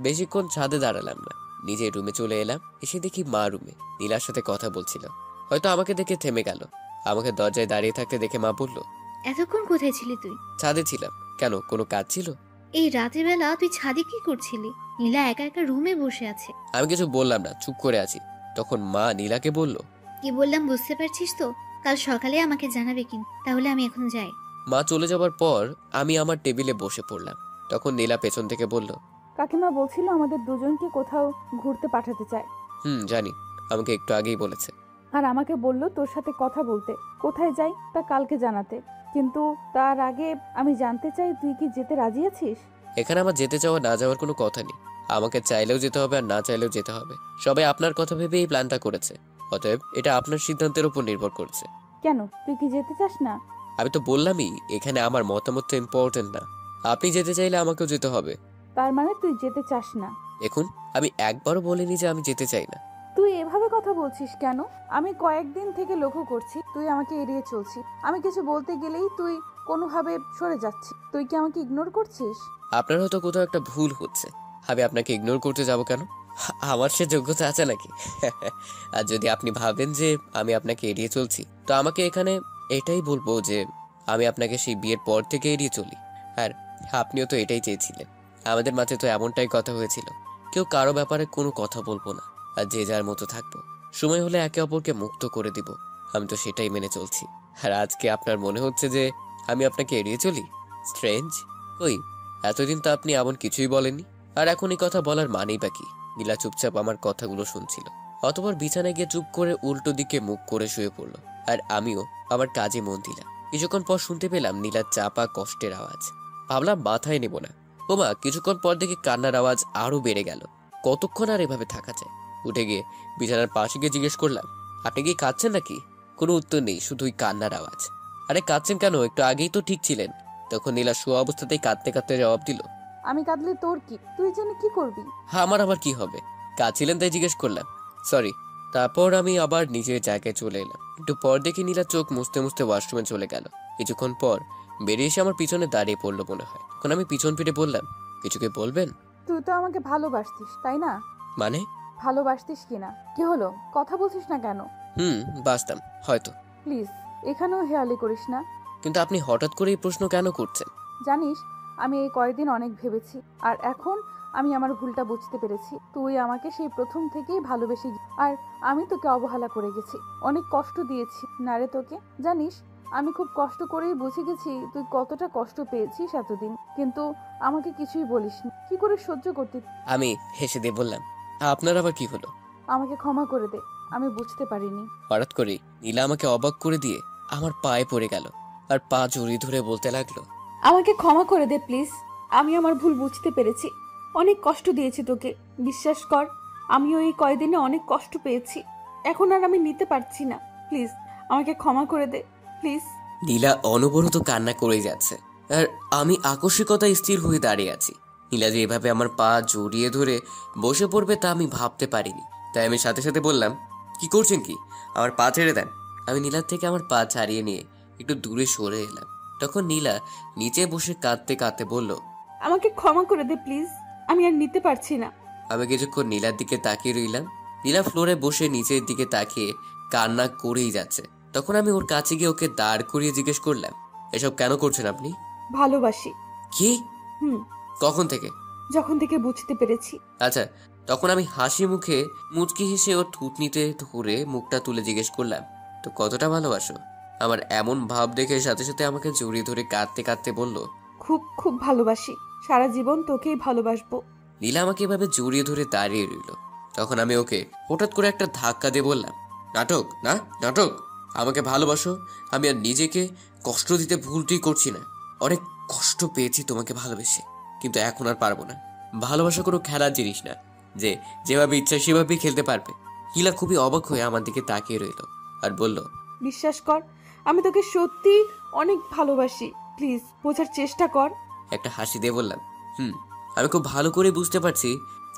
বেশিক্ষণ ছাদে দাঁড়ালাম না, নিজের রুমে চলে এলাম। এসে দেখি মা রুমে নীলার সাথে কথা বলছিল। হয়তো আমাকে দেখে থেমে গেল। আমাকে দরজায় দাঁড়িয়ে থাকতে দেখে মা বলল, এতক্ষণ কোথায় ছিলি তুই? ছাদে ছিলাম। কেন, কোনো কাজ ছিল? এই রাতের বেলা তুই ছাদে কি করছিলি? নীলা একা একা রুমে বসে আছে। আমি কিছু বললাম না, চুপ করে আছি। তখন মা নীলাকে বলল, কি বললাম বুঝতে পারছিস তো? কাল সকালে আমাকে জানাবে কিন্তু। তাহলে আমি এখন যাই। মা চলে যাবার পর আমি আমার টেবিলে বসে পড়লাম। তখন নীলা পেছন থেকে বলল, কাকিমা বলছিল আমাদের দুজনকে কোথাও ঘুরতে পাঠাতে চায়। জানি, আমাকে একটু আগেই বলেছে। আর আমাকে বলল তোর সাথে কথা বলতে, কোথায় যাই তা কালকে জানাতে। কিন্তু তার আগে আমি জানতে চাই তুই কি যেতে রাজি আছিস? এখানে আমার যেতে চাওয়া না যাওয়ার কোনো কথা নেই। আমাকে চাইলেও যেতে হবে আর না চাইলেও যেতে হবে। সবাই আপনার কথা ভেবে এই প্ল্যানটা করেছে, অতএব এটা আপনার সিদ্ধান্তের উপর নির্ভর করছে। কেন, তুই কি যেতে চাস না? আমি তো বললামই, এখানে আমার মতামত তো ইম্পর্টেন্ট না। আপনি যেতে চাইলে আমাকেও যেতে হবে। তার মানে তুই যেতে চাস না? দেখুন, আমি একবারও বলিনি যে আমি যেতে চাই না। তুই এভাবে কথা বলছিস কেন? আমি কয়েকদিন থেকে লক্ষ্য করছি তুই আমাকে এড়িয়ে চলছিস। আমি কিছু বলতে গেলেই তুই কোনোভাবে সরে যাচ্ছিস। তুই কি আমাকে ইগনোর করছিস? আপনার হয়তো কোথাও একটা ভুল হচ্ছে। আমি আপনাকে ইগনোর করতে যাব কেন? আমার সে যোগ্যতা আছে নাকি? আর যদি আপনি ভাবেন যে আমি আপনাকে এড়িয়ে চলছি, তো আমাকে এখানে এটাই বলবো যে আমি আপনাকে সেই বিয়ের পর থেকে এড়িয়ে চলি। আর আপনিও তো এটাই চেয়েছিলেন। আমাদের মাঝে তো এমনটাই কথা হয়েছিল, কেউ কারো ব্যাপারে কোনো কথা বলবো না, আর যে যার মতো থাকবো। সময় হলে একে অপরকে মুক্ত করে দিব। আমি তো সেটাই মেনে চলছি। আর আজকে আপনার মনে হচ্ছে যে আমি আপনাকে এড়িয়ে চলি? স্ট্রেঞ্জ। কই, এতদিন তো আপনি এমন কিছুই বলেননি। আর এখন এই কথা বলার মানেই বা কি? নীলা চুপচাপ আমার কথাগুলো শুনছিল। অতঃপর বিছানায় গিয়ে চুপ করে উল্টো দিকে মুখ করে শুয়ে পড়লো। আর আমিও আমার কাজে মন দিলাম। কিছুক্ষণ পর শুনতে পেলাম নীলার চাপা কষ্টের আওয়াজ। ভাবলাম মাথায় নেব না। ওমা, কিছুক্ষণ পর দেখি কান্নার আওয়াজ আরো বেড়ে গেল। কতক্ষণ আর এভাবে থাকা যায়? উঠে গিয়ে বিছানার পাশে গিয়ে জিজ্ঞেস করলাম, আপনি কি কাঁদছেন নাকি? কোনো উত্তর নেই, শুধুই কান্নার আওয়াজ। আরে কাঁদছেন কেন? একটু আগেই তো ঠিক ছিলেন। তখন নীলা শোয়া অবস্থাতেই কাঁদতে কাঁদতে জবাব দিল, আমি কাঁদলে তোর কি? তুই জেনে কি করবি? হ্যাঁ, আমার আবার কি হবে? কাঁদছিলেন তাই জিজ্ঞেস করলাম। সরি। তারপর আমি আবার নিজের জায়গায় চলে এলাম। একটু পর দেখি নীলা চোখ মুছতে মুছতে ওয়াশরুমে চলে গেল। কিছুক্ষণ পর বেরিয়ে এসে আমার পিছনে দাঁড়িয়ে পড়লো মনে হয়। তখন আমি পিছন ফিরে বললাম, কিছু কি বলবেন? তুই তো আমাকে ভালোবাসতিস, তাই না? মানে? ভালোবাসতিস কিনা? কি হলো, কথা বলছিস না কেন? বাসতাম হয়তো। প্লিজ এখানেও হেয়ালি করিস না। কিন্তু আপনি হঠাৎ করে এই প্রশ্ন কেন করছেন? জানিস, আমি এই কয়েকদিন অনেক ভেবেছি, আর এখন আমি আমার ভুলটা বুঝতে পেরেছি। তুই আমাকে সেই প্রথম থেকেই ভালোবেসে, আর আমি তোকে অবহেলা করে গেছি, অনেক কষ্ট দিয়েছি না রে তোকে। জানিস, আমি খুব কষ্ট করেই বুঝে গেছি তুই কতটা কষ্ট পেয়েছিস এতদিন, কিন্তু আমাকে কিছুই বলিসনি। কি করে সহ্য করতে? আমি হেসে দিয়ে বললাম, আপনার আবার কি হলো? আমাকে ক্ষমা করে দে, আমি বুঝতে পারিনি। হঠাৎ করে নীলা আমাকে অবাক করে দিয়ে আমার পায়ে পড়ে গেল আর পা জড়িয়ে ধরে বলতে লাগলো, আমাকে ক্ষমা করে দে প্লিজ। আমি আমার ভুল বুঝতে পেরেছি, অনেক কষ্ট দিয়েছি তোকে। বিশ্বাস কর, আমিও এই কয়দিনে অনেক কষ্ট পেয়েছি। এখন আর আমি নিতে পারছি না। প্লিজ আমাকে ক্ষমা করে দে, প্লিজ। নীলা অনবরত কান্না করে যাচ্ছে, আর আমি আকস্মিকতায় স্থির হয়ে দাঁড়িয়ে আছি। নীলা যে এভাবে আমার পা জড়িয়ে ধরে বসে পড়বে তা আমি ভাবতে পারিনি। তাই আমি সাথে সাথে বললাম, কি করছেন কি? আমার পা ছেড়ে দেন। আমি নীলার থেকে আমার পা ছাড়িয়ে নিয়ে একটু দূরে সরে এলাম। তখন নীলা নিচে বসে কাঁদতে কাঁদতে বলল, আমাকে ক্ষমা করে দে প্লিজ, আমি আর নিতে পারছি না। আমি কিছুক্ষণ নীলার দিকে তাকিয়ে রইলাম। নীলা ফ্লোরে বসে নিচের দিকে তাকিয়ে কান্না করেই যাচ্ছে। তখন আমি ওর কাছে গিয়ে ওকে দাঁড় করিয়ে জিজ্ঞেস করলাম, এসব কেন করছেন আপনি? ভালোবাসি। কি? হুম। কখন থেকে? যখন থেকে বুঝতে পেরেছি। আচ্ছা। তখন আমি হাসি মুখে মুচকি হেসে ওর থুতনিতে ধরে মুখটা তুলে জিজ্ঞেস করলাম, তো কতটা ভালোবাসো? আমার এমন ভাব দেখে সাথে সাথে আমাকে জড়িয়ে ধরে কাঁদতে কাঁদতে বলল, খুব খুব ভালোবাসি, সারা জীবন তোকেই ভালোবাসবো। নীলা আমাকে এভাবে জড়িয়ে ধরে দাঁড়িয়ে রইল। তখন আমি ওকে হঠাৎ করে একটা ধাক্কা দিয়ে বললাম, নাটক না নাটক, আমাকে ভালোবাসো। আমি আর নিজেকে কষ্ট দিতে ভুলটি করছি না। অনেক কষ্ট পেয়েছি তোমাকে ভালোবেসে, কিন্তু এখন আর পারবো না। ভালোবাসা কোনো খেলার জিনিস না যে যেভাবে ইচ্ছা সেভাবেই খেলতে পারবে। নীলা খুবই অবাক হয়ে আমার দিকে তাকিয়ে রইল আর বলল, বিশ্বাস কর, আমি তোকে সত্যি অনেক ভালোবাসি, প্লিজ বোঝার চেষ্টা কর। একটা হাসি দিয়ে বললাম, আমি খুব ভালো করে বুঝতে পারছি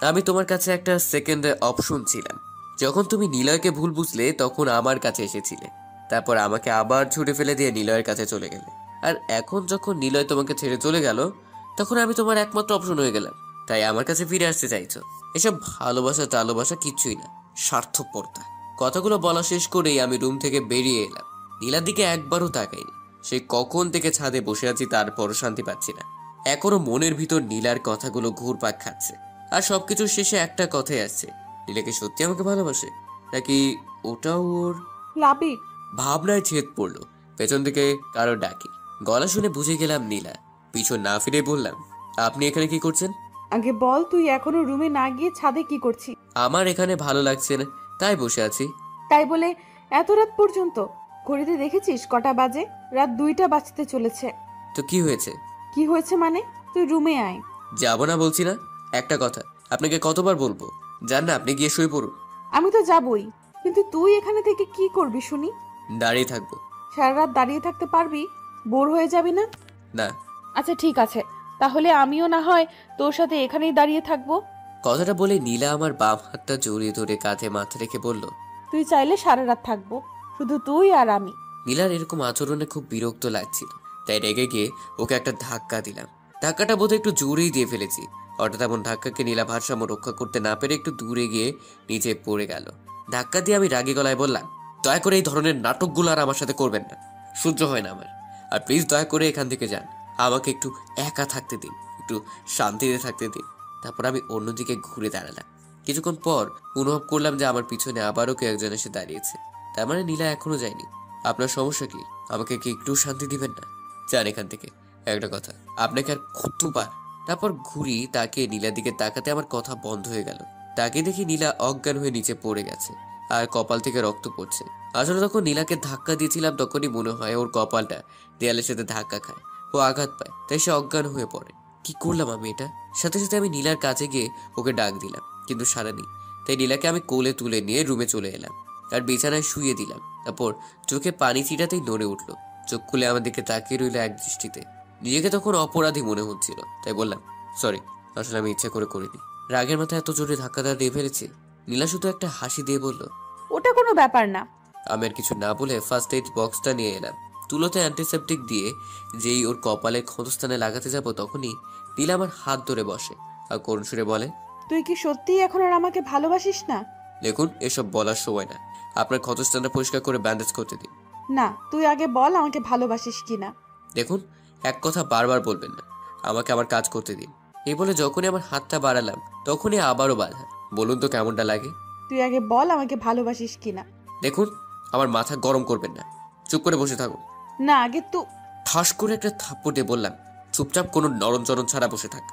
আমি তোমার কাছে একটা সেকেন্ড অপশন ছিলাম। যখন তুমি নিলয়কে ভুল বুঝলে তখন আমার কাছে এসেছিলে, তারপর আমাকে আবার ছুটে ফেলে দিয়ে নিলয়ের কাছে চলে গেলে। আর এখন যখন নিলয় তোমাকে ছেড়ে চলে গেল তখন আমি তোমার একমাত্র অপশন হয়ে গেলাম, তাই আমার কাছে ফিরে আসতে চাইছো। এসব ভালোবাসা টালোবাসা কিচ্ছুই না, স্বার্থপরতা। কথাগুলো বলা শেষ করেই আমি রুম থেকে বেরিয়ে এলাম। নীলার দিকে একবারও তাকাইনি। সে কখন থেকে ছাদে বসে আছি তারপরও শান্তি পাচ্ছি না। এখনো মনের ভিতর নীলার কথাগুলো ঘুরপাক খাচ্ছে। আর সবকিছুর শেষে একটা কথাই আসছে, নীলাকে সত্যি আমাকে ভালোবাসে নাকি ওটাও ওর? লাবিক, ভাবনায় ছেদ পড়লো। পেছন থেকে কারো ডাকি, গলা শুনে বুঝে গেলাম নীলা। পিছন না ফিরে বললাম, আপনি এখানে কি করছেন? আগে বল, তুই এখনো রুমে না গিয়ে ছাদে কি করছিস? আমার এখানে ভালো লাগছে না তাই বসে আছি। তাই বলে এত রাত পর্যন্ত? ঘড়িতে দেখেছিস কটা বাজে? রাত 2টা বাজতে চলেছে। তো কি হয়েছে? কি হয়েছে মানে? তুই রুমে আয়। যাব না বলছি না। একটা কথা আপনাকে কতবার বলবো, যান না, আপনি গিয়ে শুয়ে পড়ুন। আমি তো যাবই, কিন্তু তুই এখানে থেকে কি করবি শুনি? দাঁড়িয়ে থাকবো। সারা রাত দাঁড়িয়ে থাকতে পারবি? বোর হয়ে যাবি না? না। আচ্ছা ঠিক আছে, তাহলে আমিও না হয় তোর সাথে এখানেই দাঁড়িয়ে থাকবো। কথাটা বলে নীলা আমার বাম হাতটা জড়িয়ে ধরে কাঁধে মাথা রেখে বলল, তুই চাইলে সারা রাত থাকবো, শুধু তুই আর আমি। নীলার এরকম আচরণে খুব বিরক্ত লাগছিল, তাই রেগে গিয়ে ওকে একটা ধাক্কা দিলাম। ধাক্কাটা বোধহয় একটু জোরেই দিয়ে ফেলেছি। হঠাৎ এমন ধাক্কাকে নীলা ভারসাম্য রক্ষা করতে না পেরে একটু দূরে গিয়ে নিচে পড়ে গেল। ধাক্কা দিয়ে আমি রাগী গলায় বললাম, দয়া করে এই ধরনের নাটকগুলো আর আমার সাথে করবেন না, সহ্য হয় না আমার। আর প্লিজ দয়া করে এখান থেকে যান, আমাকে একটু একা থাকতে দিন, একটু শান্তিতে থাকতে দিন। তারপর আমি অন্যদিকে ঘুরে দাঁড়ালাম। কিছুক্ষণ পর অনুভব করলাম যে আমার পিছনে আবারও কেউ একজন এসে দাঁড়িয়েছে। তার মানে নীলা এখনো যায়নি। আপনার সমস্যা কি? আমাকে কি একটু শান্তি দিবেন না? যান এখান থেকে। একটা কথা, আপনাকে আর কতবার? তারপর ঘুরি, তাকে নীলার দিকে তাকাতে আমার কথা বন্ধ হয়ে গেল। তাকে দেখি নীলা অজ্ঞান হয়ে নিচে পড়ে গেছে আর কপাল থেকে রক্ত পড়ছে। আসলে তখন নীলাকে ধাক্কা দিয়েছিলাম তখনই মনে হয় ওর কপালটা দেয়ালের সাথে ধাক্কা খায়, ও আঘাত পায়, তাই সে অজ্ঞান হয়ে পড়ে। কি করলাম আমি এটা? সাথে সাথে আমি নীলার কাছে গিয়ে ওকে ডাক দিলাম, কিন্তু সারা নেই। তাই নীলাকে আমি কোলে তুলে নিয়ে রুমে চলে এলাম আর বিছানায় শুয়ে দিলাম। তারপর চোখে পানি ছিটাতেই নড়ে উঠলো। চোখ খুলে আমার দিকে তাকিয়ে রইল এক দৃষ্টিতে। নিজেকে তখন অপরাধী মনে হচ্ছিল, তাই বললাম, সরি, আসলে আমি ইচ্ছা করে করিনি। রাগের মাথায় এত জোরে ধাক্কাটা দিয়ে ফেলেছি। নীলা শুধু একটা হাসি দিয়ে বলল, ওটা কোনো ব্যাপার না। আমি আর কিছু না বলে ফার্স্ট এইড বক্সটা নিয়ে এলাম। তুলোতে অ্যান্টিসেপটিক দিয়ে যেই ওর কপালের ক্ষতস্থানে লাগাতে যাব তখনই নীলা আমার হাত ধরে বসে আর করুণ সুরে বলে, তুই কি সত্যিই এখন আর আমাকে ভালোবাসিস না? দেখুন, এসব বলার সময় না, আপনার ক্ষতস্থানটা পরিষ্কার করে ব্যান্ডেজ করতে দিন। না, তুই আগে বল আমাকে ভালোবাসিস কিনা। দেখুন, এক কথা বারবার বলবেন না, আমাকে আমার কাজ করতে দিন। এই বলে যখনই আমার হাতটা বাড়ালাম তখনই আবারও বাধা। বলুন তো কেমনটা লাগে? তুই আগে বল আমাকে ভালোবাসিস কিনা। দেখুন, আমার মাথা গরম করবেন না, চুপ করে বসে থাকুন। না, আগে তো। ঠাস করে একটা থাপ্পড় দিয়ে বললাম, চুপচাপ কোনো নরমচরণ ছাড়া বসে থাক,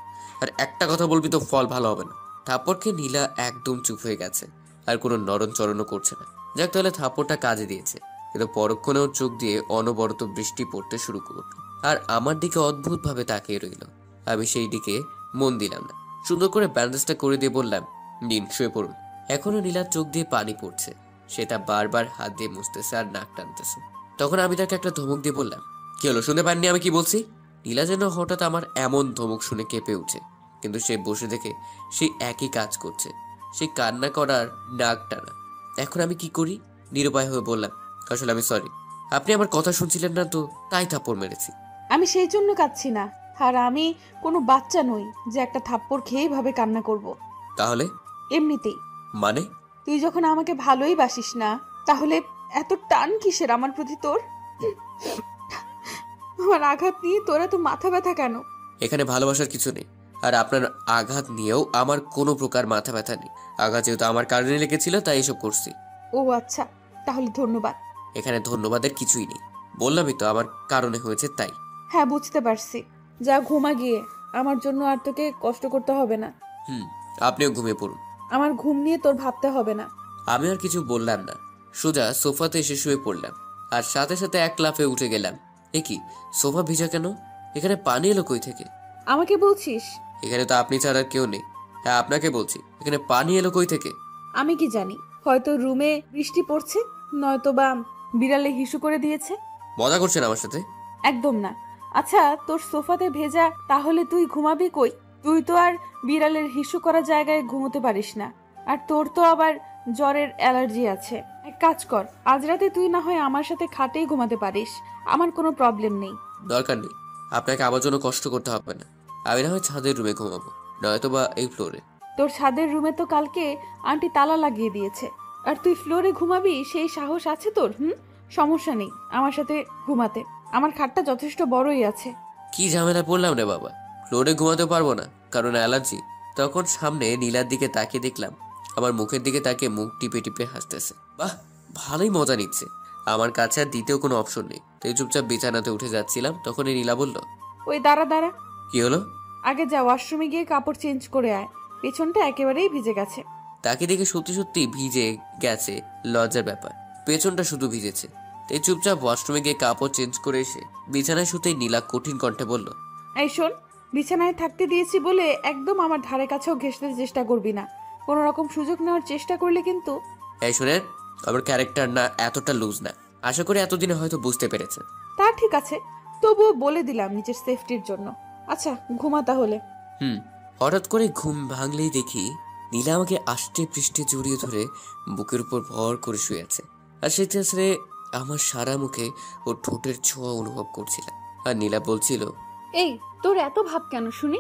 আর একটা কথা বলবি তো ফল ভালো হবে না। থাপ্পড়কে নীলা একদম চুপ হয়ে গেছে, আর কোনো নরমচরণও করছে না। যাক, তাহলে থাপ্পড়টা কাজে দিয়েছে। কিন্তু পরক্ষণে ওর চোখ দিয়ে অনবরত বৃষ্টি পড়তে শুরু করল আর আমার দিকে অদ্ভুতভাবে তাকিয়ে রইল। আমি সেই দিকে মন দিলাম না। সুন্দর করে ব্যান্ডেজটা করে দিয়ে বললাম, নিন, শুয়ে পড়ুন। এখনো নীলার চোখ দিয়ে পানি পড়ছে, সেটা বারবার হাত দিয়ে মুছতেছে আর নাক টানতেছে। তখন আমি তাকে একটা ধমক দিয়ে বললাম, কি হলো, শুনতে পাননি আমি কি বলছি? নীলা যেন হঠাৎ আমার এমন ধমক শুনে কেঁপে উঠে, কিন্তু সে বসে দেখে সেই একই কাজ করছে, সেই কান্না করার, নাক টানা। এখন আমি কি করি? নিরুপায় হয়ে বললাম, আসলে আমি সরি, আপনি আমার কথা শুনছিলেন না তো, তাই থাপ্পড় মেরেছি। আমি সেই জন্য কাঁদছি না, আর আমি কোনো বাচ্চা নই যে একটা থাপ্পড় খেয়েই ভাবে কান্না করব। তাহলে? এমনিতেই। মানে? তুই যখন আমাকে ভালোই বাসিস না, তাহলে এত টান কিসের আমার প্রতি তোর? আমার আঘাত নিয়ে তোরা তো মাথা ব্যথা কেন? এখানে ভালোবাসার কিছু নেই, আর আপনার আঘাত নিয়েও আমার কোনো প্রকার মাথা ব্যথা নেই। আঘাত যেহেতু আমার কারণে লেগেছিল তাই এসব করছি। ও আচ্ছা, তাহলে ধন্যবাদ। এখানে ধন্যবাদের কিছুই নেই। বললামই তো আমার কারণে হয়েছে তাই। হ্যাঁ বুঝতে পারছি, যা ঘুমা গিয়ে, আমার জন্য আর তোকে কষ্ট করতে হবে না। আপনিও ঘুমিয়ে পড়ুন। আমার ঘুম নিয়ে তোর ভাবতে হবে না। আমি আর কিছু বললাম না, সোজা সোফাতে এসে শুয়ে পড়লাম আর সাথে সাথে এক লাফে উঠে গেলাম। এ কি, সোফা ভিজা কেন? এখানে পানি এলো কই থেকে? আমাকে বলছিস? এখানে তো আপনি ছাড়া আর কেউ নেই। হ্যাঁ আপনাকে বলছি, এখানে পানি এলো কই থেকে? আমি কি জানি, হয়তো রুমে বৃষ্টি পড়ছে, নয়তো বা বিড়ালে হিসু করে দিয়েছে। মজা করছেন আমার সাথে? একদম না। আচ্ছা তোর সোফাতে ভেজা, তাহলে তুই ঘুমাবি কই? তুই তো আর বিড়ালের হিসু করা জায়গায় ঘুমোতে পারিস না, আর তোর তো আবার জ্বরের অ্যালার্জি আছে। এক কাজ কর, আজ রাতে তুই না হয় আমার সাথে খাটেই ঘুমাতে পারিস, আমার কোনো প্রবলেম নেই। দরকার নেই, আপনাকে আমার জন্য কষ্ট করতে হবে না। আমি না হয় ছাদের রুমে ঘুমাবো, নয়তো বা এই ফ্লোরে। তোর ছাদের রুমে তো কালকে আন্টি তালা লাগিয়ে দিয়েছে, আর তুই ফ্লোরে ঘুমাবি সেই সাহস আছে তোর? সমস্যা নেই আমার সাথে ঘুমাতে, আমার খাটটা যথেষ্ট বড়ই আছে। কি ঝামেলা পড়লাম রে বাবা, ফ্লোরে ঘুমাতে পারবো না কারণ অ্যালার্জি। তখন সামনে নীলার দিকে তাকিয়ে দেখলাম আমার মুখের দিকে তাকিয়ে মুখ টিপে টিপে হাসতেছে। বাহ, ভালোই মজা নিচ্ছে। আমার কাছে আর দ্বিতীয় কোনো অপশন নেই, তাই চুপচাপ বিছানাতে উঠে যাচ্ছিলাম, তখনই নীলা বলল, ওই দাঁড়া দাঁড়া, কি হলো? আগে যা ওয়াশরুমে গিয়ে কাপড় চেঞ্জ করে আয়, পেছনটা একেবারেই ভিজে গেছে। তাকে দেখে সত্যি সত্যি ভিজে গেছে, লজ্জার ব্যাপার। পেছনটা শুধু ভিজেছে। তাই চুপচাপ ওয়াশরুমে গিয়ে কাপড় চেঞ্জ করে এসে বিছানায় শুতেই নীলা কঠিন কণ্ঠে বলল, এই শোন, বিছানায় থাকতে দিয়েছি বলে একদম আমার ধারে কাছেও ঘেঁষতে চেষ্টা করবি না। কোনো রকম সুযোগ নেওয়ার চেষ্টা করলে কিন্তু। এই শোনেন, আমার ক্যারেক্টার না এতটা লুজ না, আশা করি এতদিনে হয়তো বুঝতে পেরেছেন। তা ঠিক আছে, তবুও বলে দিলাম নিজের সেফটির জন্য। আচ্ছা ঘুমা তাহলে। হঠাৎ করে ঘুম ভাঙলেই দেখি নীলা আমাকে আষ্টে পৃষ্ঠে জড়িয়ে ধরে বুকের উপর ভর করে শুয়ে আছে, আর সেটা আসলে আমার সারা মুখে ও ঠোঁটের ছোঁয়া অনুভব করছিলাম। আর নীলা বলছিল, এই তোর এত ভাব কেন শুনি?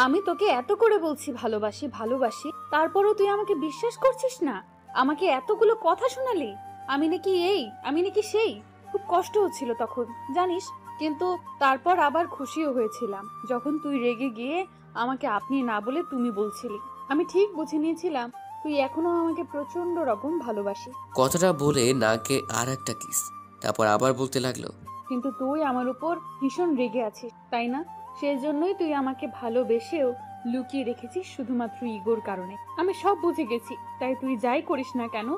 আমি তোকে এত করে বলছি ভালোবাসি ভালোবাসি, তারপরও তুই আমাকে বিশ্বাস করছিস না। আমাকে এতগুলো কথা শোনালি, আমি নাকি এই, আমি নাকি সেই। খুব কষ্ট হচ্ছিল তখন জানিস, কিন্তু তারপর আবার খুশিও হয়েছিলাম যখন তুই রেগে গিয়ে আমাকে আপনি না বলে তুমি বলছিলি। আমি ঠিক বুঝে নিয়েছিলাম তুই এখনো আমাকে প্রচন্ড রকম ভালোবাসি। কথাটা বলে নাকে আর একটা কিস, তারপর আবার বলতে লাগলো, কিন্তু তুই আমার উপর ভীষণ রেগে আছিস তাই না? সেজন্যই তুই আমাকে ভালোবেসেও লুকিয়ে রেখেছিস শুধুমাত্র ইগোর কারণে। আমি সব বুঝে গেছি, তাই তুই যাই করিস না কেন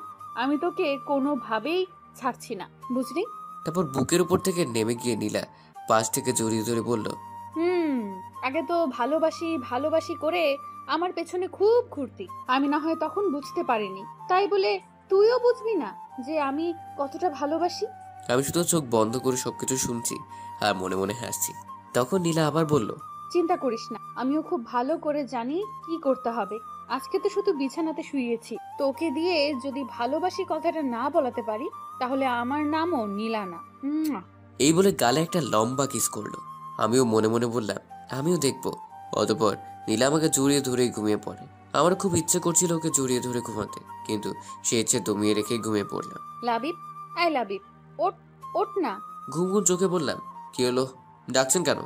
আমি তোকে কোনোভাবেই ছাড়ছি না, বুঝলি? তারপর বুকের উপর থেকে নেমে গিয়ে নীলা পাশ থেকে জড়িয়ে ধরে বলল, আগে তো ভালোবাসি ভালোবাসি করে আমার পেছনে খুব ঘুরতি, আমি না হয় তখন বুঝতে পারিনি, তাই বলে তুইও বুঝবি না যে আমি কতটা ভালোবাসি? আমি শুধু চোখ বন্ধ করে সবকিছু শুনছি আর মনে মনে হাসছি। তখন নীলা আবার বলল, চিন্তা করিস না, আমিও খুব ভালো করে জানি কি করতে হবে। আজকে তো শুধু বিছানাতে শুয়েছি, তোকে দিয়ে যদি ভালোবাসি কথাটা না বলাতে পারি তাহলে আমার নামও নীলা না। এই বলে গালে একটা লম্বা কিস করলো। আমিও মনে মনে বললাম আমিও দেখবো। অতঃপর নীলা আমাকে জড়িয়ে ধরে ঘুমিয়ে পড়ে। আমার খুব ইচ্ছে করছিল ওকে জড়িয়ে ধরে ঘুমাতে, কিন্তু সে ইচ্ছে দমিয়ে রেখে ঘুমিয়ে পড়লাম। লাবিব, আই লাবিব, ওঠ ওঠ না। ঘুম ঘুম চোখে বললাম, কি হলো, ডাকছেন কেন?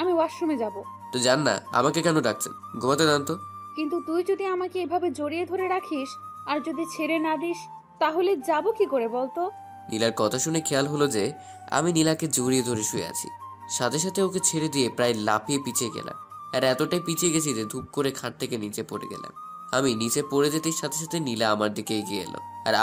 আমি ওয়াশরুমে যাব। তো যান না, আমাকে কেন ডাকছেন? ঘুমাতে দেন তো। কিন্তু তুই যদি আমাকে এভাবে জড়িয়ে ধরে রাখিস আর যদি ছেড়ে না দিস তাহলে যাব কি করে বলতো? নীলার কথা শুনে খেয়াল হলো যে আমি নীলাকে জড়িয়ে ধরে শুয়ে আছি। সাথে সাথে ওকে ছেড়ে দিয়ে প্রায় লাফিয়ে পিছিয়ে গেলাম, আর এতটাই পিছিয়ে গেছি যে ধূপ করে খাট থেকে নিচে পড়ে গেলাম। আমি নিচে পড়ে যেতেই সাথে সাথে নীলা আমার দিকে এগিয়ে এলো, আর